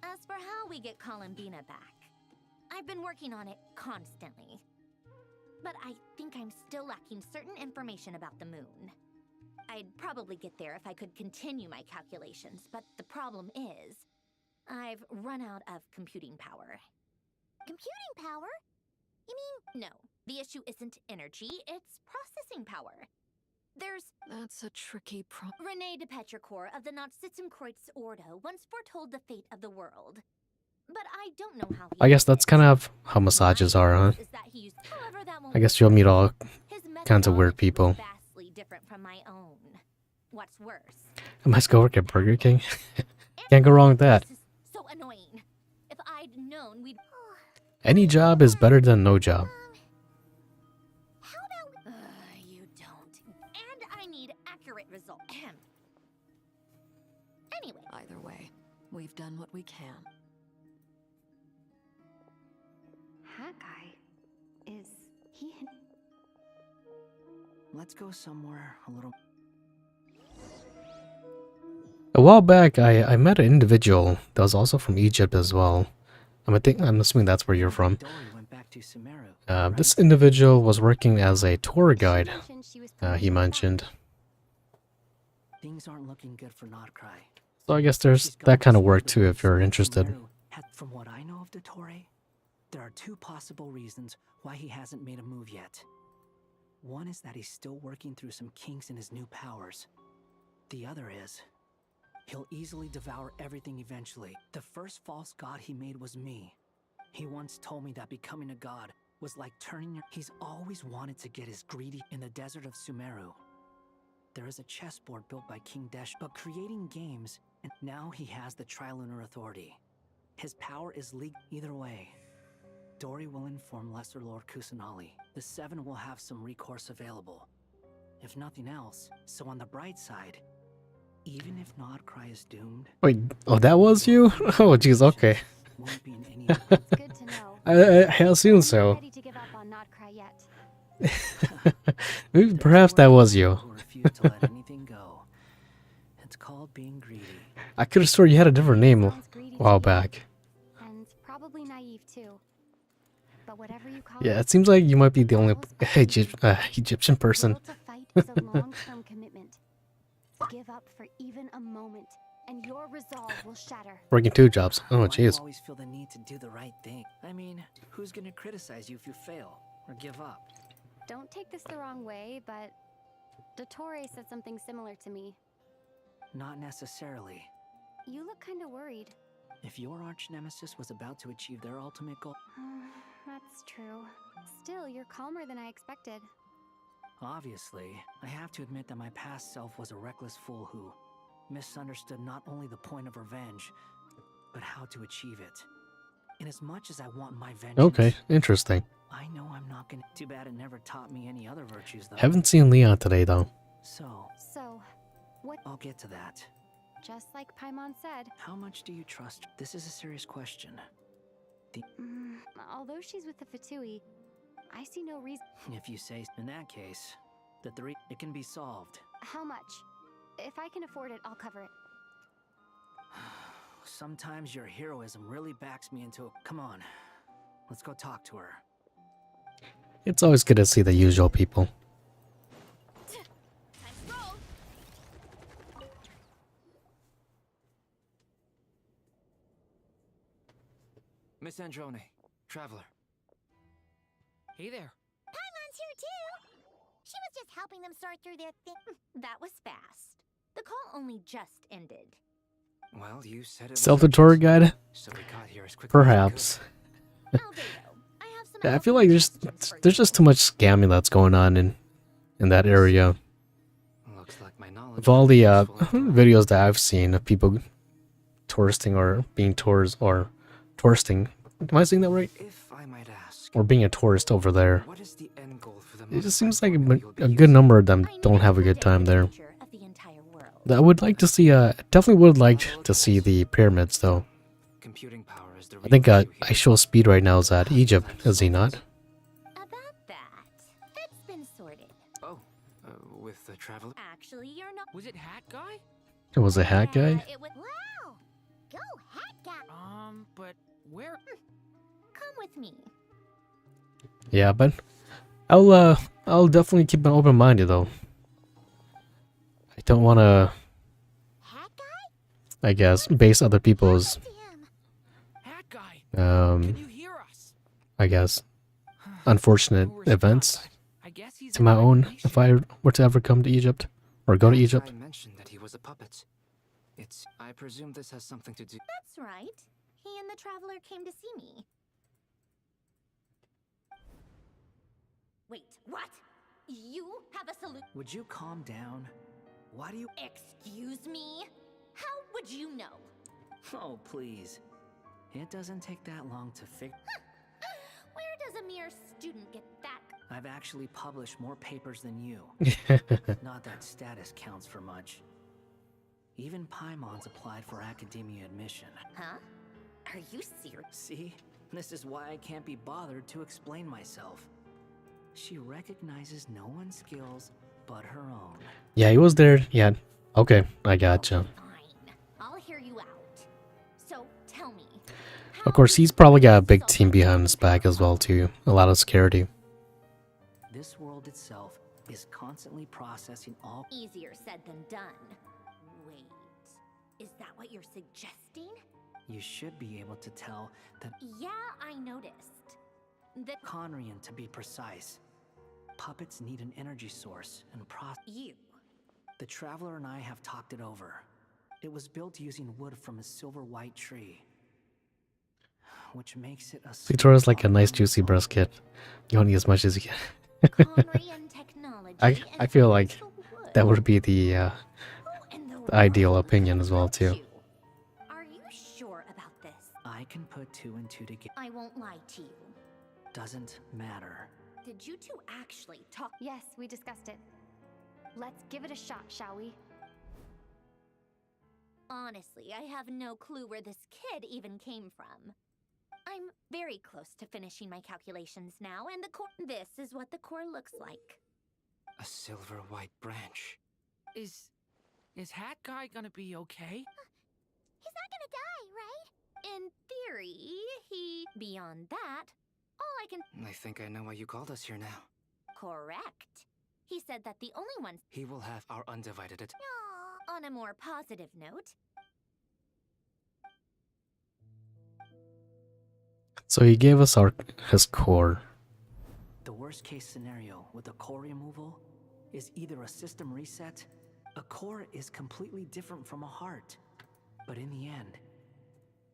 As for how we get Columbina back, I've been working on it constantly. But I think I'm still lacking certain information about the moon. I'd probably get there if I could continue my calculations, but the problem is, I've run out of computing power. Computing power? You mean? No, the issue isn't energy, it's processing power. There's... That's a tricky René de Petrichor of the Nazissenkreuz Ordo once foretold the fate of the world. But I don't know how I guess that's kind of how massages are, huh? I guess you'll meet all kinds of weird people. Vastly different from my own. What's worse? I must go work at Burger King. Can't go wrong with that. So annoying. If I'd known we'd... Any job is better than no job. How about... you don't. And I need accurate results. Anyway. Either way, we've done what we can. Hawkeye? Is he... Let's go somewhere a little... A while back, I met an individual that was also from Egypt as well. I'm assuming that's where you're from. This individual was working as a tour guide. He mentioned. Things aren't looking good for Notcry. So I guess there's that kind of work too if you're interested. From what I know of Dottore, there are 2 possible reasons why he hasn't made a move yet. One is that he's still working through some kinks in his new powers. The other is, he'll easily devour everything eventually. The first false god he made was me. He once told me that becoming a god was like turning your... He's always wanted to get his greedy in the desert of Sumeru. There is a chessboard built by King Desh, but creating games, and now he has the Trilunar Authority. His power is leaked either way. Dori will inform Lesser Lord Kusanali. The 7 will have some recourse available. If nothing else, so on the bright side, even if Notcry is doomed... Wait, oh, that was you? Oh, jeez, okay. Good to know. I assume so. Ready to give up on Notcry yet. Maybe, perhaps that was you. It's called being greedy. I could have sworn you had a different name a while back. And probably naive too. But whatever you call Yeah, it seems like you might be the only Egyptian person. To fight is a long-term commitment. Give up for even a moment, and your resolve will shatter. Working 2 jobs. Oh, Why do you jeez. always feel the need to do the right thing? I mean, who's gonna criticize you if you fail or give up? Don't take this the wrong way, but Dottore said something similar to me. Not necessarily. You look kind of worried. If your arch nemesis was about to achieve their ultimate goal... That's true. Still, you're calmer than I expected. Obviously, I have to admit that my past self was a reckless fool who misunderstood not only the point of revenge, but how to achieve it. And as much as I want my vengeance, Okay, interesting. I know I'm not gonna. Too bad it never taught me any other virtues, though. Haven't seen Leon today though. So, what? I'll get to that. Just like Paimon said. How much do you trust? This is a serious question. Although she's with the Fatui, I see no reason. If you say, in that case, it can be solved. How much? If I can afford it, I'll cover it. Sometimes your heroism really backs me into. Come on, let's go talk to her. It's always good to see the usual people. Miss Androne, Traveler. Hey there. Paimon's here too! She was just helping them sort through their thing. That was fast. The call only just ended. Well, you said it was Self-tutorial guide? so we got here as quickly Perhaps. Yeah, I feel like there's just too much scamming that's going on in that area. Looks like my knowledge Of all the videos that I've seen of people touristing or being tours or touristing, am I saying that right? If I might ask, Or being a tourist over there. what is the end goal for the It just seems like a good number of them don't have a good time there. I would like to see, definitely would like to see the pyramids though. computing power is the I think Aisho Speed right now is at Egypt, is he not? It's been sorted. Oh, with the Traveler? Actually, you're not. Was it Hat Guy? It was a hat guy? It was. Wow! Go, Hat Guy! But where? Come with me. Yeah, but I'll definitely keep an open minded though. I don't want to, I guess, base other people's, I guess, unfortunate events to my own if I were to ever come to Egypt or go to Egypt. I mentioned that he was a puppet. I presume this has something to do. That's right. He and the Traveler came to see me. Wait, what? You have a solution? Would you calm down? Why do you? Excuse me? How would you know? Oh, please. It doesn't take that long to figure. Where does a mere student get that? I've actually published more papers than you. Not that status counts for much. Even Paimon's applied for academia admission. Huh? Are you serious? See? This is why I can't be bothered to explain myself. She recognizes no one's skills but her own. Yeah, he was there. Yeah. Okay, I gotcha. I'll hear you out. So tell me. Of course, he's probably got a big team behind his back as well too. A lot of security. This world itself is constantly processing all. Easier said than done. Wait, is that what you're suggesting? You should be able to tell that. Yeah, I noticed. The Conrian, to be precise. Puppets need an energy source and You. The Traveler and I have talked it over. It was built using wood from a silver white tree, which makes it a. Victoria's like a nice juicy brisket. You want to eat as much as you can. I feel like that would be the ideal opinion as well too. Are you sure about this? I can put two and two together. I won't lie to you. Doesn't matter. Did you two actually talk? Yes, we discussed it. Let's give it a shot, shall we? Honestly, I have no clue where this kid even came from. I'm very close to finishing my calculations now, and the core. This is what the core looks like. A silver white branch. Is Hat Guy gonna be okay? He's not gonna die, right? In theory, Beyond that, all I can. I think I know why you called us here now. Correct. He said that the only ones. He will have our undivided attention. On a more positive note. So he gave us his core. The worst case scenario with the core removal is either a system reset. A core is completely different from a heart. But in the end,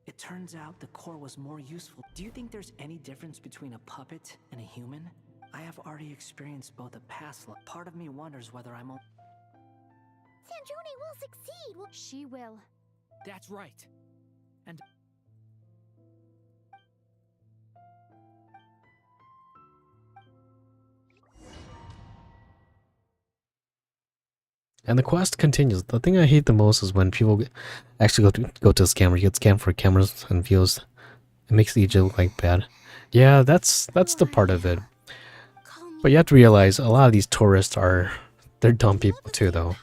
it turns out the core was more useful. Do you think there's any difference between a puppet and a human? I have already experienced both a past life. Part of me wonders whether I'm. Sandrone will succeed. She will. That's right. And And the quest continues. The thing I hate the most is when people actually go to this camera, get scanned for cameras and views. It makes EJ look like bad. Yeah, that's the part of it. But you have to realize a lot of these tourists they're dumb people too, though.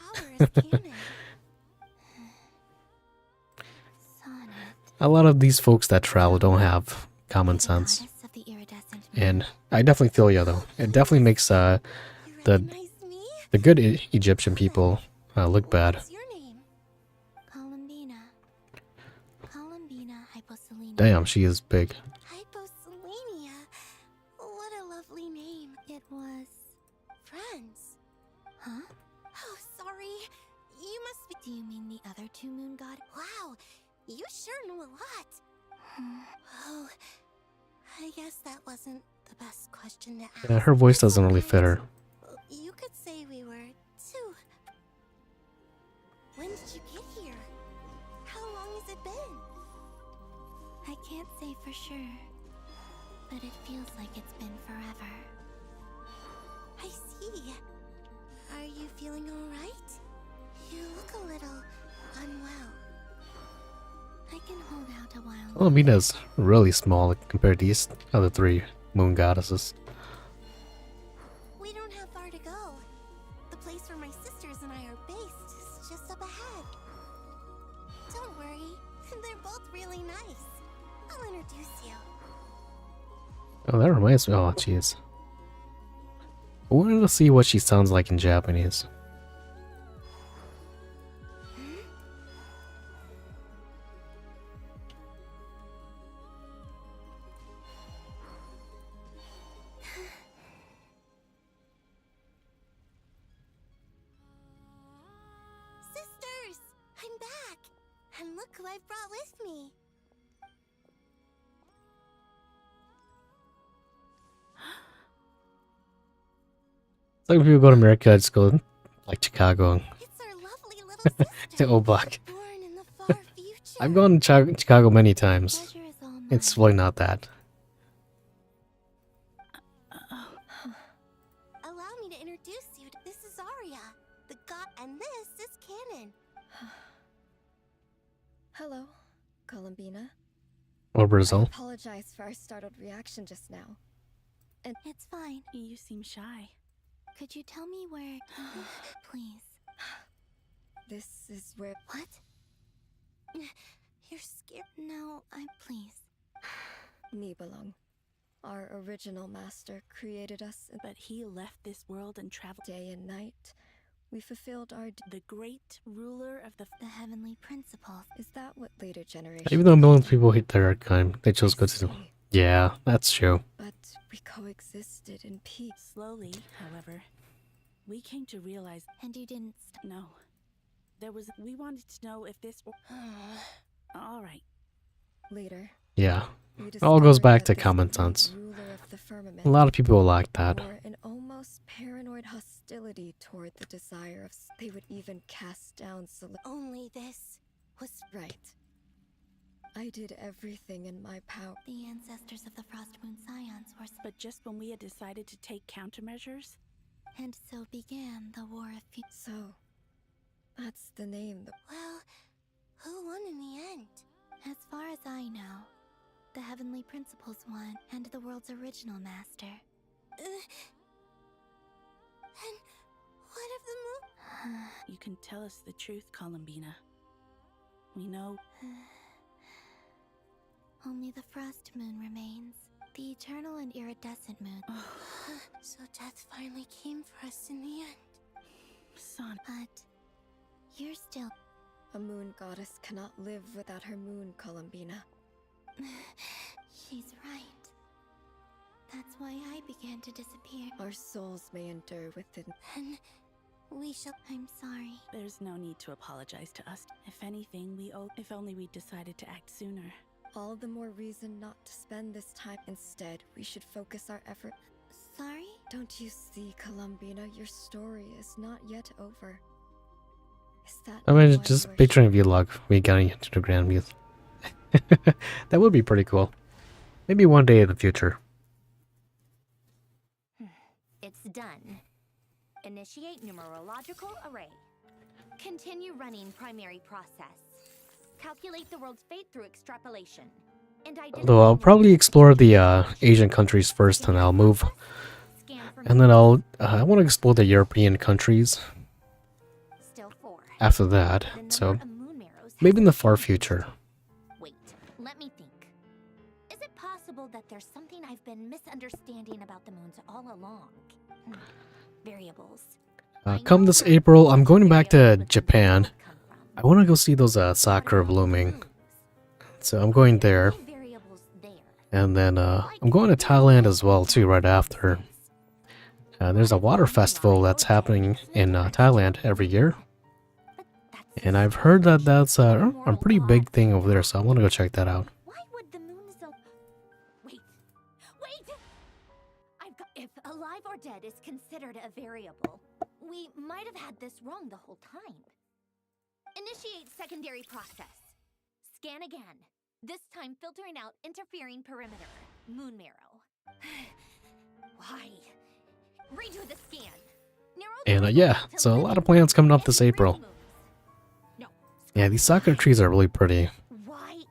A lot of these folks that travel don't have common sense. And I definitely feel you, though. It definitely makes the good Egyptian people look bad. Damn, she is big. Hyposelenia. What a lovely name. It was friends. Huh? Oh, sorry. You must be. Do you mean the other two moon god? Wow, you sure know a lot. Oh, I guess that wasn't the best question to ask. Yeah, her voice doesn't really fit her. You could say we were two. When did you get here? How long has it been? I can't say for sure, but it feels like it's been forever. I see. Are you feeling alright? You look a little unwell. I can hold out a while. Mina's really small compared to these other three moon goddesses. We don't have far to go. The place where my sisters and I are based is just up ahead. Don't worry, they're both really nice. I'll introduce you. Oh, that reminds me. Oh, jeez. I wanted to see what she sounds like in Japanese. Sisters! I'm back! And look who I've brought with me. It's like when people go to America, just go like Chicago. To Obak. I've gone to Chicago many times. It's really not that. Allow me to introduce you. This is Arya, the god, and this is Canon. Hello, Columbina. Or Brazil. I apologize for our startled reaction just now. And it's fine. You seem shy. Could you tell me where... Please. This is where... What? You're scared? No, please. Nibelung. Our original master created us, But he left this world and traveled day and night. We fulfilled our... The great ruler of the heavenly principles. Is that what later generations... Even though millions of people hate their kind, they chose good to do. Yeah, that's true. But we coexisted in peace. Slowly, however, we came to realize... And you didn't... No. There was... We wanted to know if this... All right. Later. Yeah. It all goes back to common sense. A lot of people like that. Or an almost paranoid hostility toward the desire of... They would even cast down... Only this was... Right. I did everything in my power. The ancestors of the Frost Moon Scions were... But just when we had decided to take countermeasures... And so began the War of So, that's the name. Well, who won in the end? As far as I know, the Heavenly Principles won, and the world's original master. And what of the moon? You can tell us the truth, Columbina. We know... Only the Frost Moon remains. The eternal and iridescent moon. So death finally came for us in the end. Son. But you're still... A moon goddess cannot live without her moon, Columbina. She's right. That's why I began to disappear. Our souls may endure within... Then we shall... I'm sorry. There's no need to apologize to us. If anything, we owe... If only we decided to act sooner. All the more reason not to spend this time. Instead, we should focus our effort. Sorry? Don't you see, Columbina? Your story is not yet over. Is that I mean, just picturing vlog me getting into the Grand Muse. That would be pretty cool. Maybe one day in the future. It's done. Initiate numerological array. Continue running primary process. Calculate the world's fate through extrapolation. And Although I'll probably explore the Asian countries first, and I'll move. And then I want to explore the European countries after that. So maybe in the far future. Wait, let me think. Is it possible that there's something I've been misunderstanding about the moons all along? Variables. Come this April, I'm going back to Japan. I want to go see those sakura blooming. So I'm going there. And then I'm going to Thailand as well too right after. There's a water festival that's happening in Thailand every year. And I've heard that that's a pretty big thing over there, so I want to go check that out. If alive or dead is considered a variable, we might have had this wrong the whole time. Initiate secondary process. Scan again. This time filtering out interfering perimeter. Moon marrow. Why? Redo the scan. And yeah, so a lot of plans coming up this April. Yeah, these sakura trees are really pretty.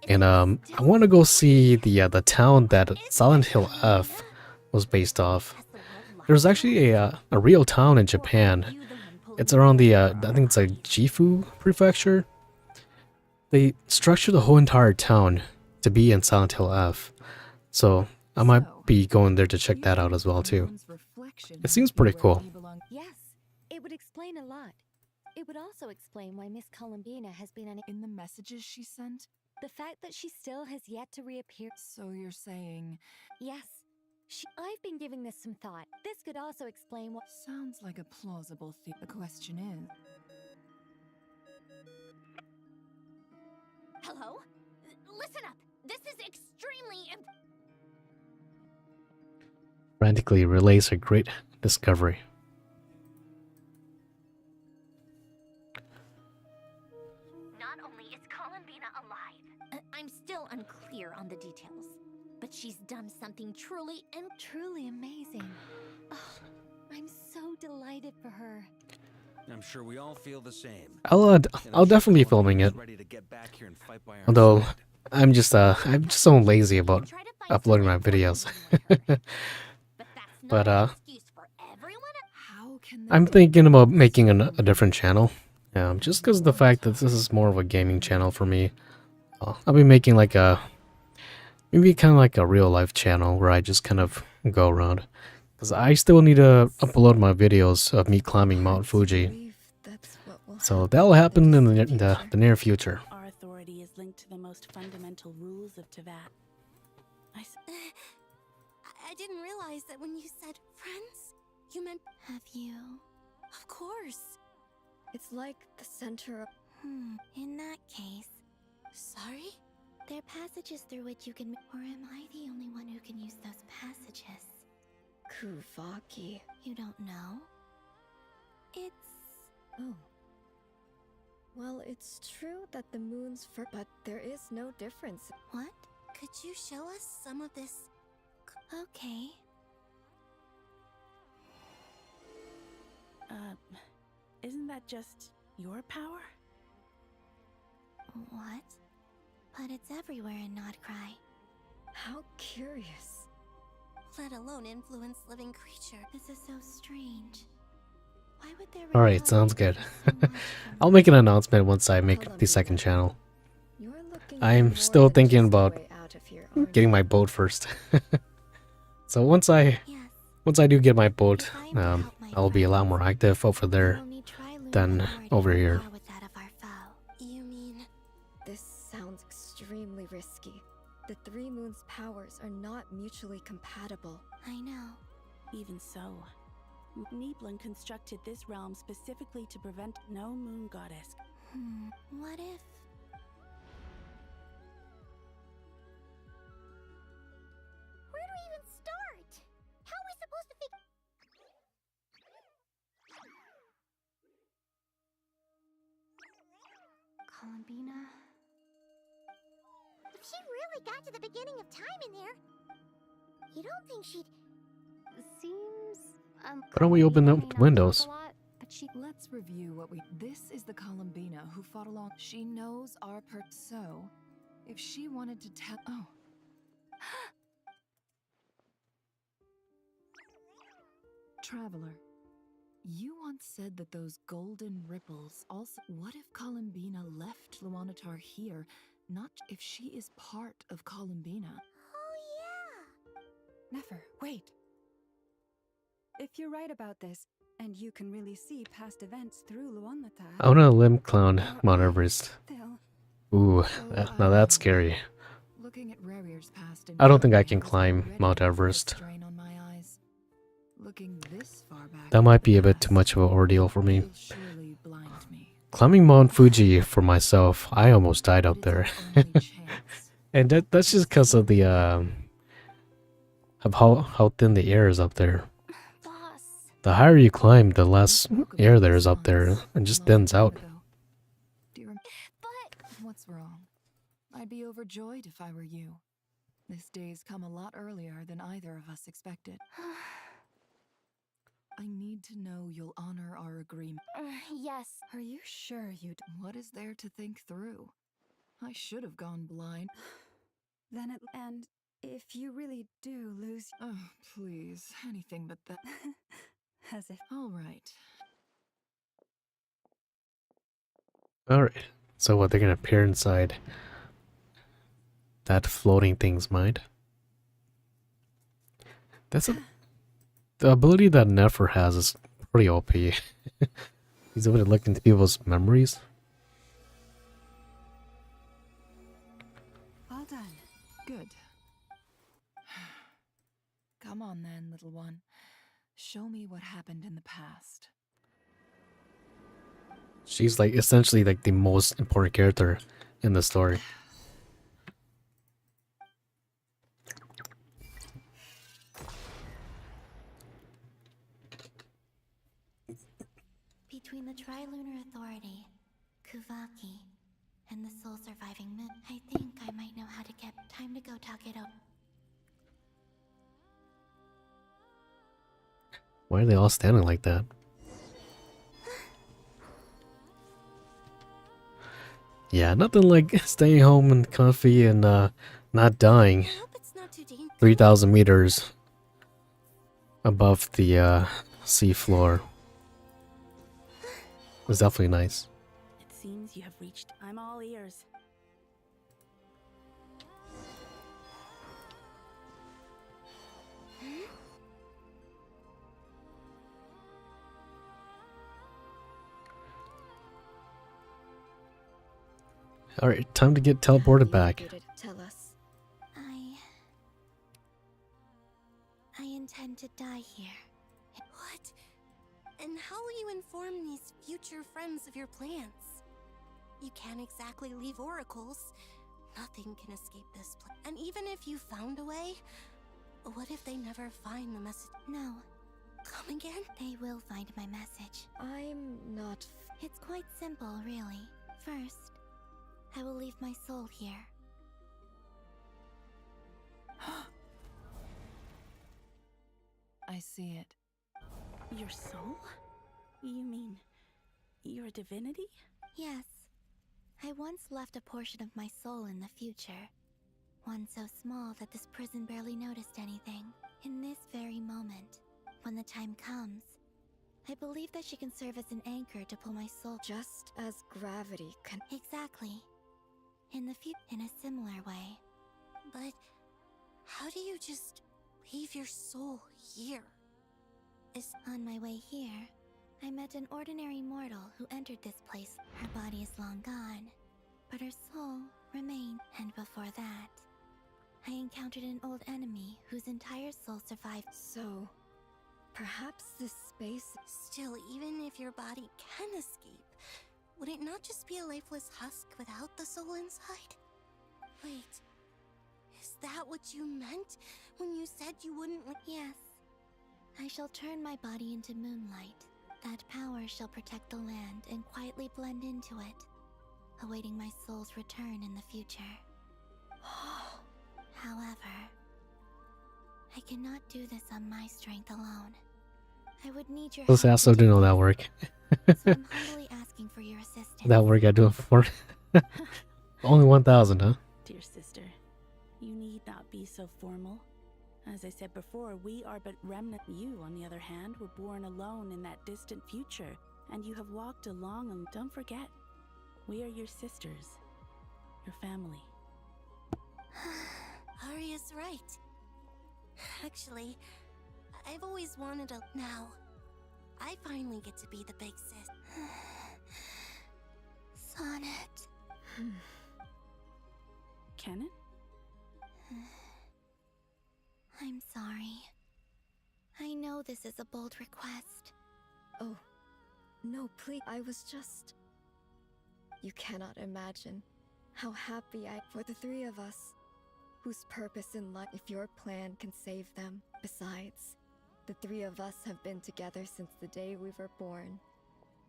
And I want to go see the town that Silent Hill F was based off. There's actually a real town in Japan. It's around the I think it's like Gifu Prefecture. They structured the whole entire town to be in Silent Hill F. So I might be going there to check that out as well too. It seems pretty cool. Yes, it would explain a lot. It would also explain why Miss Columbina has been in the messages she sent. The fact that she still has yet to reappear. So you're saying... Yes. I've been giving this some thought. This could also explain what... Sounds like a plausible theory. The question is... Hello? Listen up. This is extremely Frantically relays a great discovery. Not only is Columbina alive, I'm still unclear on the details, but she's done something truly amazing. Oh, I'm so delighted for her. I'm sure we all feel the same. I'll definitely be filming it. Although I'm just so lazy about uploading my videos. But I'm thinking about making a different channel. Just because of the fact that this is more of a gaming channel for me. I'll be making like maybe kind of like a real life channel where I just kind of go around. Because I still need to upload my videos of me climbing Mount Fuji. So that'll happen in the near future. Our authority is linked to the most fundamental rules of Teyvat. I didn't realize that when you said friends, you meant... Have you? Of course. It's like the center of... In that case... Sorry? There are passages through which you can... Or am I the only one who can use those passages? Kuvaki. You don't know? It's... Oh. Well, it's true that the moon's but there is no difference. What? Could you show us some of this? Okay. Isn't that just your power? What? But it's everywhere in Nodcry. How curious. Let alone influence living creature. This is so strange. Why would there Alright, sounds good. I'll make an announcement once I make the second channel. I'm still thinking about getting my boat first. So once I do get my boat, I'll be a lot more active over there than over here. You mean... This sounds extremely risky. The Three Moons' powers are not mutually compatible. I know. Even so, Niblin constructed this realm specifically to prevent no moon goddess. What if... Where do we even start? How are we supposed to Columbina. If she really got to the beginning of time in there, you don't think she'd... Seems Why don't we open up the windows? But let's review what we. This is the Columbina who fought along. She knows our so if she wanted to tell. Oh. Traveler, you once said that those golden ripples also. What if Columbina left Luanatar here? Not if she is part of Columbina. Oh, yeah! Nefer, wait. If you're right about this, and you can really see past events through Luanatar. I want to limb clown Mount Everest. Ooh, now that's scary. Looking at Rerir's past I don't think I can climb Mount Everest. on my eyes. Looking this far back, That might be a bit too much of an ordeal for me. Climbing Mount Fuji for myself, I almost died up there. And that's just because of the of how thin the air is up there. The higher you climb, the less air there is up there, and just thins out. What's wrong? I'd be overjoyed if I were you. This day's come a lot earlier than either of us expected. I need to know you'll honor our agreement. Yes. Are you sure you'd... What is there to think through? I should have gone blind. Then it... And if you really do lose... Oh, please. Anything but that. As if... All right. Alright, so what, they're gonna peer inside that floating thing's mind? That's a... The ability that Nefer has is pretty OP. He's able to look into people's memories. Well done. Good. Come on then, little one. Show me what happened in the past. She's like essentially like the most important character in the story. Between the Trilunar Authority, Kuvaki, and the soul surviving moon, I think I might know how to get time to go talk it up. Why are they all standing like that? Yeah, nothing like staying home and comfy and not dying 3,000 meters above the sea floor. It was definitely nice. It seems you have reached. I'm all ears. Alright, time to get teleported back. Tell us. I intend to die here. What? And how will you inform these future friends of your plans? You can't exactly leave oracles. Nothing can escape this place. And even if you found a way, what if they never find the message? No. Come again? They will find my message. I'm not... It's quite simple, really. First, I will leave my soul here. I see it. Your soul? You mean you're a divinity? Yes. I once left a portion of my soul in the future. One so small that this prison barely noticed anything. In this very moment, when the time comes, I believe that she can serve as an anchor to pull my soul. Just as gravity can... Exactly. In a similar way. But how do you just leave your soul here? On my way here, I met an ordinary mortal who entered this place. Her body is long gone, but her soul remained. And before that, I encountered an old enemy whose entire soul survived. So, perhaps this space... Still, even if your body can escape, would it not just be a lifeless husk without the soul inside? Wait, is that what you meant when you said you wouldn't... Yes. I shall turn my body into moonlight. That power shall protect the land and quietly blend into it. awaiting my soul's return in the future. However, I cannot do this on my strength alone. I would need your Let's help also do know that work. so I'm humbly asking for your assistance. That work I do it for. Only 1,000, huh? Dear sister, you need not be so formal. As I said before, we are but remnant. You, on the other hand, were born alone in that distant future, and you have walked along and don't forget, we are your sisters, your family. Arya's right. Actually, I've always wanted a... Now, I finally get to be the big sis. Sonnet. Kennen? I'm sorry. I know this is a bold request. Oh, no, please. I was just... You cannot imagine how happy for the three of us, whose purpose in life, if your plan can save them. Besides, the three of us have been together since the day we were born.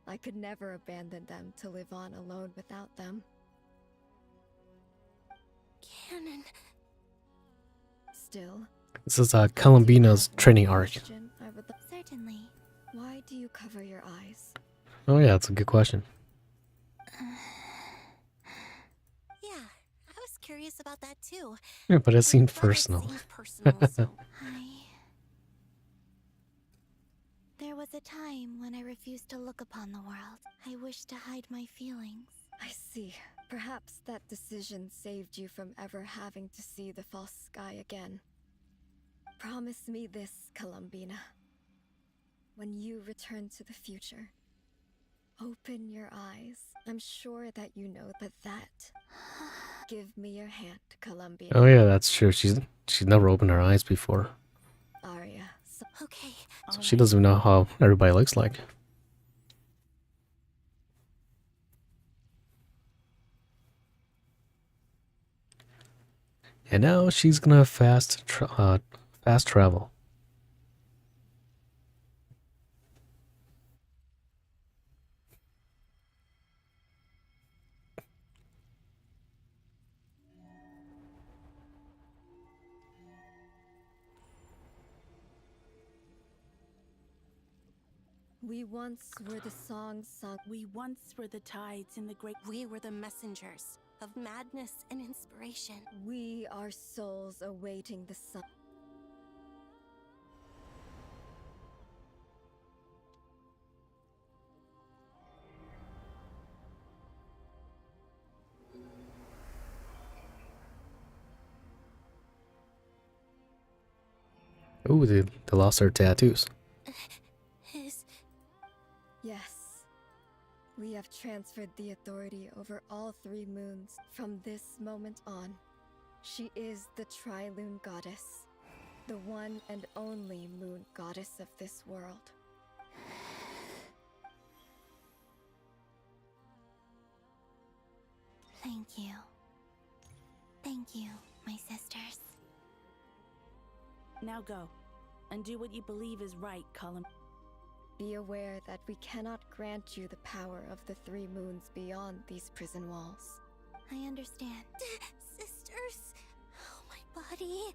I could never abandon them to live on alone without them. Kennen. Still, This is Columbina's training arc. I would Certainly. Why do you cover your eyes? Oh yeah, that's a good question. Yeah, I was curious about that too. Yeah, but it seemed personal. There was a time when I refused to look upon the world. I wished to hide my feelings. I see. Perhaps that decision saved you from ever having to see the false sky again. Promise me this, Columbina. When you return to the future, open your eyes. I'm sure that you know, but that... Give me your hand, Columbina. Oh yeah, that's true. She's never opened her eyes before, Arya. Okay. so she doesn't even know how everybody looks like. And now she's gonna fast travel. We once were the songs sung. We once were the tides in the great... We were the messengers of madness and inspiration. We are souls awaiting the sun. Ooh, they lost their tattoos. Yes. We have transferred the authority over all three moons. From this moment on, she is the Tri-Lune Goddess, the one and only moon goddess of this world. Thank you. Thank you, my sisters. Now go, and do what you believe is right, Colin. Be aware that we cannot grant you the power of the three moons beyond these prison walls. I understand. Sisters, oh, my body.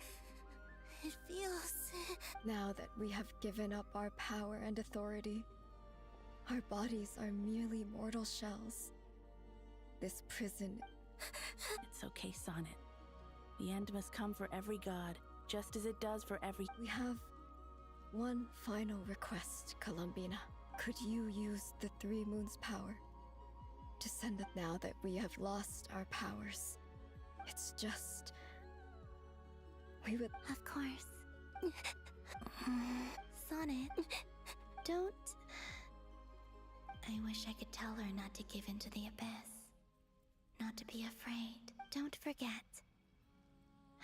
It feels... Now that we have given up our power and authority, our bodies are merely mortal shells. This prison... It's okay, Sonnet. The end must come for every god, just as it does for every... We have one final request, Columbina. Could you use the Three Moons' power to send it now that we have lost our powers? It's just... We would... Of course. Sonnet, don't... I wish I could tell her not to give into the abyss. Not to be afraid. Don't forget.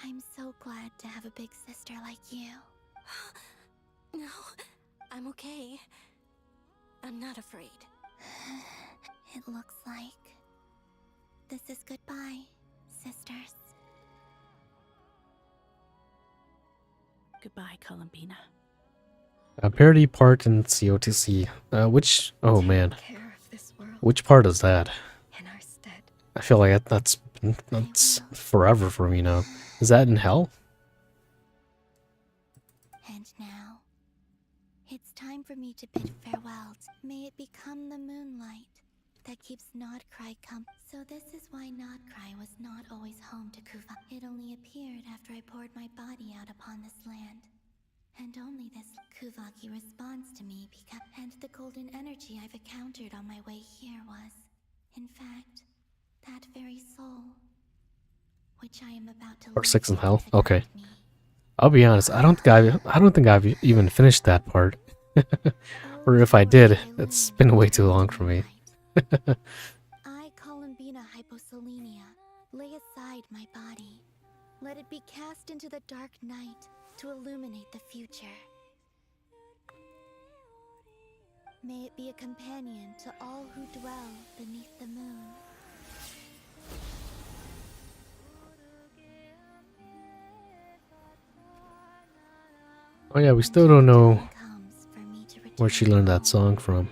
I'm so glad to have a big sister like you. No, I'm okay. I'm not afraid. It looks like this is goodbye, sisters. Goodbye, Columbina. A parody part in COTC. Which... Oh man. Which part is that? I feel like that's forever for me now. Is that in hell? And now, it's time for me to bid farewell. May it become the moonlight that keeps Nodcry company. So this is why Nodcry was not always home to Kuva. It only appeared after I poured my body out upon this land. And only this Kuvaki responds to me because and the golden energy I've encountered on my way here was, in fact, that very soul, which I am about to Or lose 6 in to hell? deny Okay. me. I'll be honest, I don't think I've even finished that part. Or if I did, it's been way too long for me. I, Columbina Hyposelenia, lay aside my body. Let it be cast into the dark night to illuminate the future. May it be a companion to all who dwell beneath the moon. Oh yeah, we still don't know where she learned that song from.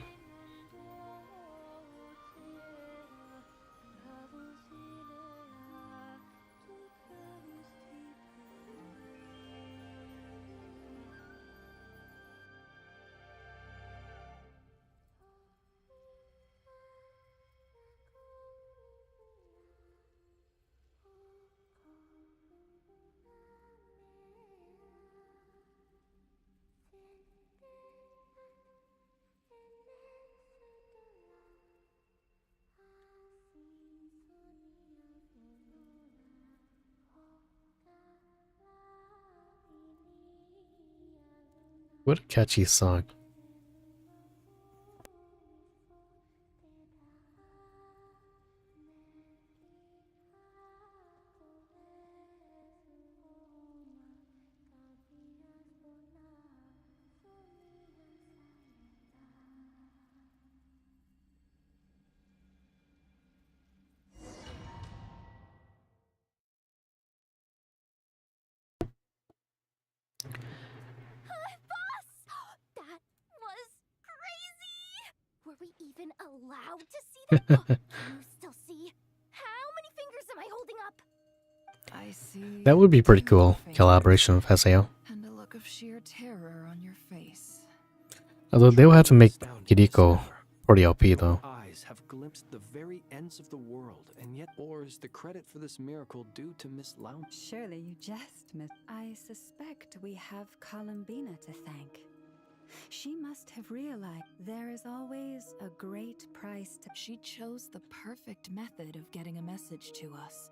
What a catchy song. That was crazy! Were we even allowed to see that? Can you still see? How many fingers am I holding up? I see. That would be pretty two cool. fingers Collaboration with Haseo. And a look of sheer terror on your face. Although they will have to make Kiriko pretty OP though. Eyes have glimpsed the very ends of the world, and yet, or is the credit for this miracle due to Miss Lounge? Surely you jest, Miss. I suspect we have Columbina to thank. She must have realized there is always a great price to. She chose the perfect method of getting a message to us.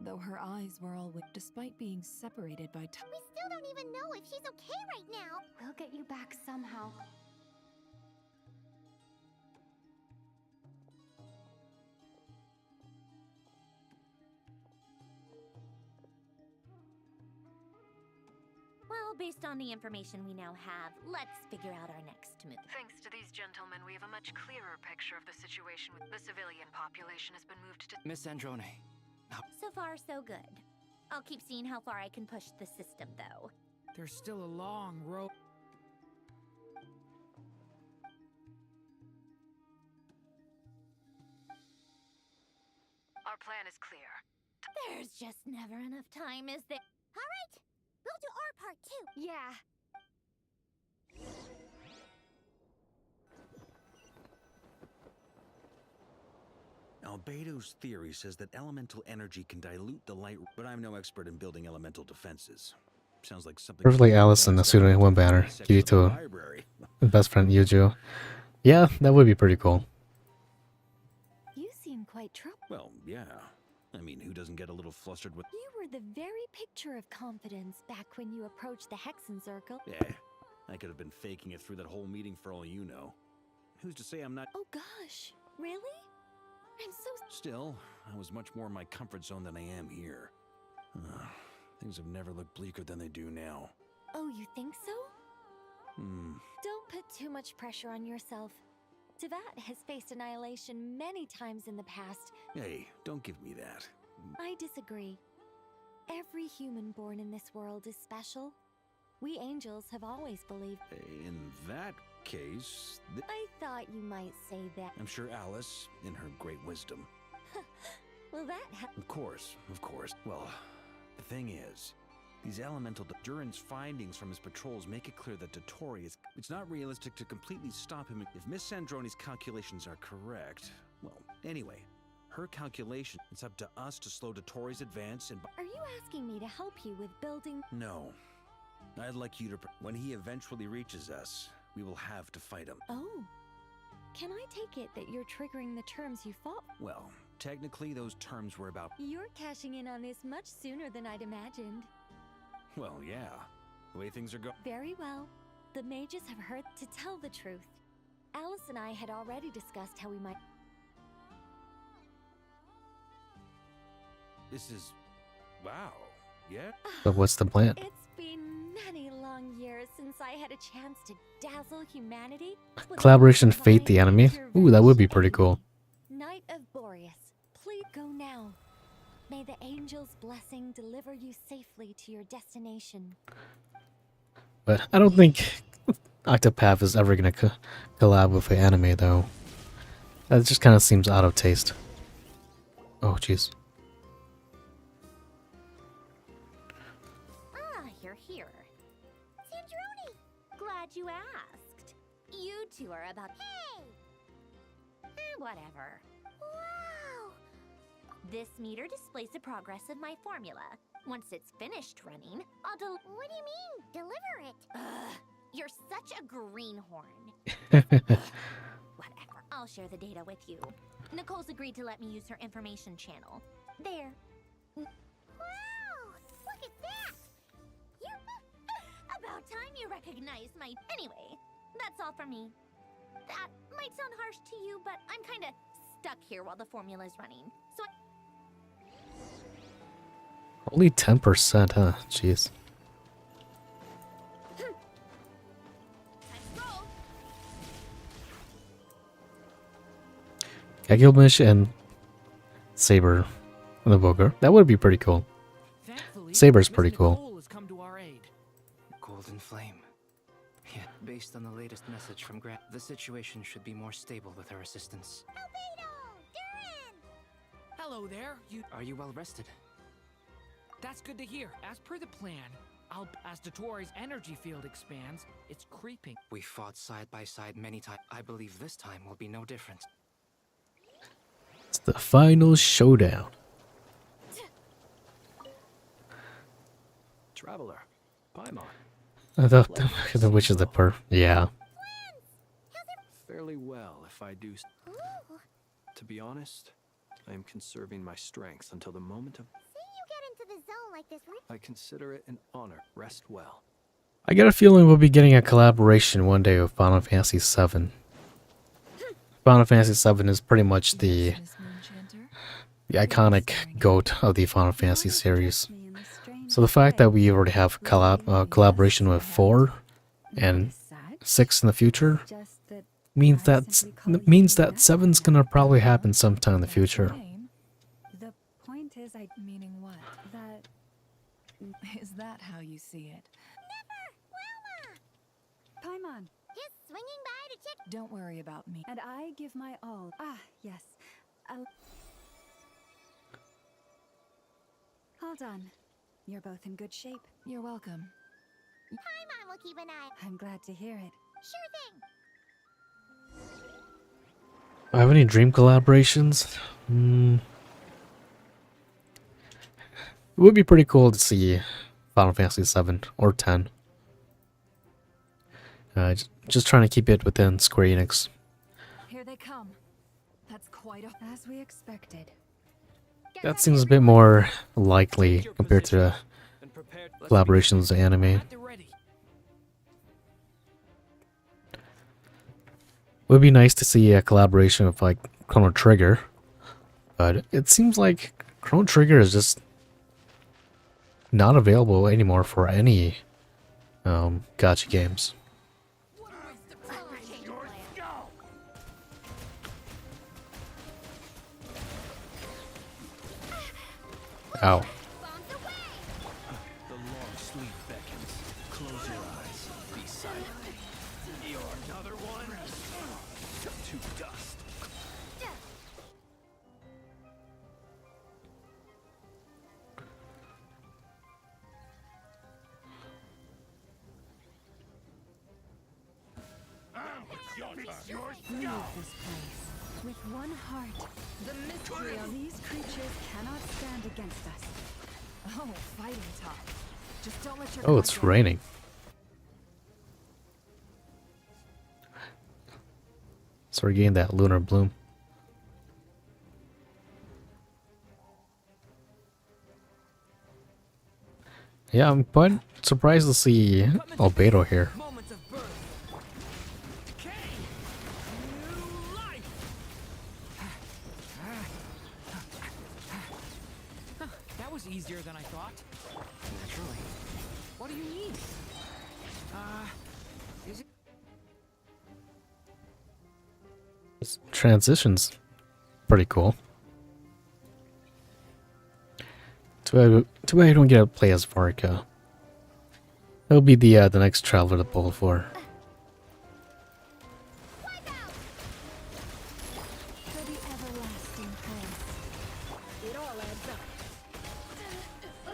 Though her eyes were all wet, despite being separated by time. We still don't even know if she's okay right now. We'll get you back somehow. Well, based on the information we now have, let's figure out our next move. Thanks to these gentlemen, we have a much clearer picture of the situation with the civilian population has been moved to. Miss Androne. So far, so good. I'll keep seeing how far I can push the system, though. There's still a long road. Our plan is clear. There's just never enough time, is there? All right, we'll do our part too. Yeah. Albedo's theory says that elemental energy can dilute the light, but I'm no expert in building elemental defenses. Sounds like something. Perfectly Alice and Asuna in one banner. Kirito, best friend Yujo. Yeah, that would be pretty cool. You seem quite troubled. Well, yeah. I mean, who doesn't get a little flustered with... You were the very picture of confidence back when you approached the Hexen Circle. Yeah, I could have been faking it through that whole meeting for all you know. Who's to say I'm not... Oh gosh, really? I'm so... Still, I was much more in my comfort zone than I am here. Things have never looked bleaker than they do now. Oh, you think so? Don't put too much pressure on yourself. Teyvat has faced annihilation many times in the past. Hey, don't give me that. I disagree. Every human born in this world is special. We angels have always believed. In that case... I thought you might say that. I'm sure Alice, in her great wisdom. Will that Of course, of course. Well, the thing is, these elemental Duran's findings from his patrols make it clear that Dottore is... It's not realistic to completely stop him if Miss Sandrone's calculations are correct. Well, anyway, her calculation, it's up to us to slow Dottore's advance and... Are you asking me to help you with building? No. I'd like you to... When he eventually reaches us, we will have to fight him. Oh. Can I take it that you're triggering the terms you fought? Well, technically those terms were about... You're cashing in on this much sooner than I'd imagined. Well, yeah. The way things are going... Very well. The mages have heard to tell the truth. Alice and I had already discussed how we might... This is... Wow. Yeah? But what's the plan? It's been many long years since I had a chance to dazzle humanity. with Collaboration a Fate the divine anime? Ooh, that would be pretty cool. Knight of Boreas, please go now. May the angel's blessing deliver you safely to your destination. But I don't think Octopath is ever gonna collab with an anime though. That just kind of seems out of taste. Oh jeez. Ah, you're here. Sandrone! Glad you asked. You two are about... Hey! Whatever. Wow! This meter displays the progress of my formula. Once it's finished running, I'll What do you mean, deliver it? Ugh, you're such a greenhorn. Whatever, I'll share the data with you. Nicole's agreed to let me use her information channel. There. Wow! Look at that! You... About time you recognized my... Anyway, that's all from me. That might sound harsh to you, but I'm kinda stuck here while the formula's running. So Only 10%, huh? Jeez. Gilgamesh and Saber the Booger. That would be pretty cool. Saber's pretty cool. Golden Flame. Yeah, based on the latest message from Grant, the situation should be more stable with her assistance. Hello there. Are you well rested? That's good to hear. As per the plan, as Dottore's energy field expands, it's creeping. We fought side by side many times. I believe this time will be no different. It's the final showdown. Traveler, Paimon. The Witch is the yeah. Fairly well, if I do. To be honest, I am conserving my strength until the moment of... I consider it an honor. Rest well. I got a feeling we'll be getting a collaboration one day with Final Fantasy VII. Final Fantasy VII is pretty much the iconic GOAT of the Final Fantasy series. So the fact that we already have collaboration with 4 and 6 in the future means that 7's gonna probably happen sometime in the future. The point is, meaning what? That is that how you see it? Paimon. Just swinging by to check. Don't worry about me. And I give my all. Ah, yes. Hold on. You're both in good shape. You're welcome. Paimon will keep an eye. I'm glad to hear it. Sure thing. Do I have any dream collaborations? It would be pretty cool to see Final Fantasy 7 or 10. Just trying to keep it within Square Enix. Here they come. That's quite a... As we expected. That seems a bit more likely compared to collaborations with anime. Would be nice to see a collaboration with like Chrono Trigger, but it seems like Chrono Trigger is just not available anymore for any gacha games. Ow. The long sleep beckons. Close your eyes. Be silent. You're another one. To dust. We leave this place with one heart. The mystery of these creatures cannot stand against us. Oh, fighting talk. Just don't let your Oh, it's raining. So we're getting that lunar bloom. Yeah, I'm quite surprised to see Albedo here. That was easier than I thought. Naturally. What do you mean? Is it? This transition's pretty cool. Too bad you don't get to play as Varka. That'll be the next traveler to pull for.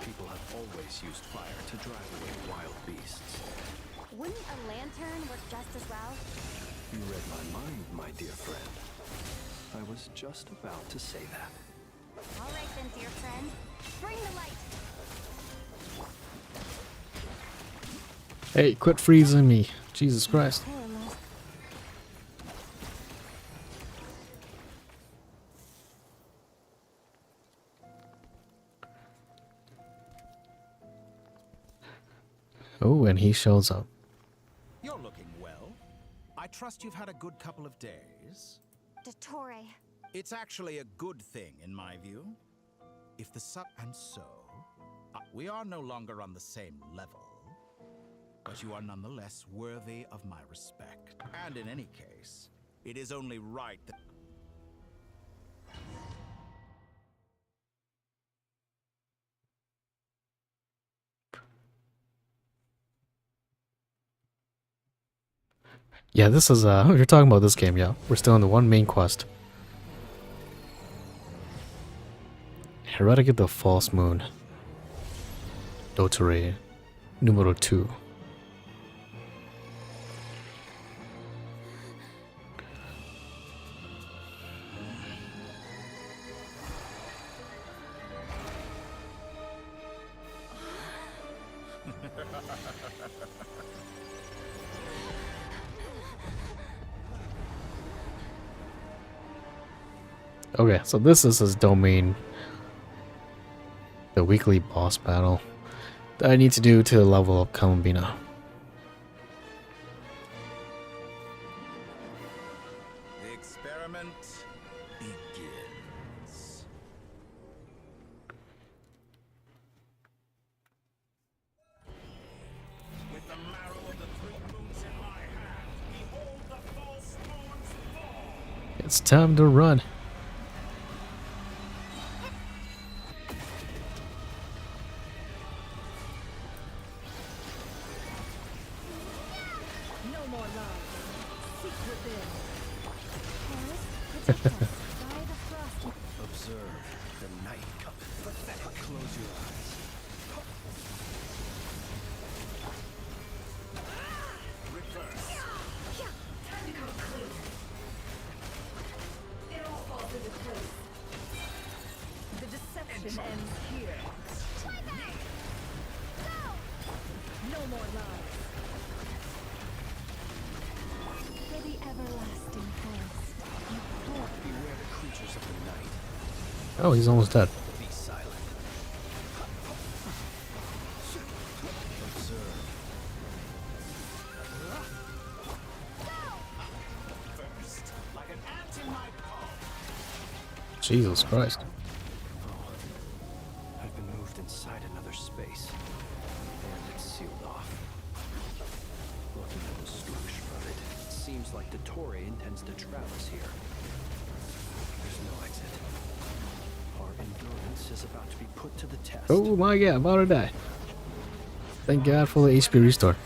People have always used fire to drive away wild beasts. Wouldn't a lantern work just as well? You read my mind, my dear friend. I was just about to say that. All right then, dear friend. Bring the light. Hey, quit freezing me. Jesus Christ. Oh, and he shows up. You're looking well. I trust you've had a good couple of days. Dottore. It's actually a good thing, in my view. If the and so, we are no longer on the same level, but you are nonetheless worthy of my respect. And in any case, it is only right that... Yeah, this is you're talking about this game, yeah. We're still in the one main quest. Heretic of the False Moon. Dottore numero 2. Okay, so this is his domain. The weekly boss battle that I need to do to level up Columbina. The experiment begins. With the marrow of the three moons in my hand, behold the false moon's fall. It's time to run. Observe the night come. Pathetic. Close your eyes. Reverse. Time to come clean. It all falls into place. The deception ends here. No more lies. For the everlasting forest. Beware the creatures of the night. Oh, he's almost dead. Be silent. Observe. First, like an ant in my palm. Jesus Christ. I've been moved inside another space. And it's sealed off. Looking at the structure of it, it seems like Dottore intends to trap us here. There's no exit. Our endurance is about to be put to the test. Oh my god, I'm about to die. Thank God for the HP restore.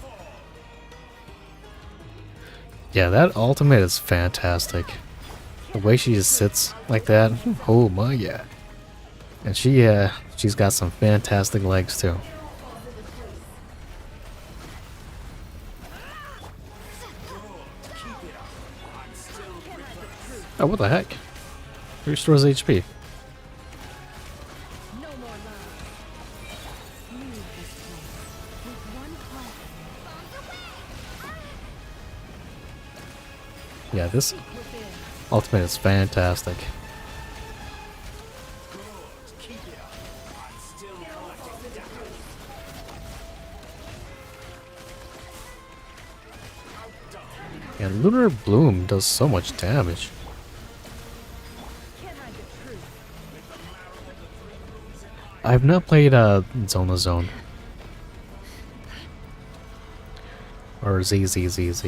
Yeah, that ultimate is fantastic. The way she just sits like that. Oh my god. And she's got some fantastic legs too. Oh, what the heck? Restores HP. No more love. Leave this place with one heart. Yeah, this ultimate is fantastic. And Lunar Bloom does so much damage. I've not played Zona Zone. Or ZZZZ.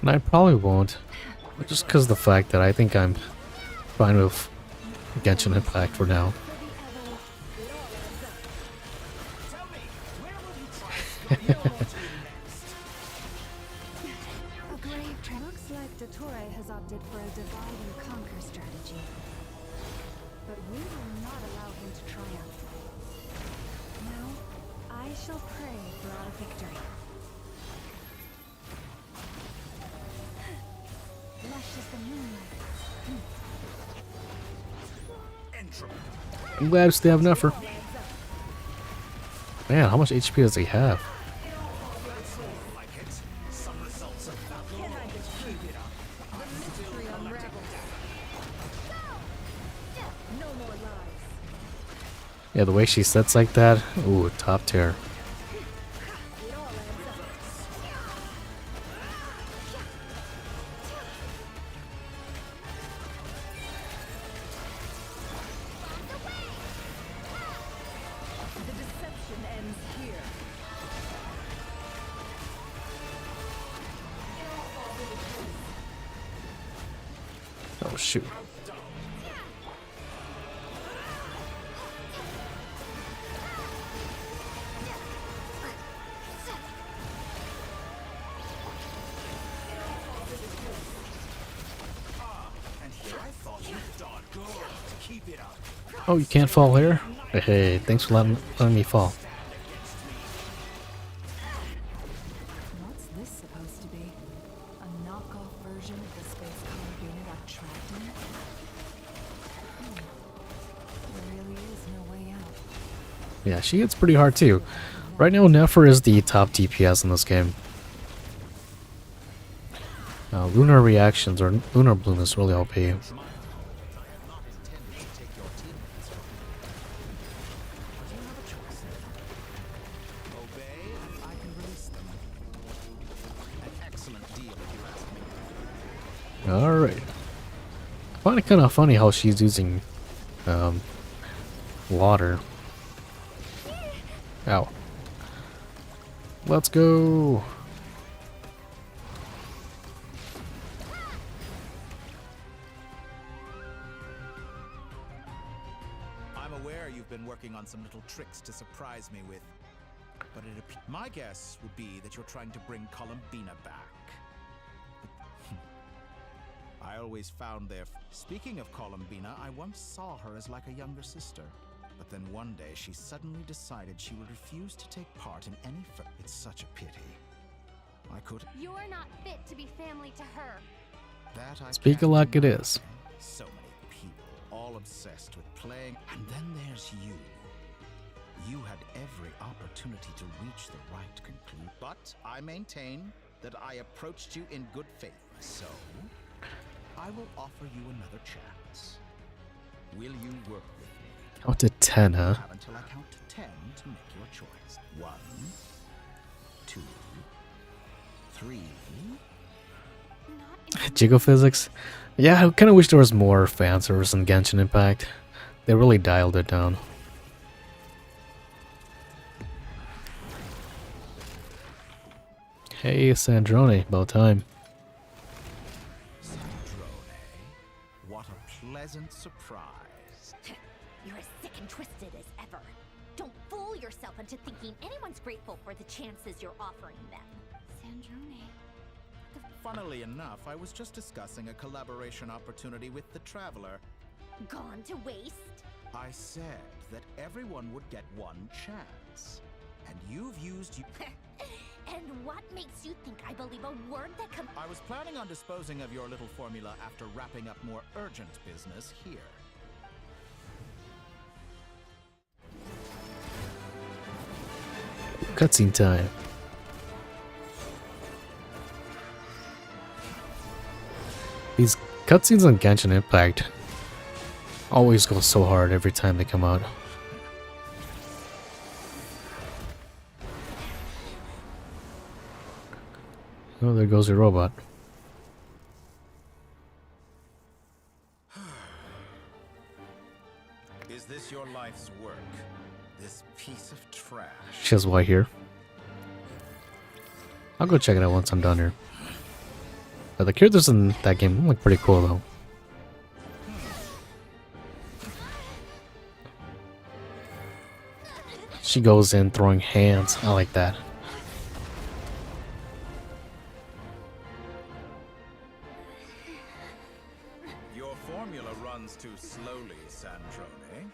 And I probably won't. Just because of the fact that I think I'm fine with Genshin Impact for now. A grave looks like Dottore has opted for a divide and conquer strategy. But we will not allow him to triumph. Now, I shall pray for our victory. Lush as the moonlight. I'm glad they have enough for. Man, how much HP does he have? Yeah, the way she sits like that, ooh, top tier. The deception ends here. Oh shoot. Oh, you can't fall here? Hey, thanks for letting me fall. What's this supposed to be? A knockoff version of the space Columbina that trapped him? There really is no way out. Yeah, she hits pretty hard too. Right now, Nefer is the top DPS in this game. Lunar reactions or Lunar Bloom is really OP. Alright. I find it kind of funny how she's using water. Ow. Let's go. I'm aware you've been working on some little tricks to surprise me with, but my guess would be that you're trying to bring Columbina back. I always found their... Speaking of Columbina, I once saw her as like a younger sister. But then one day she suddenly decided she would refuse to take part in any... It's such a pity. I could... You're not fit to be family to her. That I Speak it can't like it deny. is. So many people, all obsessed with playing. And then there's you. You had every opportunity to reach the right conclusion. But I maintain that I approached you in good faith. So... I will offer you another chance. Will you work with me? Count to 10, huh? You have until I count to 10 to make your choice. 1, 2, 3. Jiggle physics? Yeah, I kind of wish there was more fan service in Genshin Impact. They really dialed it down. Hey, Sandrone, about time. What a pleasant surprise. You're as sick and twisted as ever. Don't fool yourself into thinking anyone's grateful for the chances you're offering them. Sandrone. Funnily enough, I was just discussing a collaboration opportunity with the Traveler. Gone to waste? I said that everyone would get one chance. And you've used... And what makes you think I believe a word that comes? I was planning on disposing of your little formula after wrapping up more urgent business here. Cutscene time. These cutscenes on Genshin Impact always go so hard every time they come out. Oh, there goes your robot. Is this your life's work? This piece of trash? She has white here. I'll go check it out once I'm done here. But the characters in that game look pretty cool though. She goes in throwing hands. I like that. Your formula runs too slowly, Sandrone.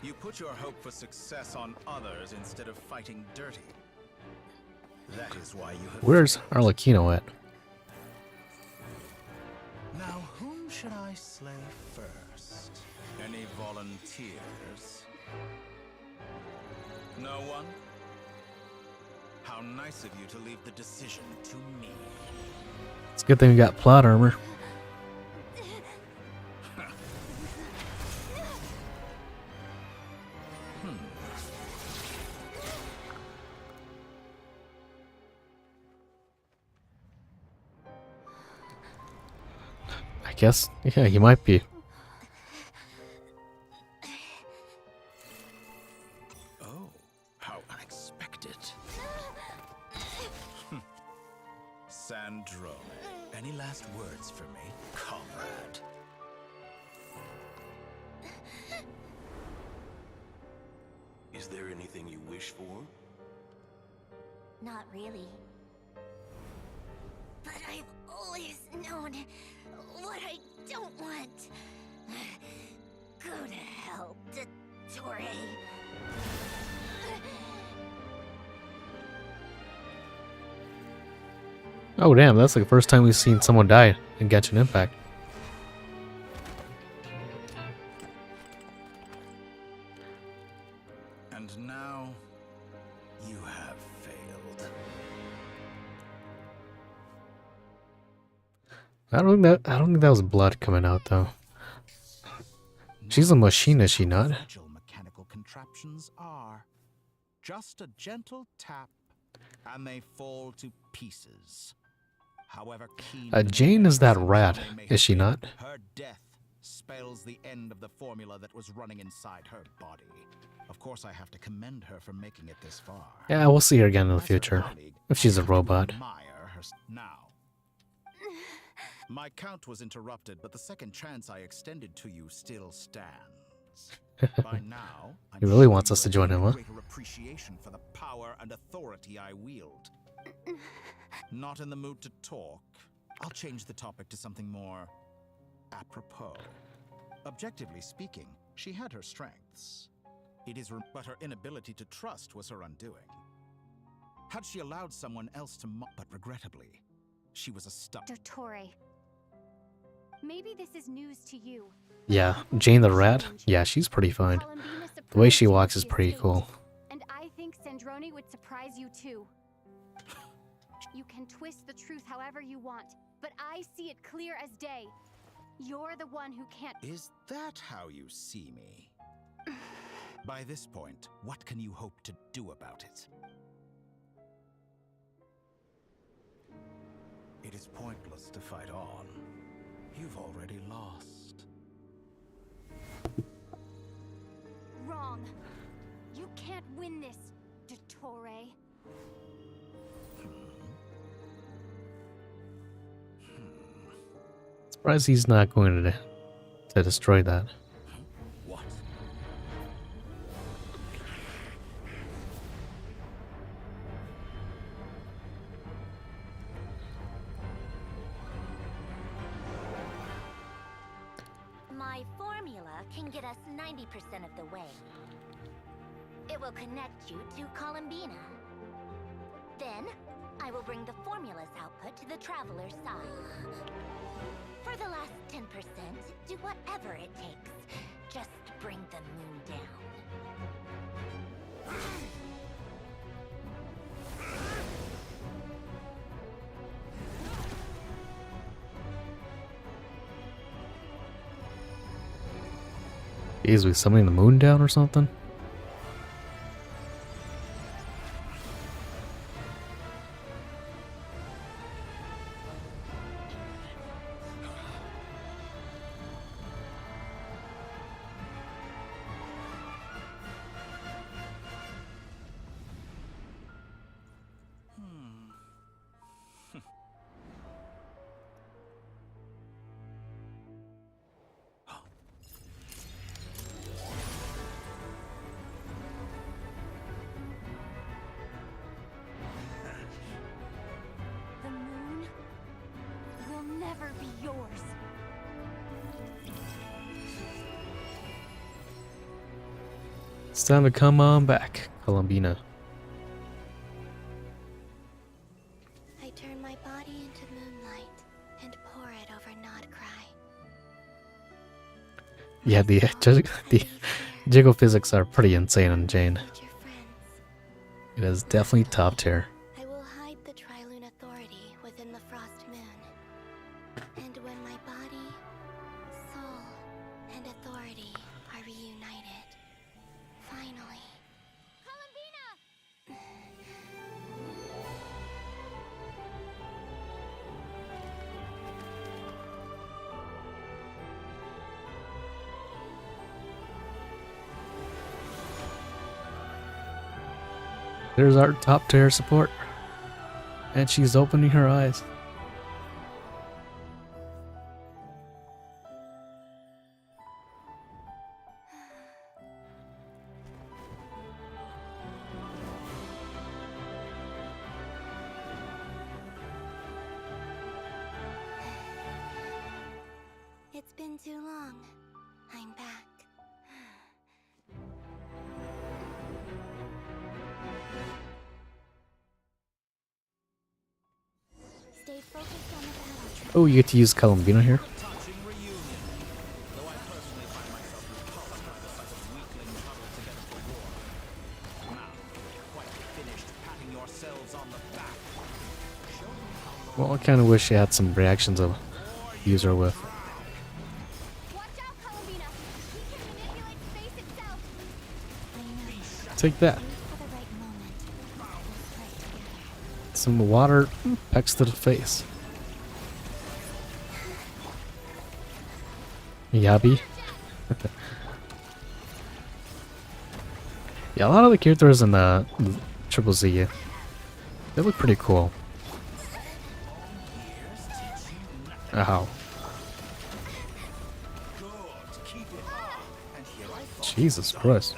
You put your hope for success on others instead of fighting dirty. That is why you have... Where's Arlecchino at? Now, whom should I slay first? Any volunteers? No one? How nice of you to leave the decision to me. It's a good thing we got plot armor. I guess, yeah, he might be. Oh, how unexpected. Sandrone, any last words for me, comrade? Is there anything you wish for? Not really. But I've always known what I don't want. Go to hell, Dottore. Oh damn, that's like the first time we've seen someone die in Genshin Impact. And now, you have failed. I don't think that was blood coming out though. She's a machine, is she not? Fragile mechanical contraptions are. Just a gentle tap, and they fall to pieces. However keen Jane is that rat, is she not? her death spells the end of the formula that was running inside her body. Of course, I have to commend her for making it this far. Yeah, we'll see her again in the future. If she's a robot. Admire her now. My count was interrupted, but the second chance I extended to you still stands. By now, He really wants us to join him, huh? greater appreciation for the power and authority I wield. Not in the mood to talk. I'll change the topic to something more apropos. Objectively speaking, she had her strengths. But her inability to trust was her undoing. Had she allowed someone else to but regrettably, she was a stuck. Dottore. Maybe this is news to you. Yeah, Jane the rat? Yeah, she's pretty fine. The way she walks is pretty cool. And I think Sandrone would surprise you too. You can twist the truth however you want, but I see it clear as day. You're the one who can't. Is that how you see me? By this point, what can you hope to do about it? It is pointless to fight on. You've already lost. Wrong. You can't win this, Dottore. Surprised he's not going to destroy that. What? My formula can get us 90% of the way. It will connect you to Columbina, Then, I will bring the formula's output to the Traveler's side. For the last 10%, do whatever it takes. Just bring the moon down. Is we summoning the moon down or something? The moon will never be yours. It's time to come on back, Columbina. I turn my body into moonlight and pour it over Nodcry. Yeah, the jiggle physics are pretty insane on Jane. It is definitely top tier. I will hide the Trilune Authority within the Frost Moon. And when my body, soul, and authority are reunited, finally. There's our top tier support. And she's opening her eyes. It's been too long. I'm back. Stay focused on the battle. Oh, you get to use Columbina here. Well, I kind of wish she had some reactions to use her with. Take that. Some water pecks to the face. Miyabi. Yeah, a lot of the characters in the Triple Z, they look pretty cool. Ow. Jesus Christ.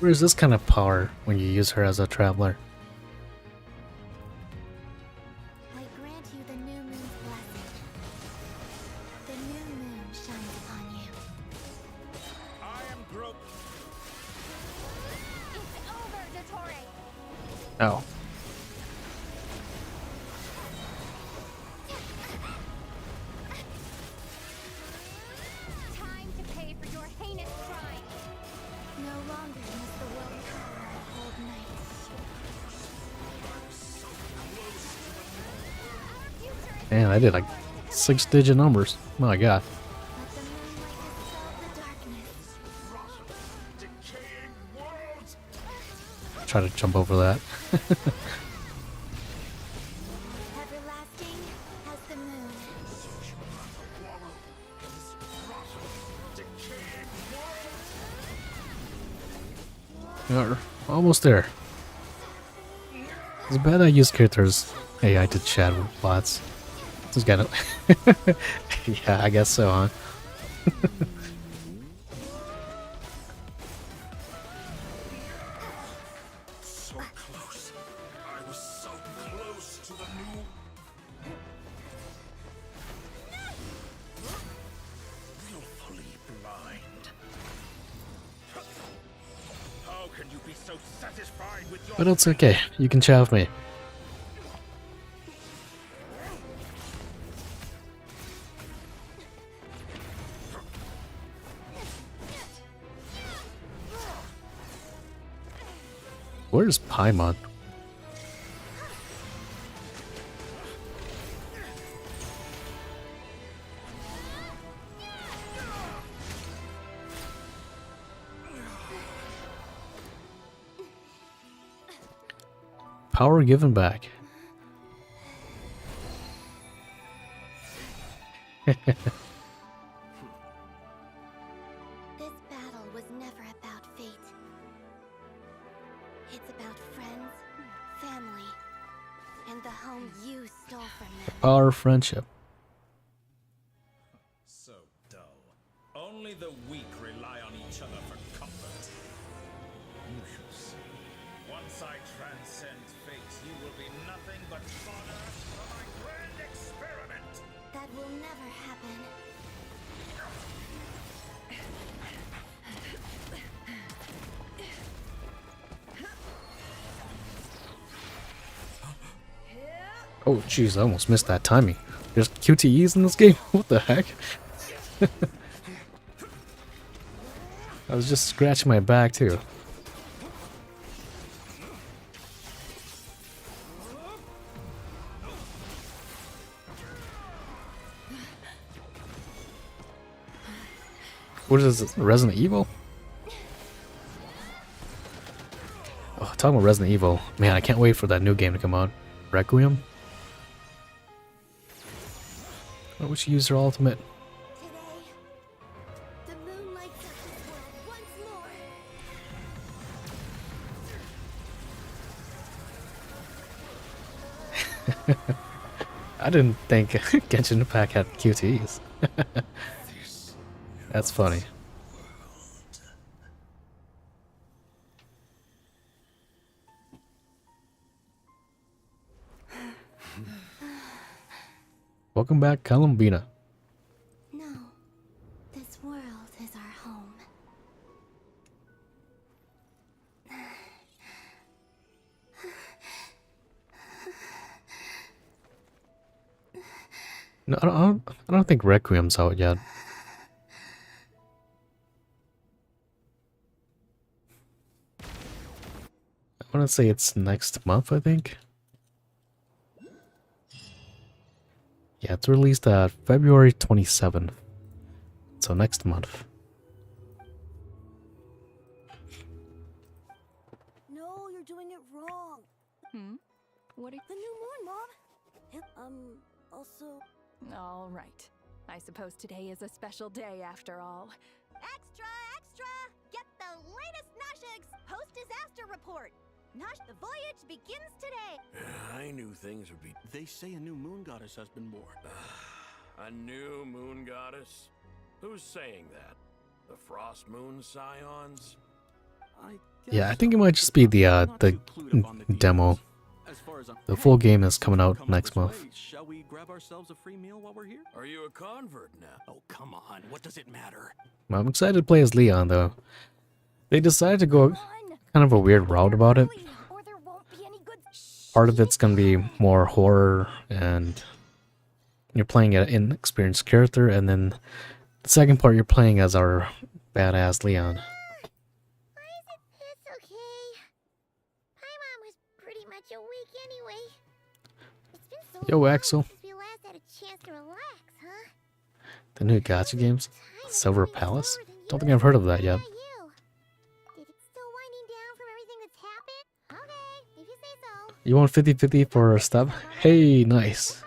Where's this kind of power when you use her as a traveler? I grant you the new moon's blessing. The new moon shines upon you. I am Groot. It's over, Dottore. Oh. Time to pay for your heinous crime. No longer must the world hold night. Man, I did like 6-digit numbers. My god. try to jump over that. Everlasting as the moon. We're almost there. It's bad I use characters AI to chat with bots. Just gotta. Yeah, I guess so, huh? So close. I was so close to the new. Willfully blind. How can you be so satisfied with your? But it's okay. You can chat with me. Where's Paimon? Power given back. This battle was never about fate. It's about friends, family, and the home you stole from them. Power of friendship. So dull. Only the weak rely on each other for comfort. You shall see. Once I transcend fate, you will be nothing but fodder for my grand experiment. That will never happen. Oh jeez, I almost missed that timing. There's QTEs in this game? What the heck? I was just scratching my back too. What is this, Resident Evil? Oh, talking about Resident Evil. Man, I can't wait for that new game to come out. Requiem? Oh, we should use her ultimate. The moon lights up this world once more. I didn't think Genshin Impact had QTEs. That's funny. Welcome back, Columbina. No, this world is our home. No, I don't think Requiem's out yet. I want to say it's next month, I think. Yeah, it's released February 27th. So next month. No, you're doing it wrong. What are The new moon, Mom. Yep, also... All right. I suppose today is a special day after all. Extra, extra! Get the latest Nashig's post-disaster report. The voyage begins today. I knew things would be. They say a new moon goddess has been born. A new moon goddess? Who's saying that? The Frost Moon Scions? Yeah, I think it might just be the demo. The full game is coming out next month. Shall we grab ourselves a free meal while we're here? Are you a convert now? Oh, come on. What does it matter? I'm excited to play as Leon, though. They decided to go kind of a weird route about it. Part of it's gonna be more horror, and you're playing an inexperienced character, and then the second part you're playing as our badass Leon. It's okay. Paimon was pretty much a week anyway. It's been so Yo, long Axel. since we last had a chance to relax, huh? The new gacha games? Silver Palace? Don't think I've heard of that yet. Did it still winding down from everything that's happened? You want 50-50 for a stub? Hey, nice.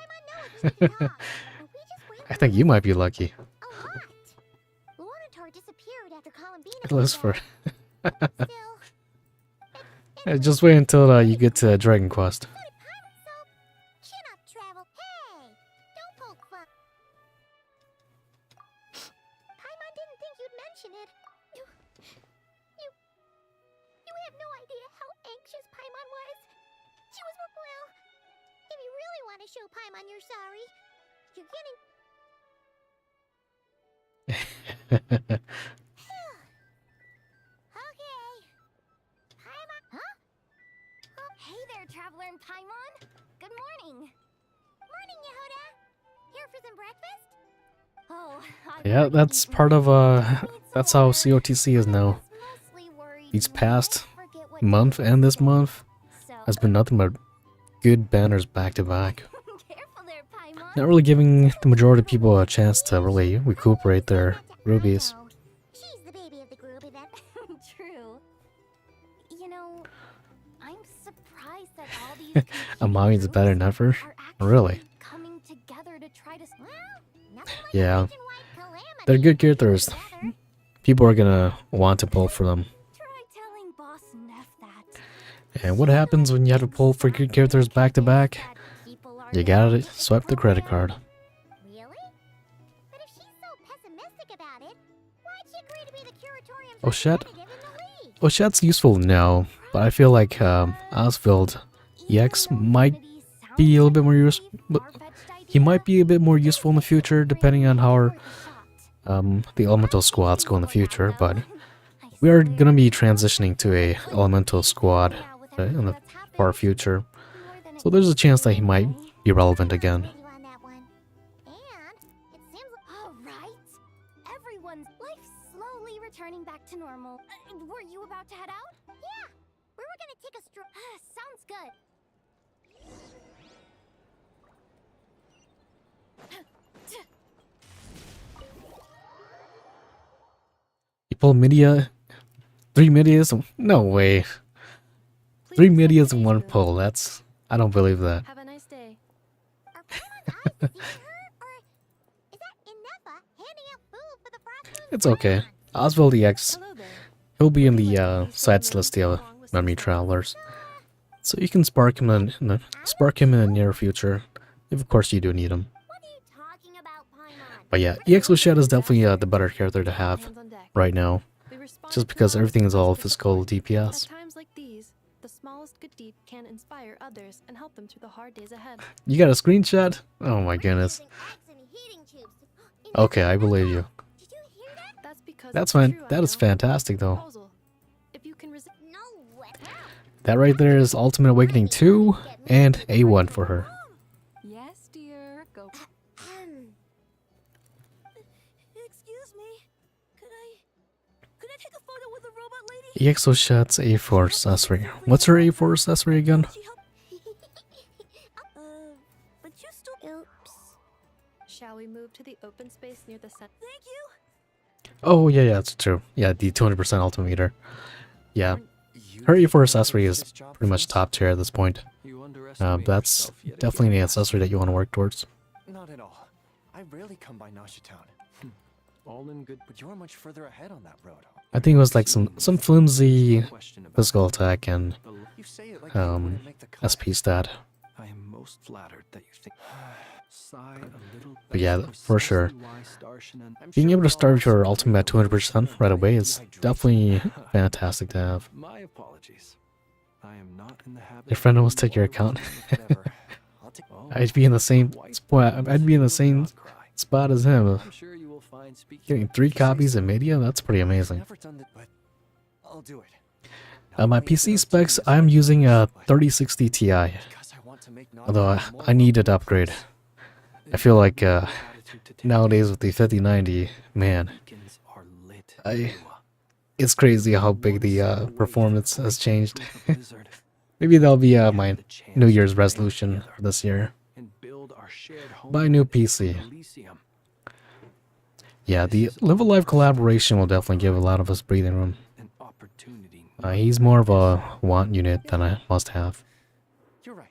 I think you might be lucky. Lornatar disappeared after Columbine. At least for... Yeah, just wait until you get to Dragon Quest. Chin up, Travel. Hey! Don't poke fun. Paimon didn't think you'd mention it. You have no idea how anxious Paimon was. She was, well, if you really want to show Paimon you're sorry, you're getting... Okay. Paimon, huh? Hey there, Traveler and Paimon! Good morning! Morning, Yehuda! Here for some breakfast? Oh, Yeah, that's part of that's how COTC is now. These past month and this month has been nothing but good banners back to back. Not really giving the majority of people a chance to really recuperate their rubies. She's the baby of the group, Yvette. True. You know, I'm surprised that all these Amami's better than ever? Really? coming together to try to... Yeah. They're good characters. People are gonna want to pull for them. And what happens when you have to pull for good characters back to back? You gotta swipe the credit card. Really? But if she's so pessimistic about it, why'd she agree to be the curatorium's Oshet? representative in the league? Oshet's useful now, but I feel like Osvald EX might be a little bit more useful. He might be a bit more useful in the future, depending on how the elemental squads go in the future. But we are gonna be transitioning to a elemental squad in the far future, so there's a chance that he might be relevant again. Alright! Everyone's life slowly returning back to normal. Were you about to head out? Yeah! We were gonna take a stroll. Sounds good. You pull Midia, 3 Midias? No way. 3 Midias in one pull. That's... I don't believe that. Have a nice day. Are Paimon's eyes deceiving her? Or is that Inefa handing out food for the Frostmoon? It's okay. Osvald EX, he'll be in the side Celestial Memory Travelers, so you can spark him in the near future, if of course you do need him. But yeah, EX Oshet is definitely the better character to have right now, just because everything is all physical DPS. At times like these, the smallest good deed can inspire others and help them through the hard days ahead. You got a screenshot? Oh my goodness. Okay, I believe you. That's because That's it's fine. true, I That is know. fantastic though. Proposal. If you can resist... That right there is Ultimate Awakening 2 and A1 for her. Yes, dear. Go. Excuse me. Could I take a photo with the robot lady? EX Oshet's A4 accessory. What's her A4 accessory again? But you still... Oops. Shall we move to the open space near the center? Thank you. Oh yeah, that's true. Yeah, the 200% ultimate meter. Yeah, her A4 accessory is pretty much top tier at this point. That's definitely an accessory that you want to work towards. Not at all. I rarely come by Nasha Town. All in good. But you're much further ahead on that road. I think it was like some flimsy physical attack and You say it like you wouldn't make the cut. SP stat. I am most flattered that you think. Sigh a little. But yeah, for sure. Being able to start your ultimate at 200% right away is definitely fantastic to have. My apologies. I am not in the habit. Your friend almost took your account. I'd be in the same spot. I'd be in the same spot as him. Getting 3 copies of Media, that's pretty amazing. I'll do it. My PC specs, I'm using a 3060 Ti. Although I need an upgrade. I feel like nowadays with the 5090, man, it's crazy how big the performance has changed. Maybe that'll be my New Year's resolution for this year. Buy a new PC. Yeah, the Live Alive collaboration will definitely give a lot of us breathing room. He's more of a want unit than a must have. You're right.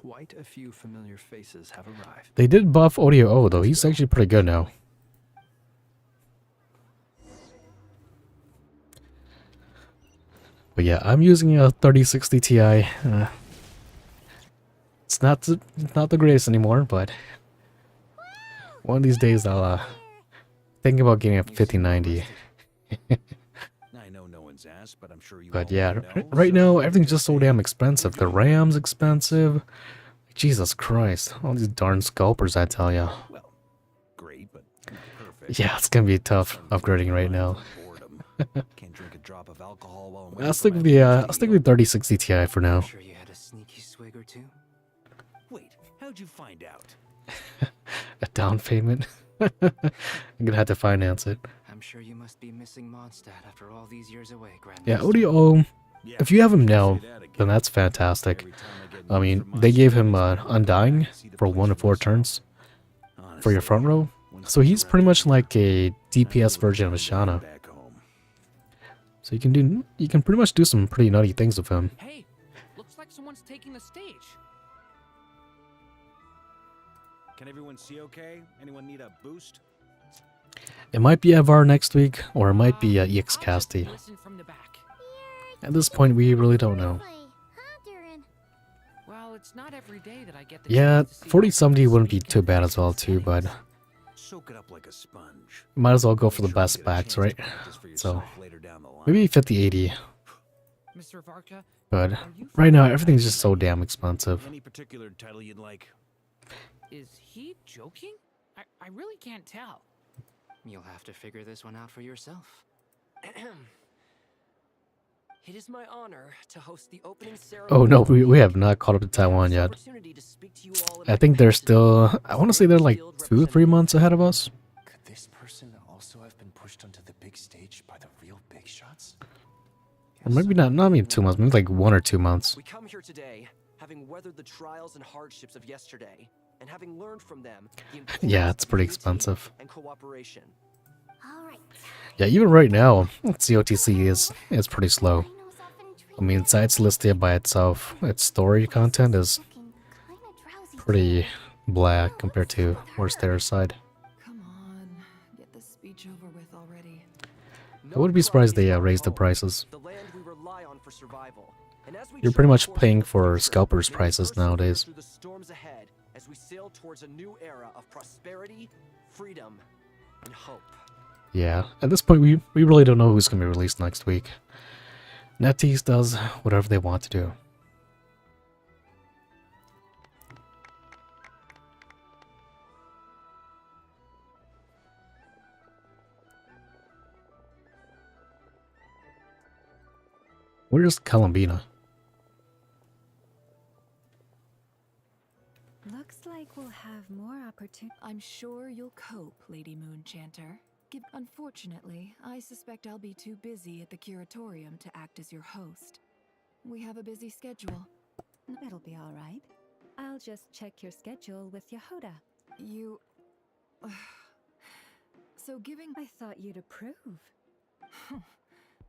Quite a few familiar faces have arrived. They did buff Audio O though. He's actually pretty good now. But yeah, I'm using a 3060 Ti. It's not the greatest anymore, but one of these days I'll think about getting a 5090. I know no one's asked, but I'm sure you But all yeah, know, right so now everything's just so damn expensive. The RAM's expensive. Jesus Christ, all these darn scalpers, I tell ya. great, but not perfect. Yeah, it's gonna be tough upgrading right now. Can't drink a drop of alcohol while I'm I'll stick with the 3060 Ti for now. Sure you had a sneaky swig or two? Wait, how'd you find out? A down payment. I'm gonna have to finance it. I'm sure you must be missing Mondstadt after all these years away, Grandmaster. Yeah, Audio. If you have him now, then that's fantastic. I mean, they gave him Undying for 1 to 4 turns for your front row, so he's pretty much like a DPS version of Ashana. So you can pretty much do some pretty nutty things with him. Hey, looks like someone's taking the stage. Can everyone see okay? Anyone need a boost? It might be Evar next week, or it might be EX Casty. Listen from the back. At this point, we really don't know. Well, it's not every day that I get the Yeah, chance to see 4070 wouldn't be too bad as well too, but Soak it up like a sponge. might as well go for the best specs, right? So maybe 5080. Mr. Varka, But right now, everything's just so damn expensive. Any particular title you'd like? is he joking? I really can't tell. You'll have to figure this one out for yourself. It is my honor to host the opening ceremony. Oh no, we have not caught up to Taiwan yet. I think they're still, I want to say they're like 2 or 3 months ahead of us. Could this person also have been pushed onto the big stage by the real big shots? Or maybe not even 2 months, maybe like 1 or 2 months. We come here today, having weathered the trials and hardships of yesterday, and having learned from them the Yeah, importance it's of pretty unity expensive. and cooperation. Yeah, even right now, COTC is pretty slow. I mean, Side Celestia by itself, its story content is pretty blah compared to Worcester's side. Come on, get this speech over with already. I wouldn't be surprised they raised the prices. The land we rely on for survival. And as we You're pretty chart much course paying the for future, scalpers' we prices persevere nowadays. through the storms ahead as we sail towards a new era of prosperity, freedom, and hope. Yeah, at this point, we really don't know who's going to be released next week. NetEase does whatever they want to do. Where's Columbina? Looks like we'll have more opportunity. I'm sure you'll cope, Lady Moonchanter. Unfortunately, I suspect I'll be too busy at the Curatorium to act as your host. We have a busy schedule. It'll be all right. I'll just check your schedule with Yehoda. You... So giving... I thought you'd approve.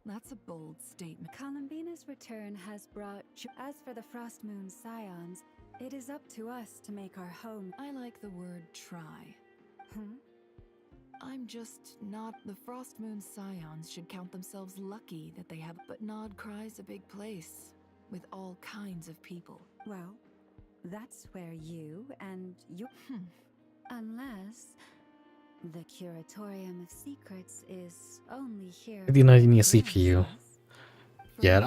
That's a bold statement. Columbina's return has brought... As for the Frost Moon Scions, it is up to us to make our home. I like the word try. Hmm? I'm just not... The Frost Moon Scions should count themselves lucky that they have... But Nod Cry's a big place, with all kinds of people. Well, that's where you and your... Unless... The Curatorium of Secrets is only here... I think I need a CPU. Yeah,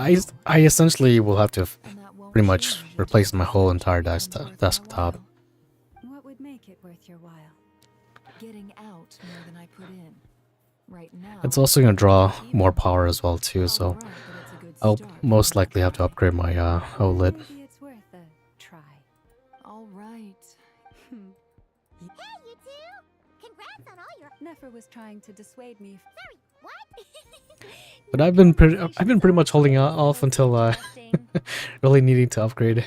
I essentially will have to pretty much replace my whole entire desktop. What would make it worth your while? Getting out more than I put in. Right now... It's also going to draw more power as well too, so I'll most likely have to upgrade my OLED. Maybe it's worth a try. All right. Hey, you two! Congrats on all your... Nefer was trying to dissuade me. Sorry, what? But I've been pretty much holding off until really needing to upgrade.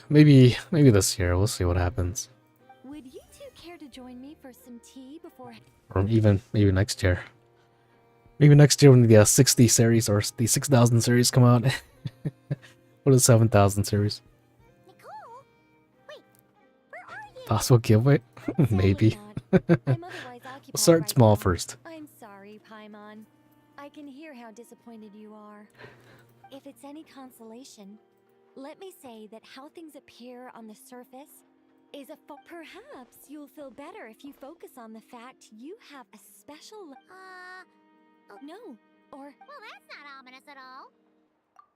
Maybe this year. We'll see what happens. Would you two care to join me for some tea before... Or even maybe next year. Maybe next year when the 60 series or the 6000 series come out. Or the 7000 series. Nicole, Possible giveaway? Maybe. We'll start small first. I'm sorry, Paimon. I can hear how disappointed you are. If it's any consolation, let me say that how things appear on the surface is perhaps you'll feel better if you focus on the fact you have a special no, or Well, that's not ominous at all.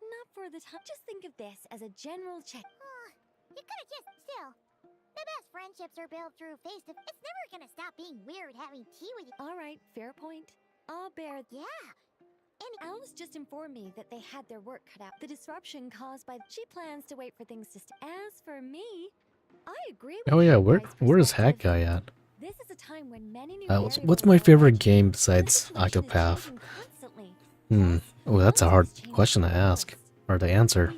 not for the time. Just think of this as a general check. You could have just still. The best friendships are built through face to. It's never gonna stop being weird having tea with you. All right, fair point. I'll bear. Yeah. Alice just informed me that they had their work cut out. The disruption caused by. She plans to wait for things to. As for me, I agree with Oh yeah, you guys' where's Hat perspective. Guy at? This is a time when many new What's my favorite game besides Octopath? Oh, that's a hard question to ask or to answer.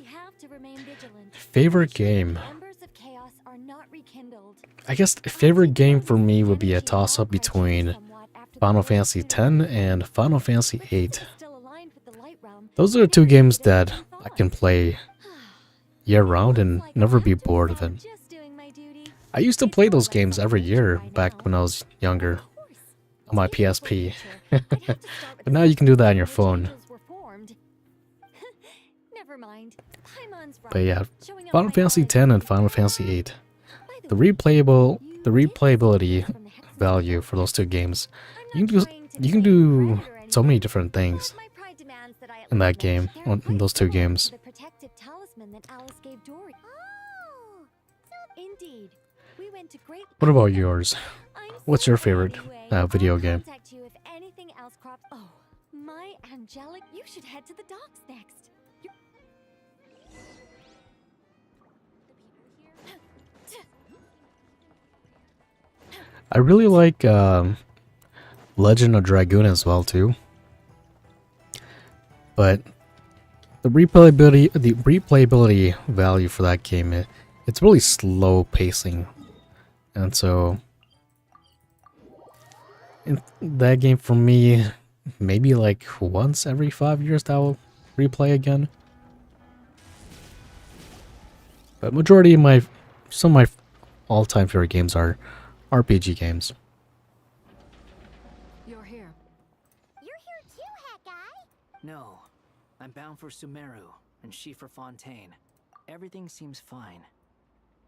Favorite game? I guess favorite game for me would be a toss-up between Final Fantasy X and Final Fantasy VIII. Those are the two games that I can play year-round and never be bored of it. I used to play those games every year back when I was younger on my PSP. But now you can do that on your phone. But yeah, Final Fantasy X and Final Fantasy VIII. The replayability value for those two games. You can do so many different things in that game, in those two games. The protective talisman that Alice gave Dory. Indeed. We went to great. What about yours? What's your favorite video game? Contact you if anything else crops. Oh, my angelic! You should head to the docks next. I really like Legend of Dragoon as well too. But the replayability value for that game, it's really slow pacing. And so in that game for me, maybe like once every 5 years that will replay again. But majority of some of my all-time favorite games are RPG games. You're here. You're here too, Hat Guy. No, I'm bound for Sumeru and she for Fontaine. Everything seems fine.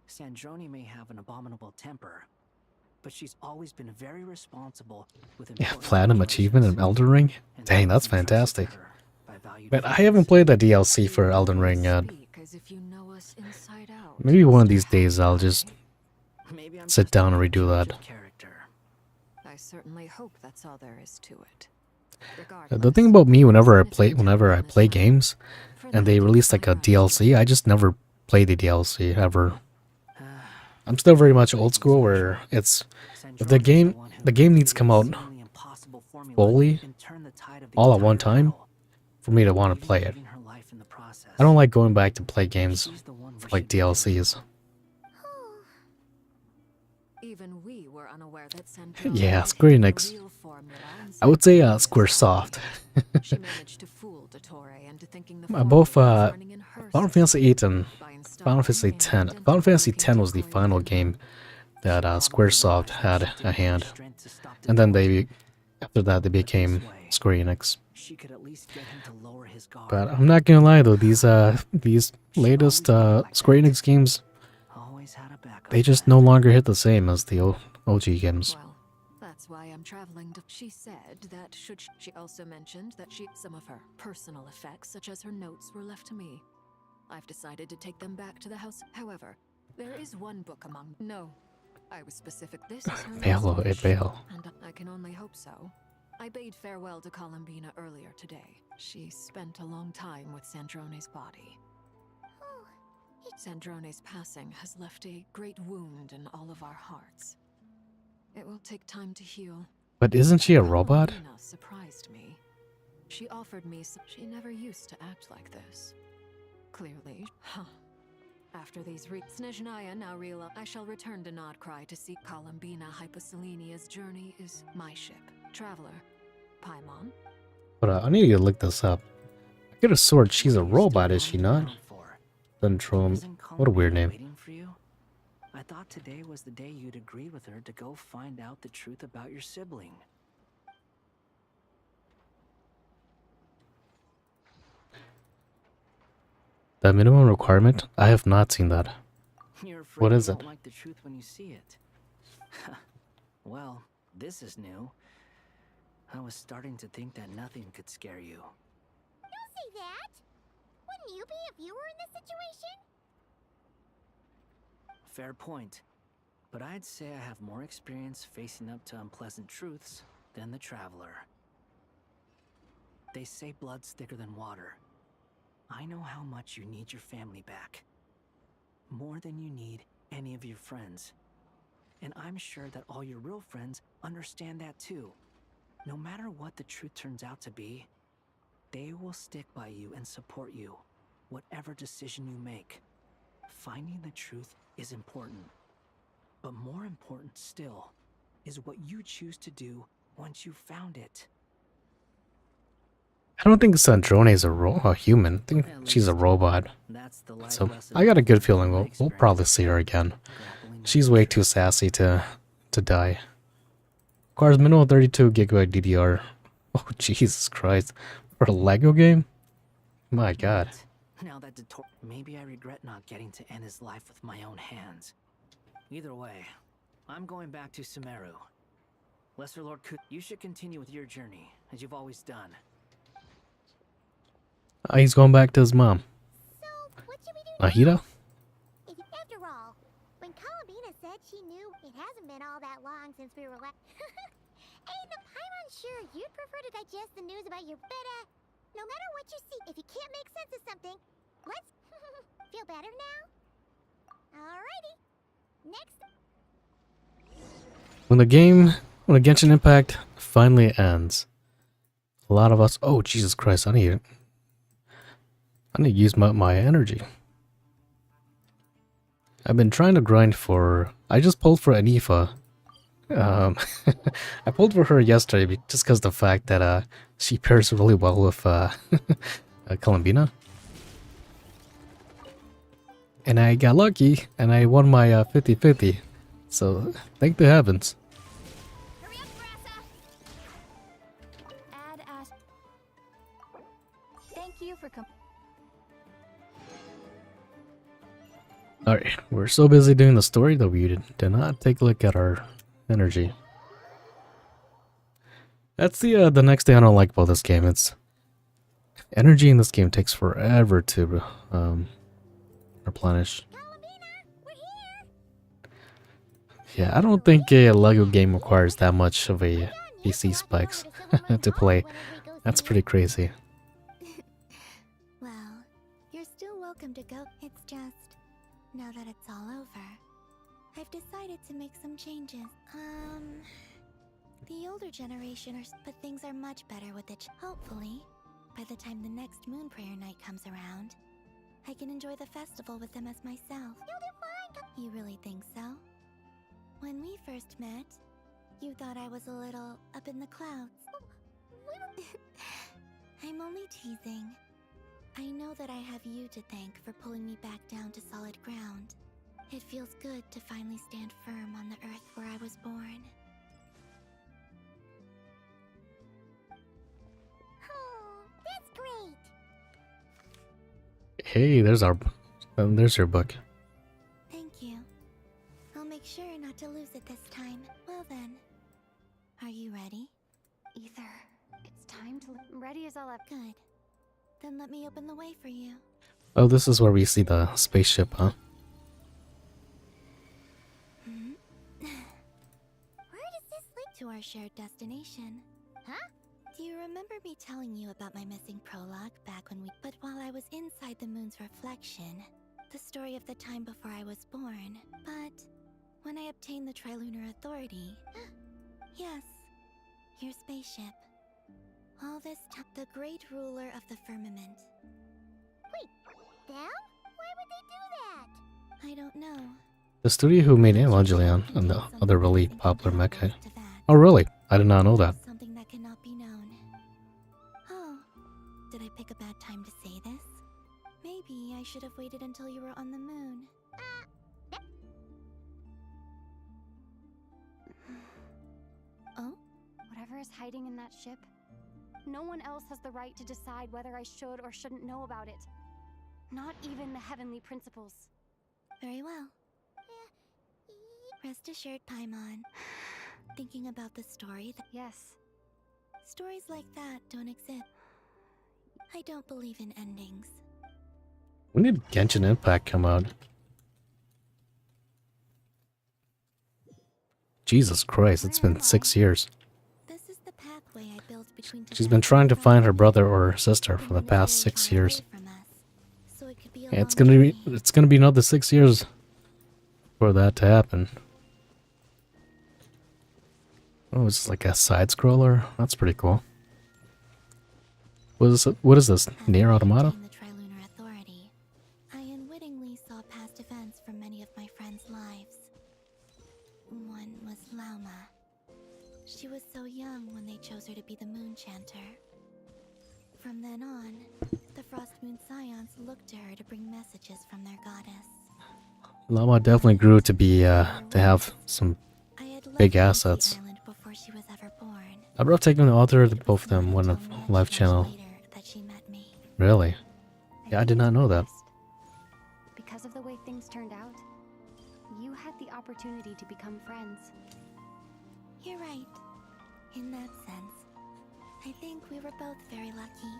Sandrone may have an abominable temper, but she's always been very responsible with Yeah, Platinum Achievement in Elden Ring? Dang, that's fantastic. But I haven't played the DLC for Elden Ring yet. Maybe one of these days I'll just sit down and redo that. I certainly hope that's all there is to it. The thing about me, whenever I play games and they release like a DLC, I just never play the DLC ever. I'm still very much old school where it's if the game needs to come out fully all at one time for me to want to play it. I don't like going back to play games for like DLCs. Even we were unaware that Yeah, Square Enix. I would say Squaresoft. Both Final Fantasy VIII and Final Fantasy X. Final Fantasy X was the final game that Squaresoft had a hand, and then after that they became Square Enix. But I'm not gonna lie though, these latest Square Enix games, they just no longer hit the same as the OG games. That's why I'm traveling to. She said that she also mentioned that some of her personal effects, such as her notes, were left to me. I've decided to take them back to the house. However, there is one book among. No, I was specific. This is her Bale, last Bale. and I can only hope so. I bade farewell to Columbina earlier today. She spent a long time with Sandrone's body. Sandrone's passing has left a great wound in all of our hearts. It will take time to heal. But isn't she a robot? Columbina surprised me. She offered me some. She never used to act like this. Clearly, after these Snezhnaya now realize I shall return to Nodcry to seek Columbina. Hyposelenia's journey is my ship. Traveler, Paimon. But I need to look this up. I could have sworn she's a robot, is she not? Dendrome. What a weird name. I thought today was the day you'd agree with her to go find out the truth about your sibling. The minimum requirement? I have not seen that. You're afraid What is you it? won't like the truth when you see it. Well, this is new. I was starting to think that nothing could scare you. Don't say that! Wouldn't you be if you were in this situation? Fair point. But I'd say I have more experience facing up to unpleasant truths than the Traveler. They say blood's thicker than water. I know how much you need your family back. More than you need any of your friends. And I'm sure that all your real friends understand that too. No matter what the truth turns out to be, they will stick by you and support you, whatever decision you make. Finding the truth is important. But more important still is what you choose to do once you've found it. I don't think Sandrone is a human. I think she's a robot. So I got a good feeling we'll probably see her again. She's way too sassy to die. Requires minimum 32 gigabyte DDR. Oh Jesus Christ! For a Lego game? My God. Now that maybe I regret not getting to end his life with my own hands. Either way, I'm going back to Sumeru. Lesser Lord you should continue with your journey, as you've always done. He's going back to his mom. Nahida? After all, when Columbina said she knew it hasn't been all that long since we were Ain't the Paimon sure you'd prefer to digest the news about your no matter what you see, if you can't make sense of something, let's feel better now? Alrighty. Next. When the Genshin Impact finally ends, a lot of us. Oh Jesus Christ! I need to use my energy. I've been trying to grind for. I just pulled for Anifa. I pulled for her yesterday just because the fact that she pairs really well with Columbina. And I got lucky and I won my 50-50. So thank the heavens. Thank you for coming. Alright, we're so busy doing the story that we did not take a look at our energy. That's the next thing I don't like about this game. It's energy in this game takes forever to replenish. Yeah, I don't think a Lego game requires that much of a PC specs to play. That's pretty crazy. Well, you're still welcome to go. It's just, now that it's all over, I've decided to make some changes. The older generation but things are much better with it. Hopefully, by the time the next Moon Prayer Night comes around, I can enjoy the festival with them as myself. You really think so? When we first met, you thought I was a little up in the clouds. I'm only teasing. I know that I have you to thank for pulling me back down to solid ground. It feels good to finally stand firm on the earth where I was born. Oh, that's great. Hey, there's your book. Thank you. I'll make sure not to lose it this time. Well then, are you ready? Ether, it's time to... Ready as I'll have... Good. Then let me open the way for you. Oh, this is where we see the spaceship, huh? Where does this lead to our shared destination? Huh? Do you remember me telling you about my missing prologue back when we... But while I was inside the moon's reflection, the story of the time before I was born. But when I obtained the Trilunar Authority... Yes, your spaceship. All this time, the great ruler of the firmament. Wait, them? Why would they do that? I don't know. The studio who made Evangelion and the other really popular mecha. Oh really? I did not know that. Something that cannot be known. Oh, did I pick a bad time to say this? Maybe I should have waited until you were on the moon. is hiding in that ship. No one else has the right to decide whether I should or shouldn't know about it. Not even the Heavenly Principles. Very well. Rest assured, Paimon. Thinking about the story that... Yes. Stories like that don't exist. I don't believe in endings. When did Genshin Impact come out? Jesus Christ, it's been 6 years. This is the pathway I built between... She's been trying to find her brother or sister for the past 6 years. So it could be a Yeah, it's gonna be another 6 years for that to happen. Oh, it's like a side scroller. That's pretty cool. What is this? Near Automata? the Trilunar Authority. I unwittingly saw past events from many of my friends' lives. One was Lauma. She was so young when they chose her to be the Moon Chanter. From then on, the Frost Moon Scions looked to her to bring messages from their goddess. Llama definitely grew to be to have some big assets. Before she was ever born. I'd love taking the author of both of them on a live channel. Really? Yeah, I did not know that. Because of the way things turned out, you had the opportunity to become friends. You're right. In that sense, I think we were both very lucky.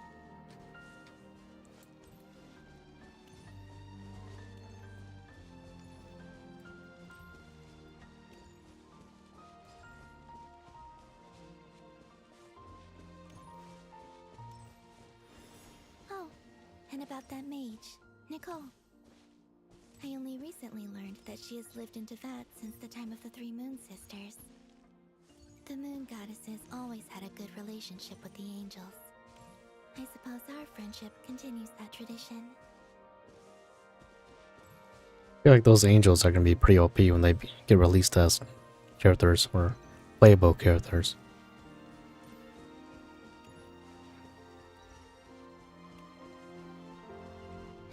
Oh, and about that mage, Nicole. I only recently learned that she has lived in Teyvat since the time of the Three Moon Sisters. The Moon Goddesses always had a good relationship with the angels. I suppose our friendship continues that tradition. I feel like those angels are gonna be pretty OP when they get released as characters or playable characters.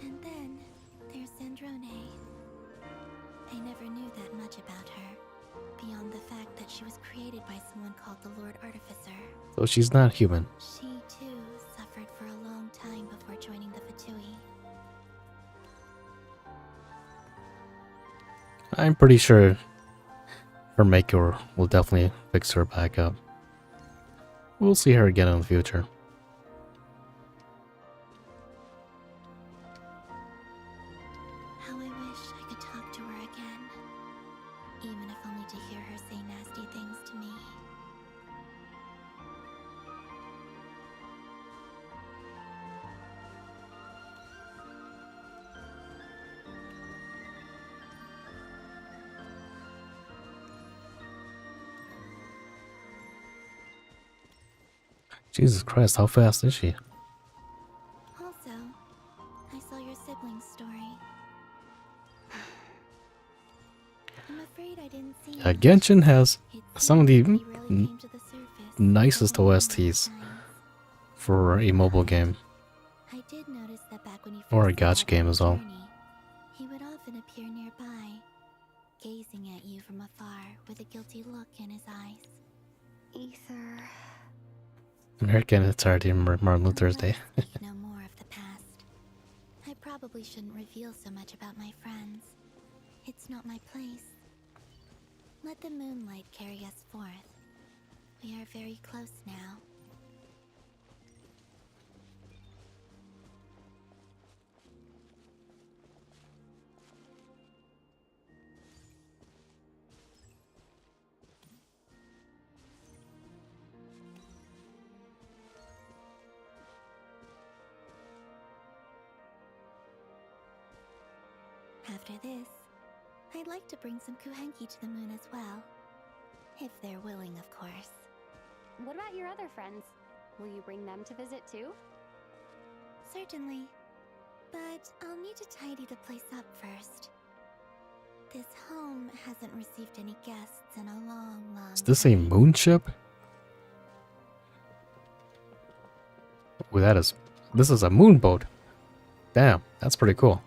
And then there's Sandrone. I never knew that much about her, beyond the fact that she was created by someone called the Lord Artificer. So she's not human. She, too, suffered for a long time before joining the Fatui. I'm pretty sure her maker will definitely fix her back up. We'll see her again in the future. How I wish I could talk to her again, even if only to hear her say nasty things to me. Jesus Christ, how fast is she? Also, I saw your siblings' story. I'm afraid I didn't see much. Genshin has some of the nicest OSTs for a mobile game. I did notice that back when he Or a first gacha set out game on as his well. journey, he would often appear nearby, gazing at you from afar with a guilty look in his eyes. Ether. American, it's hard to remember Martin Luther's Day. No more of the past. I probably shouldn't reveal so much about my friends. It's not my place. Let the moonlight carry us forth. We are very close now. After this, I'd like to bring some Kuhenki to the moon as well. If they're willing, of course. What about your other friends? Will you bring them to visit too? Certainly. But I'll need to tidy the place up first. This home hasn't received any guests in a long, long Is this a moon ship? Oh, this is a moon boat. Damn, that's pretty cool.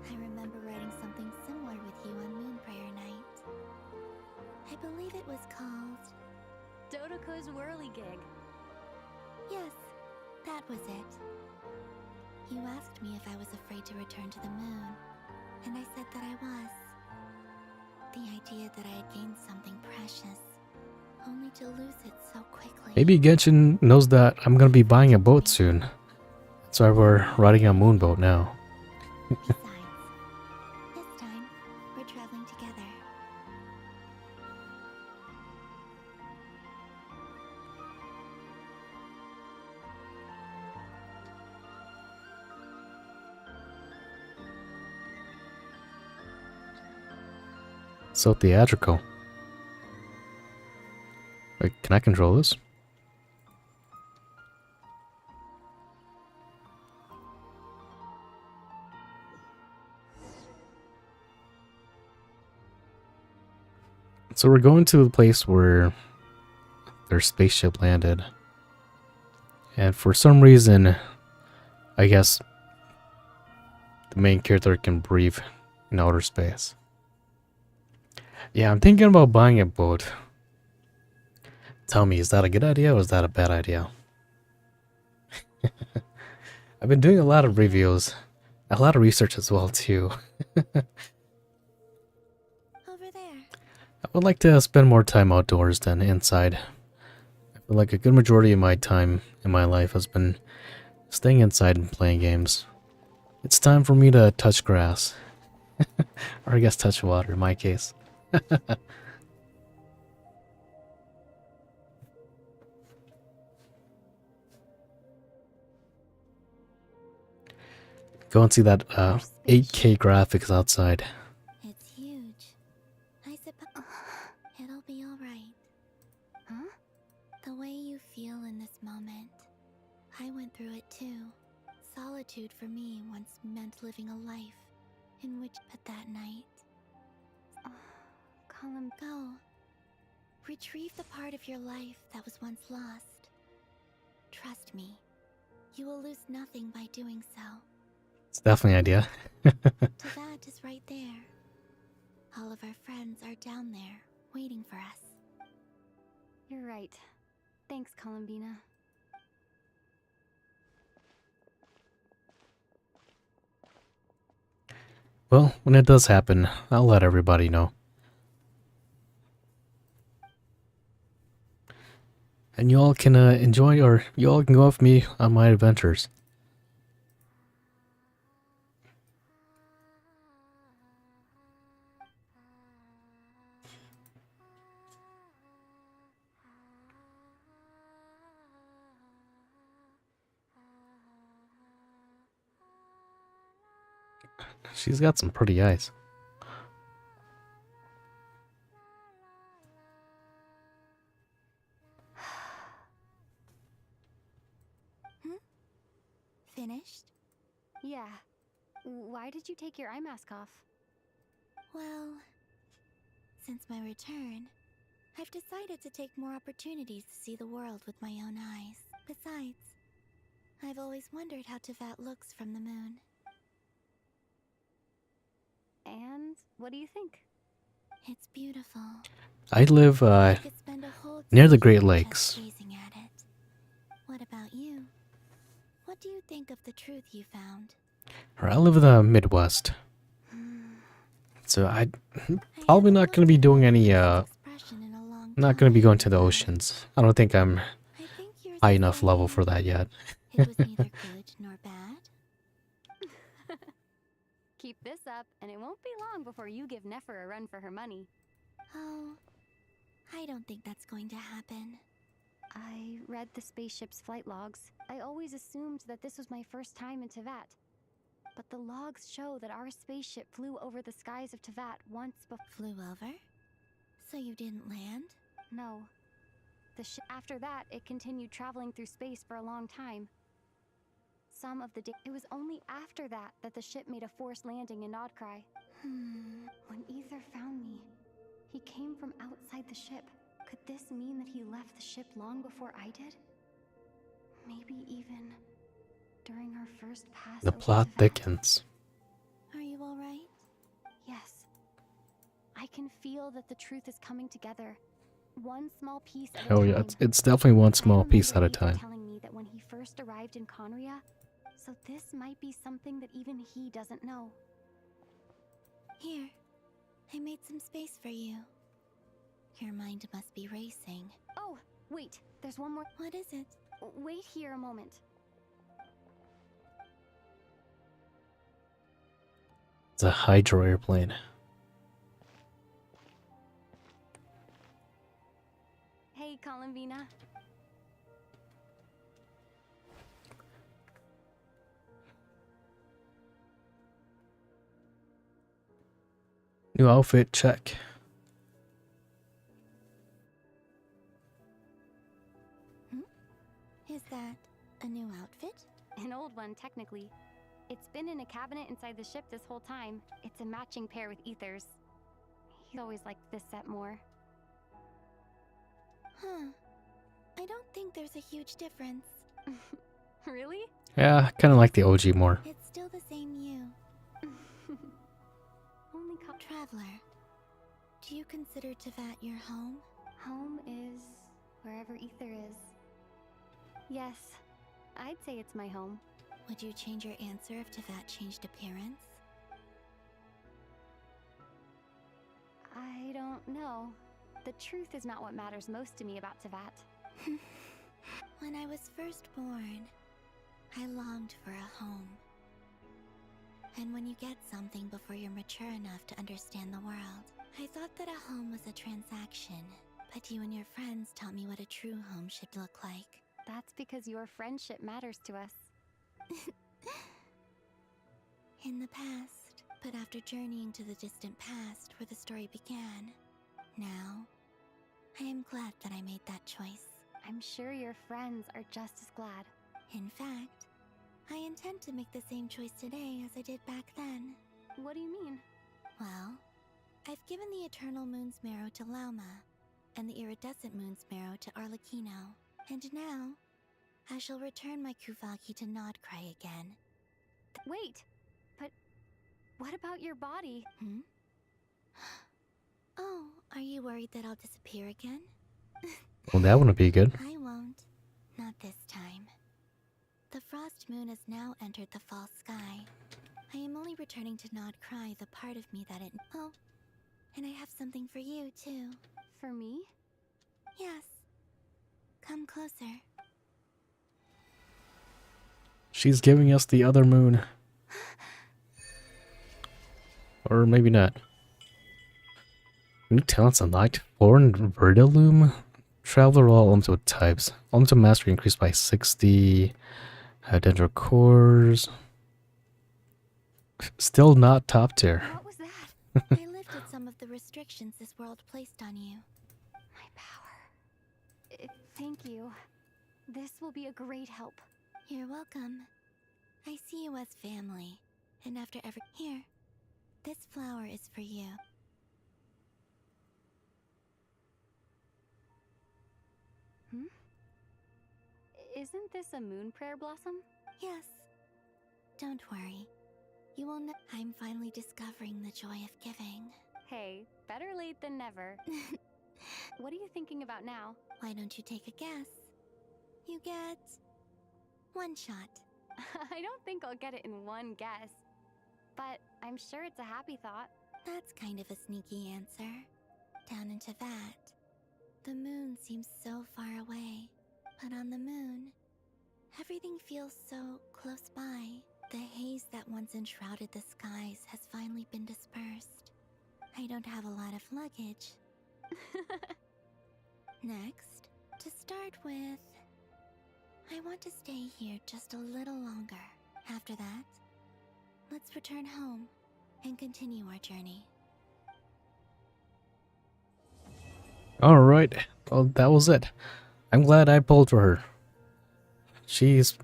I remember writing something similar with you on Moonprayer Night. it was called? Dodoko's whirligig. Yes, that was it. You asked me if I was afraid to return to the moon, and I said that I was. The idea that I had gained something precious, only to lose it so quickly. Maybe Genshin knows that I'm gonna be buying a boat soon. That's why we're riding a moonboat now. Besides, this time, we're traveling together. So theatrical. Wait, can I control this? So we're going to the place where their spaceship landed. And for some reason, I guess the main character can breathe in outer space. Yeah, I'm thinking about buying a boat. Tell me, is that a good idea or is that a bad idea? I've been doing a lot of reviews, a lot of research as well too. I would like to spend more time outdoors than inside. I feel like a good majority of my time in my life has been staying inside and playing games. It's time for me to touch grass. Or I guess touch water in my case. Go and see that 8K graphics outside. It's huge. I suppose it'll be alright. Huh? The way you feel in this moment. I went through it too. Solitude for me once meant living a life in which, but that night. Colin, go. Retrieve the part of your life that was once lost. Trust me, you will lose nothing by doing so. It's definitely an idea. Tevat is right there. All of our friends are down there, waiting for us. You're right. Thanks, Columbina. Well, when it does happen, I'll let everybody know. And you all can enjoy, or you all can go with me on my adventures. She's got some pretty eyes. Finished? Yeah. Why did you take your eye mask off? Well, since my return, I've decided to take more opportunities to see the world with my own eyes. Besides, I've always wondered how Tevat looks from the moon. And what do you think? It's beautiful. I live I could spend a whole near the day Great just Lakes. gazing at it. What about you? What do you think of the truth you found? I live in the Midwest. So I'm probably not going to be doing any, not going to be going to the oceans. I don't think I'm high enough level for that yet. It was neither good nor bad. Keep this up, and it won't be long before you give Nefer a run for her money. Oh, I don't think that's going to happen. I read the spaceship's flight logs. I always assumed that this was my first time in Tevat. But the logs show that our spaceship flew over the skies of Tevat once before. Flew over? So you didn't land? No. After that, it continued traveling through space for a long time. Some of the day. It was only after that that the ship made a forced landing in Nodcry. When Ether found me, he came from outside the ship. Could this mean that he left the ship long before I did? Maybe even during our first pass. The over plot Tevat. thickens. Are you alright? Yes. I can feel that the truth is coming together. one small piece at a Oh time. yeah, it's definitely one small piece at a Ethan time. telling me that when he first arrived in Conria, so this might be something that even he doesn't know. Here, I made some space for you. Your mind must be racing. Oh, wait, there's one more. What is it? Wait here a moment. It's a Hydro airplane. Hey, Columbina. New outfit, check. Is that a new outfit? An old one, technically. It's been in a cabinet inside the ship this whole time. It's a matching pair with Ether's. He always liked this set more. Huh. I don't think there's a huge difference. Really? Yeah, kind of like the OG more. It's still the same you. Only Traveler, do you consider Teyvat your home? Home is wherever Ether is. Yes, I'd say it's my home. Would you change your answer if Teyvat changed appearance? I don't know. The truth is not what matters most to me about Teyvat. When I was first born, I longed for a home. And when you get something before you're mature enough to understand the world, I thought that a home was a transaction, but you and your friends taught me what a true home should look like. That's because your friendship matters to us. In the past, but after journeying to the distant past where the story began, now, I am glad that I made that choice. I'm sure your friends are just as glad. In fact, I intend to make the same choice today as I did back then. What do you mean? Well, I've given the Eternal Moon's Marrow to Lauma, and the Iridescent Moon's Marrow to Arlecchino. And now, I shall return my Kuvagi to Nodcry again. Wait! But what about your body? Oh, are you worried that I'll disappear again? Well, that wouldn't be good. I won't. Not this time. The Frost Moon has now entered the fall sky. I am only returning to Nodcry the part of me that it... Oh, and I have something for you, too. For me? Yes. Come closer. She's giving us the other moon. Or maybe not. New talents unlocked. Foreign Vertilume. Traveler all Elemental types. Elemental mastery increased by 60. Dendro cores. Still not top tier. What was that? I lifted some of the restrictions this world placed on you. My power. Thank you. This will be a great help. You're welcome. I see you as family. And after every... Here. This flower is for you. Isn't this a moon prayer blossom? Yes. Don't worry. You will know. I'm finally discovering the joy of giving. Hey, better late than never. What are you thinking about now? Why don't you take a guess? You get... one shot. I don't think I'll get it in one guess. But I'm sure it's a happy thought. That's kind of a sneaky answer. Down in Teyvat, the moon seems so far away. But on the moon, everything feels so close by. The haze that once enshrouded the skies has finally been dispersed. I don't have a lot of luggage. Next, to start with, I want to stay here just a little longer. After that, let's return home and continue our journey. Alright, well, that was it. I'm glad I pulled for her. She's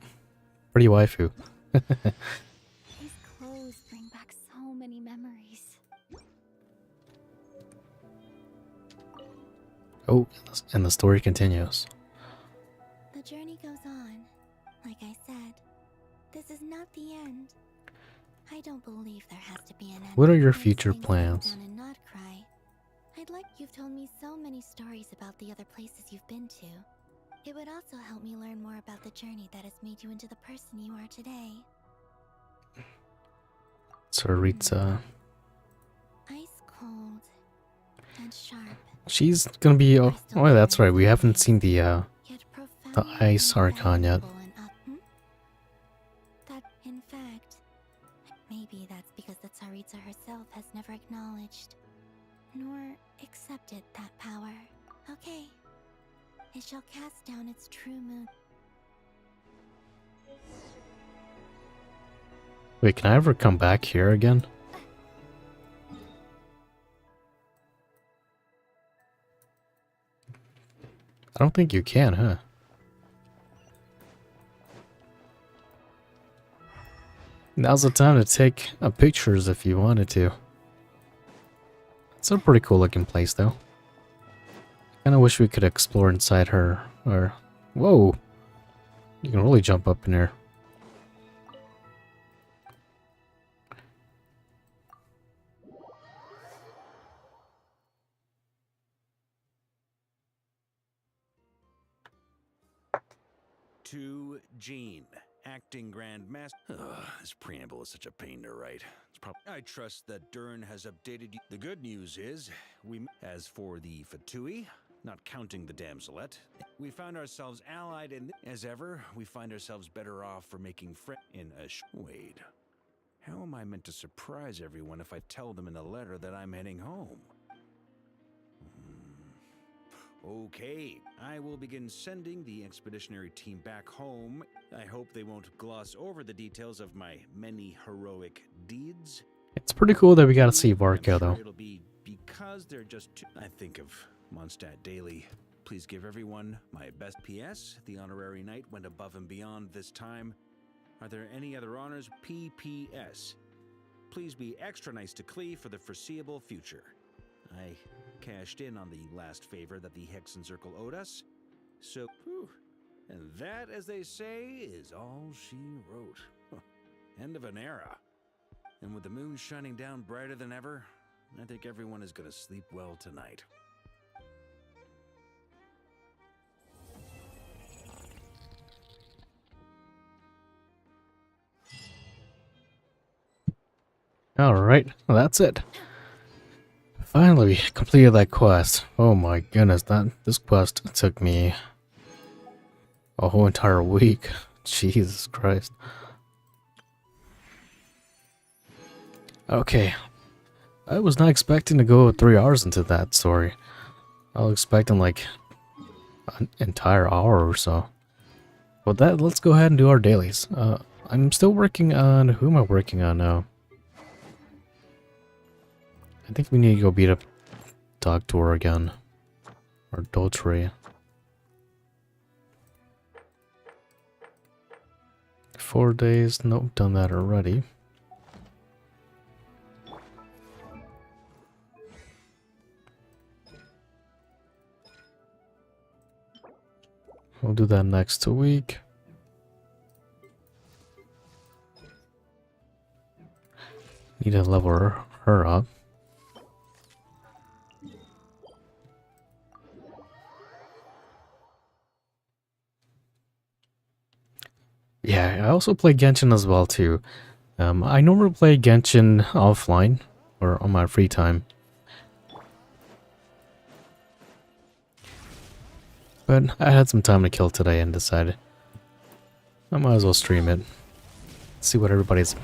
pretty waifu. These clothes bring back so many memories. Oh, and the story continues. The journey goes on. Like I said, this is not the end. I don't believe there has to be an end. What are your to future things plans? Down in Nodcry. I'd like you've told me so many stories about the other places you've been to. It would also help me learn more about the journey that has made you into the person you are today. Tsaritsa. Ice cold and sharp. She's gonna be. Oh, that's right. We haven't seen the Ice Archon yet. That, in fact, maybe that's because the Tsaritsa herself has never acknowledged nor accepted that power. Okay. It shall cast down its true moon. Wait, can I ever come back here again? I don't think you can, huh? Now's the time to take pictures if you wanted to. It's a pretty cool looking place though. Kinda wish we could explore inside her, or... Whoa! You can really jump up in here. To Jean, acting Grand Master. This preamble is such a pain to write. I trust that Dern has updated you. The good news is, as for the Fatui, not counting the damselette, we found ourselves allied, and as ever, we find ourselves better off for making friends in a Wait, how am I meant to surprise everyone if I tell them in a letter that I'm heading home? Okay, I will begin sending the expeditionary team back home. I hope they won't gloss over the details of my many heroic deeds. It's pretty cool that we got to see Varka though. It'll be because they're just too... I think of Mondstadt daily. Please give everyone my best. P.S. The honorary knight went above and beyond this time. Are there any other honors? P.P.S. Please be extra nice to Klee for the foreseeable future. I cashed in on the last favor that the Hexen Circle owed us. So, whew, and that, as they say, is all she wrote. End of an era. And with the moon shining down brighter than ever, I think everyone is going to sleep well tonight. Alright, well, that's it. Finally, we completed that quest. Oh my goodness, this quest took me a whole entire week. Jesus Christ. Okay. I was not expecting to go 3 hours into that story. I was expecting like an entire hour or so. But let's go ahead and do our dailies. I'm still working on... Who am I working on now? I think we need to go beat up Doctor again. Or Dotri. 4 days. Nope, done that already. We'll do that next week. Need to level her up. Yeah, I also play Genshin as well too. I normally play Genshin offline or on my free time. But I had some time to kill today and decided I might as well stream it. See what everybody's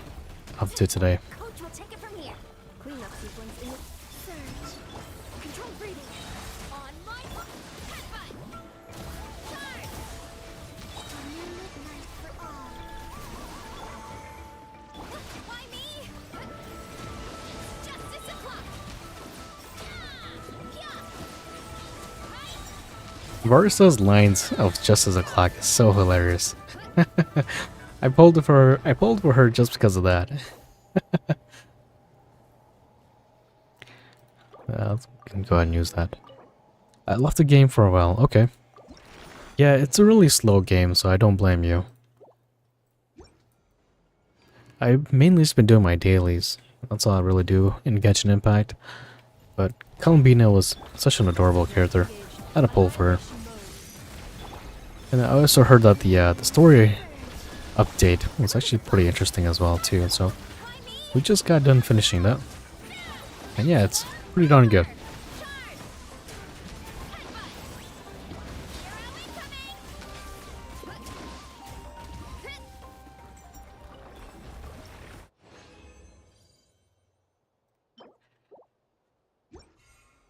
up to today. Coach will take it from here. Cleanup sequence in surge. Control breathing. On my headbutt. Charge. A moonlit night for all. Why me? Justice o'clock. Varisa's lines of Justice O'Clock is so hilarious. I pulled for her just because of that. Can go ahead and use that. I left the game for a while. Okay. Yeah, it's a really slow game, so I don't blame you. I've mainly just been doing my dailies. That's all I really do in Genshin Impact. But Columbina was such an adorable character. had a pull for her. And I also heard that the story update was actually pretty interesting as well too. So we just got done finishing that, and yeah, it's pretty darn good.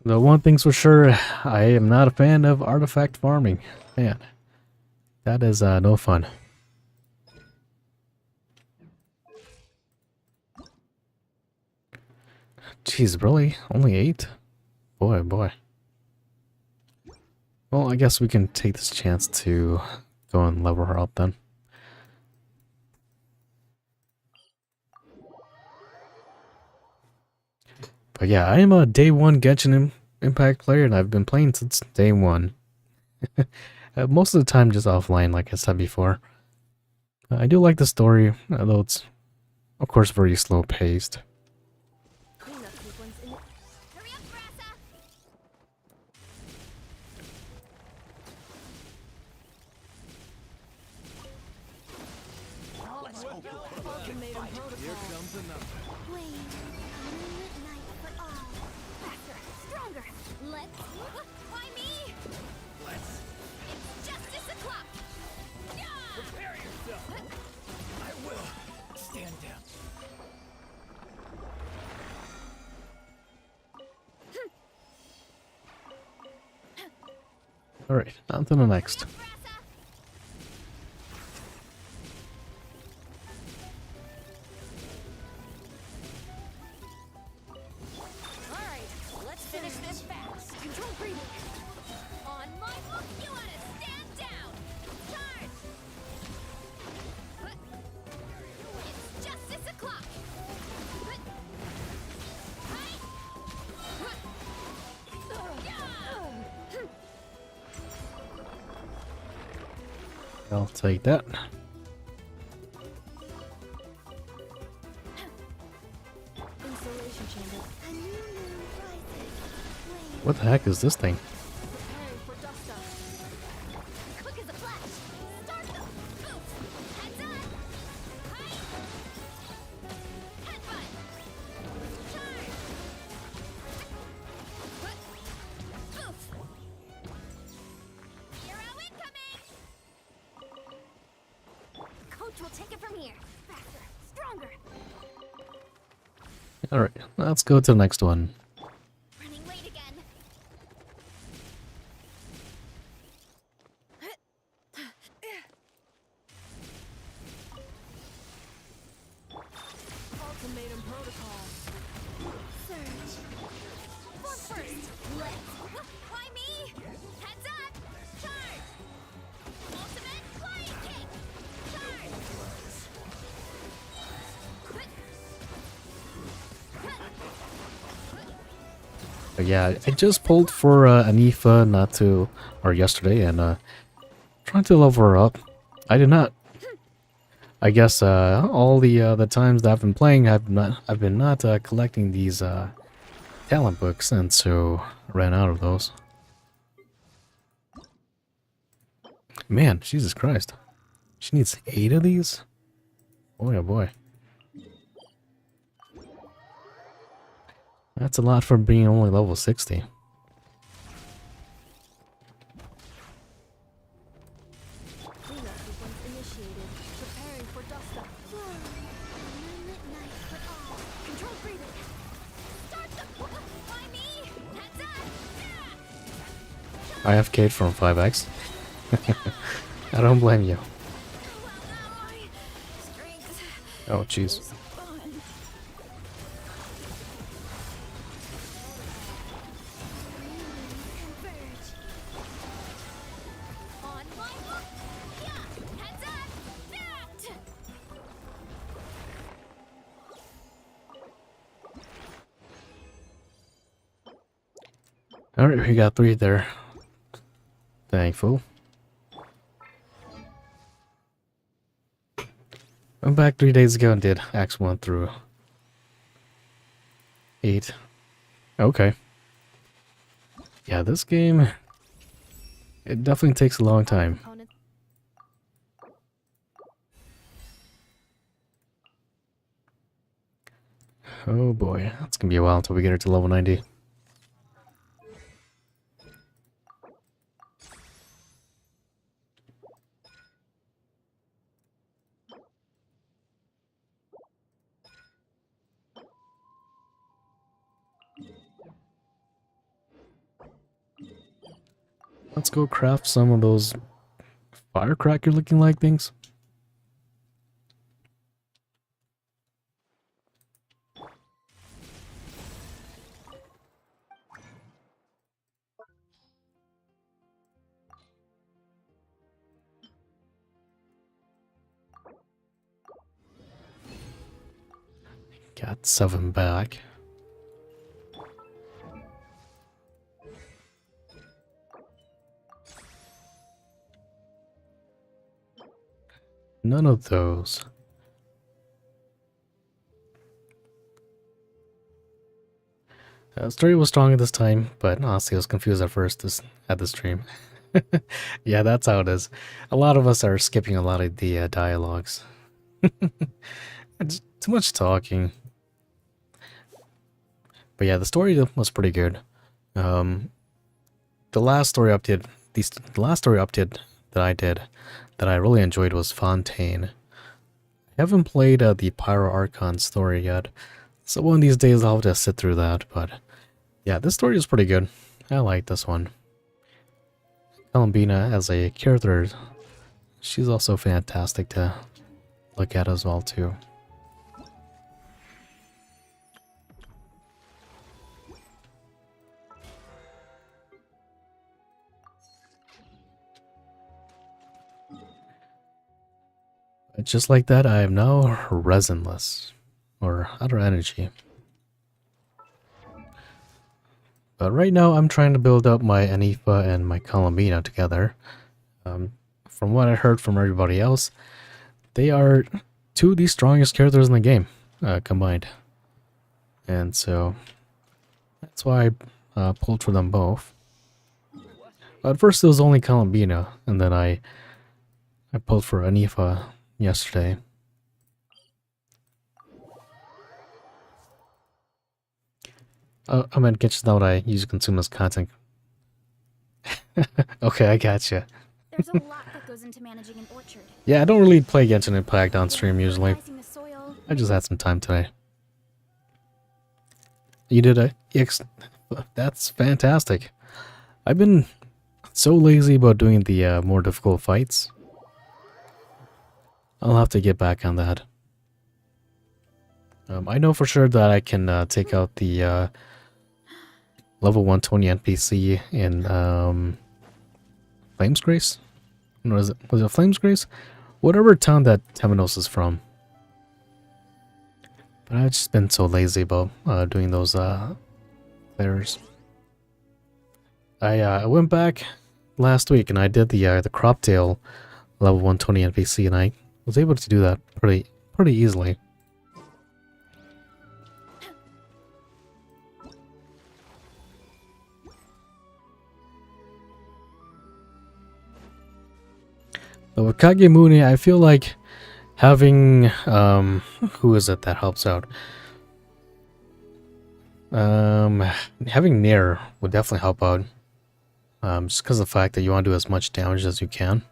The one thing's for sure, I am not a fan of artifact farming. Man, that is no fun. Jeez, really? Only 8? Boy, boy. Well, I guess we can take this chance to go and level her up then. But yeah, I am a day 1 Genshin Impact player, and I've been playing since day 1. Most of the time just offline, like I said before. I do like the story, although it's, of course, very slow paced. Alright, on to the next. Alright, let's finish this fast. Control breathing. On my book, you wanna stand down. Charge! It's justice o'clock. I'll take that. What the heck is this thing? We'll take it from here. Faster, stronger. Alright, let's go to the next one. Running late again. Ultimatum protocol. Surge. For first. Let's. Why me? Heads up. Charge. Ultimate flying kick. Charge. But yeah, I just pulled for Anifa yesterday, and trying to level her up. I did not. I guess all the times that I've been playing, I've been not collecting these talent books, and so I ran out of those. Man, Jesus Christ, she needs 8 of these. Boy, oh boy. That's a lot for being only level 60. I have Kate from 5X. I don't blame you. Oh, jeez. Alright, we got 3 there. Thankful. Went back 3 days ago and did Acts 1 through 8. Okay. Yeah, this game It definitely takes a long time. Oh boy, it's gonna be a while until we get her to level 90. Let's go craft some of those firecracker looking like things. Got 7 back. None of those. Story was strong at this time, but honestly I was confused at first at the stream. Yeah, that's how it is. A lot of us are skipping a lot of the dialogues. It's too much talking. But yeah, the story was pretty good. The last story update, the last story update that I did that I really enjoyed was Fontaine. I haven't played the Pyro Archon story yet, so one of these days I'll have to sit through that. But yeah, this story is pretty good. I like this one. Columbina as a character, she's also fantastic to look at as well too. Just like that, I am now resinless, or outer energy. But right now, I'm trying to build up my Anifa and my Columbina together. From what I heard from everybody else, they are 2 of the strongest characters in the game, combined. And so, that's why I pulled for them both. At first, it was only Columbina, and then I pulled for Anifa yesterday. I meant Genshin that I use to consume as content. Okay, I gotcha. There's a lot that goes into managing an orchard. Yeah, I don't really play Genshin Impact on stream usually. I just had some time today. You did a that's fantastic. I've been so lazy about doing the more difficult fights. I'll have to get back on that. I know for sure that I can take out the level 120 NPC in Flames Grace? Was it Flames Grace? Whatever town that Temenos is from. But I've just been so lazy about doing those players. I went back last week and I did the Croptail level 120 NPC, and I was able to do that pretty easily. But with Kagemuni, I feel like having who is it that helps out? Having Nair would definitely help out. Just because of the fact that you want to do as much damage as you can.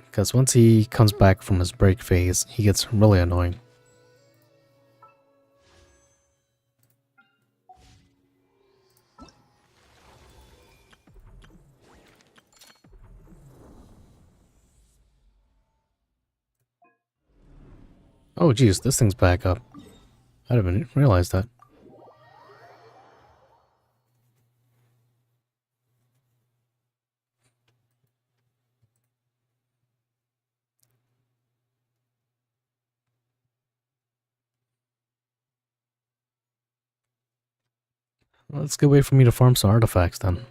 Because once he comes back from his break phase, he gets really annoying. Oh geez, this thing's back up. I didn't even realize that. Well, it's a good way for me to farm some artifacts then.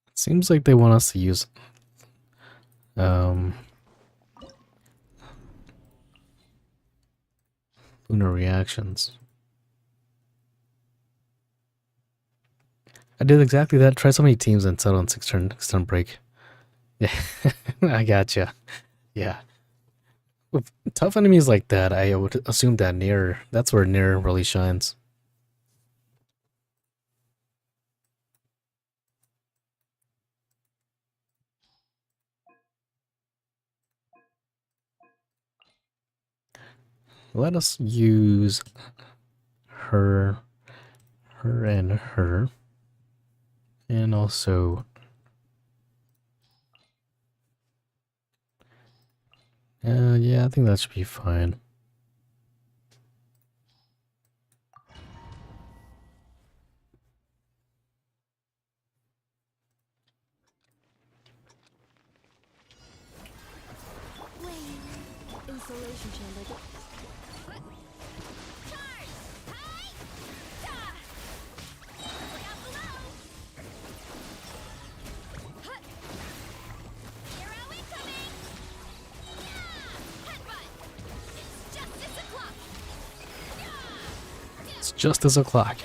Let's Seems like they want us to use lunar reactions. I did exactly that. Try so many teams and settle on 6-turn break. Yeah, I gotcha. Yeah. With tough enemies like that, I would assume that that's where Nier really shines. Let us use her, and her, and also yeah, I think that should be fine. Insulation chamber. It's justice o'clock.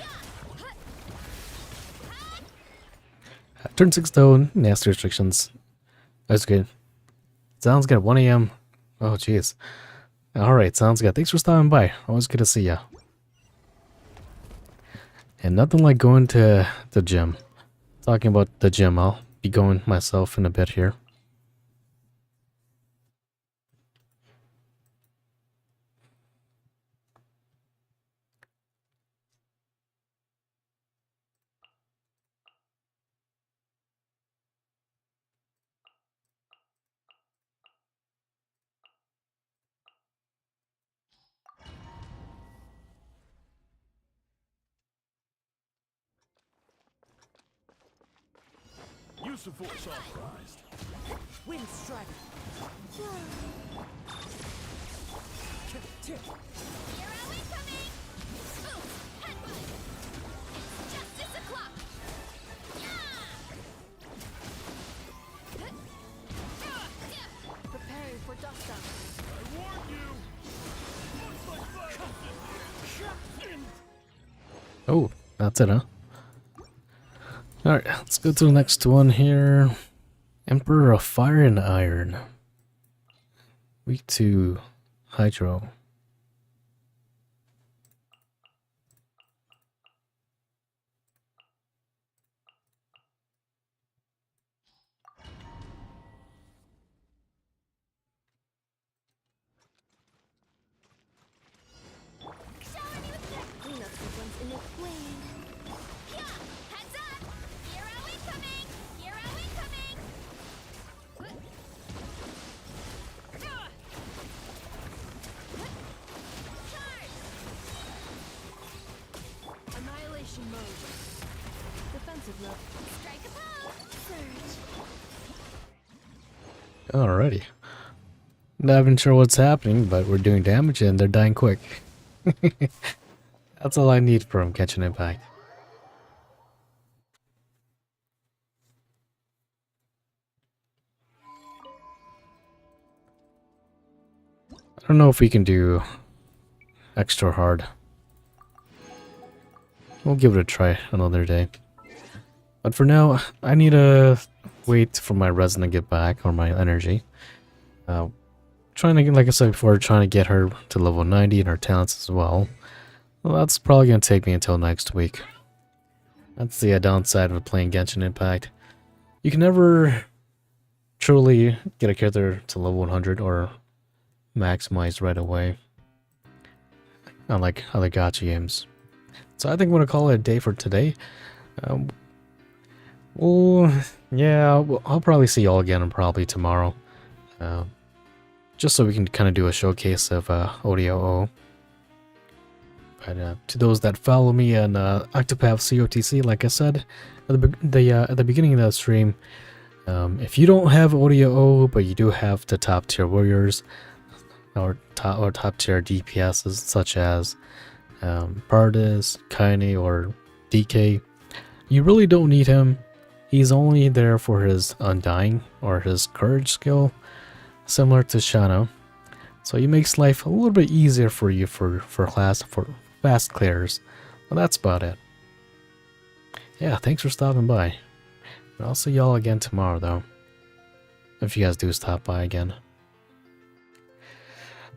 Turn 6 though, nasty restrictions. That's good. Sounds good. 1 AM. Oh, jeez. Alright, sounds good. Thanks for stopping by. Always good to see ya. And nothing like going to the gym. Talking about the gym, I'll be going myself in a bit here. Use of force authorized. Wind strike. Preparing for dust up. I warned you. Looks like Oh, that's it, huh? Alright, let's go to the next one here. Emperor of Fire and Iron. Week 2, Hydro. Cleanup sequence in the plane. Heads up! Hero incoming! Hero incoming! Annihilation mode. Defensive mode. Strike a pose! Surge! Alrighty. Not even sure what's happening, but we're doing damage and they're dying quick. That's all I need from Genshin Impact. I don't know if we can do extra hard. We'll give it a try another day. But for now, I need to wait for my resin to get back, or my energy. Trying to, like I said before, trying to get her to level 90 and her talents as well. Well, that's probably going to take me until next week. That's the downside of playing Genshin Impact. You can never truly get a character to level 100 or maximize right away, unlike other gacha games. So I think I'm going to call it a day for today. Well, yeah, I'll probably see y'all again probably tomorrow. Just so we can kind of do a showcase of ODOO. But to those that follow me on Octopath COTC, like I said at the beginning of the stream, if you don't have ODOO, but you do have the top tier warriors or top tier DPSs such as Pardis, Kaine, or DK, you really don't need him. he's only there for his Undying or his Courage skill, similar to Shano. So he makes life a little bit easier for you for fast clears. Well, that's about it. Yeah, thanks for stopping by. And I'll see y'all again tomorrow, though. If you guys do stop by again.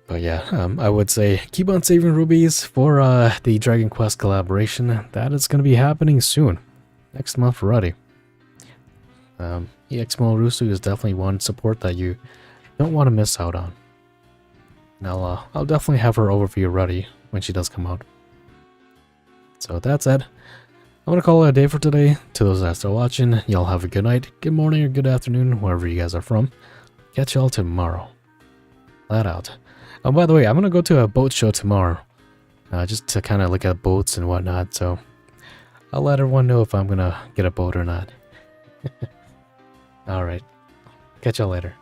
But yeah, I would say keep on saving rubies for the Dragon Quest collaboration. That is going to be happening soon. Next month already. EX Rusu is definitely one support that you don't want to miss out on. And I'll definitely have her overview ready when she does come out. So with that said, I'm going to call it a day for today. To those that are still watching, y'all have a good night, good morning, or good afternoon, wherever you guys are from. Catch y'all tomorrow. Flat out. Oh, by the way, I'm going to go to a boat show tomorrow. Just to kind of look at boats and whatnot, so I'll let everyone know if I'm going to get a boat or not. Alright. Catch y'all later.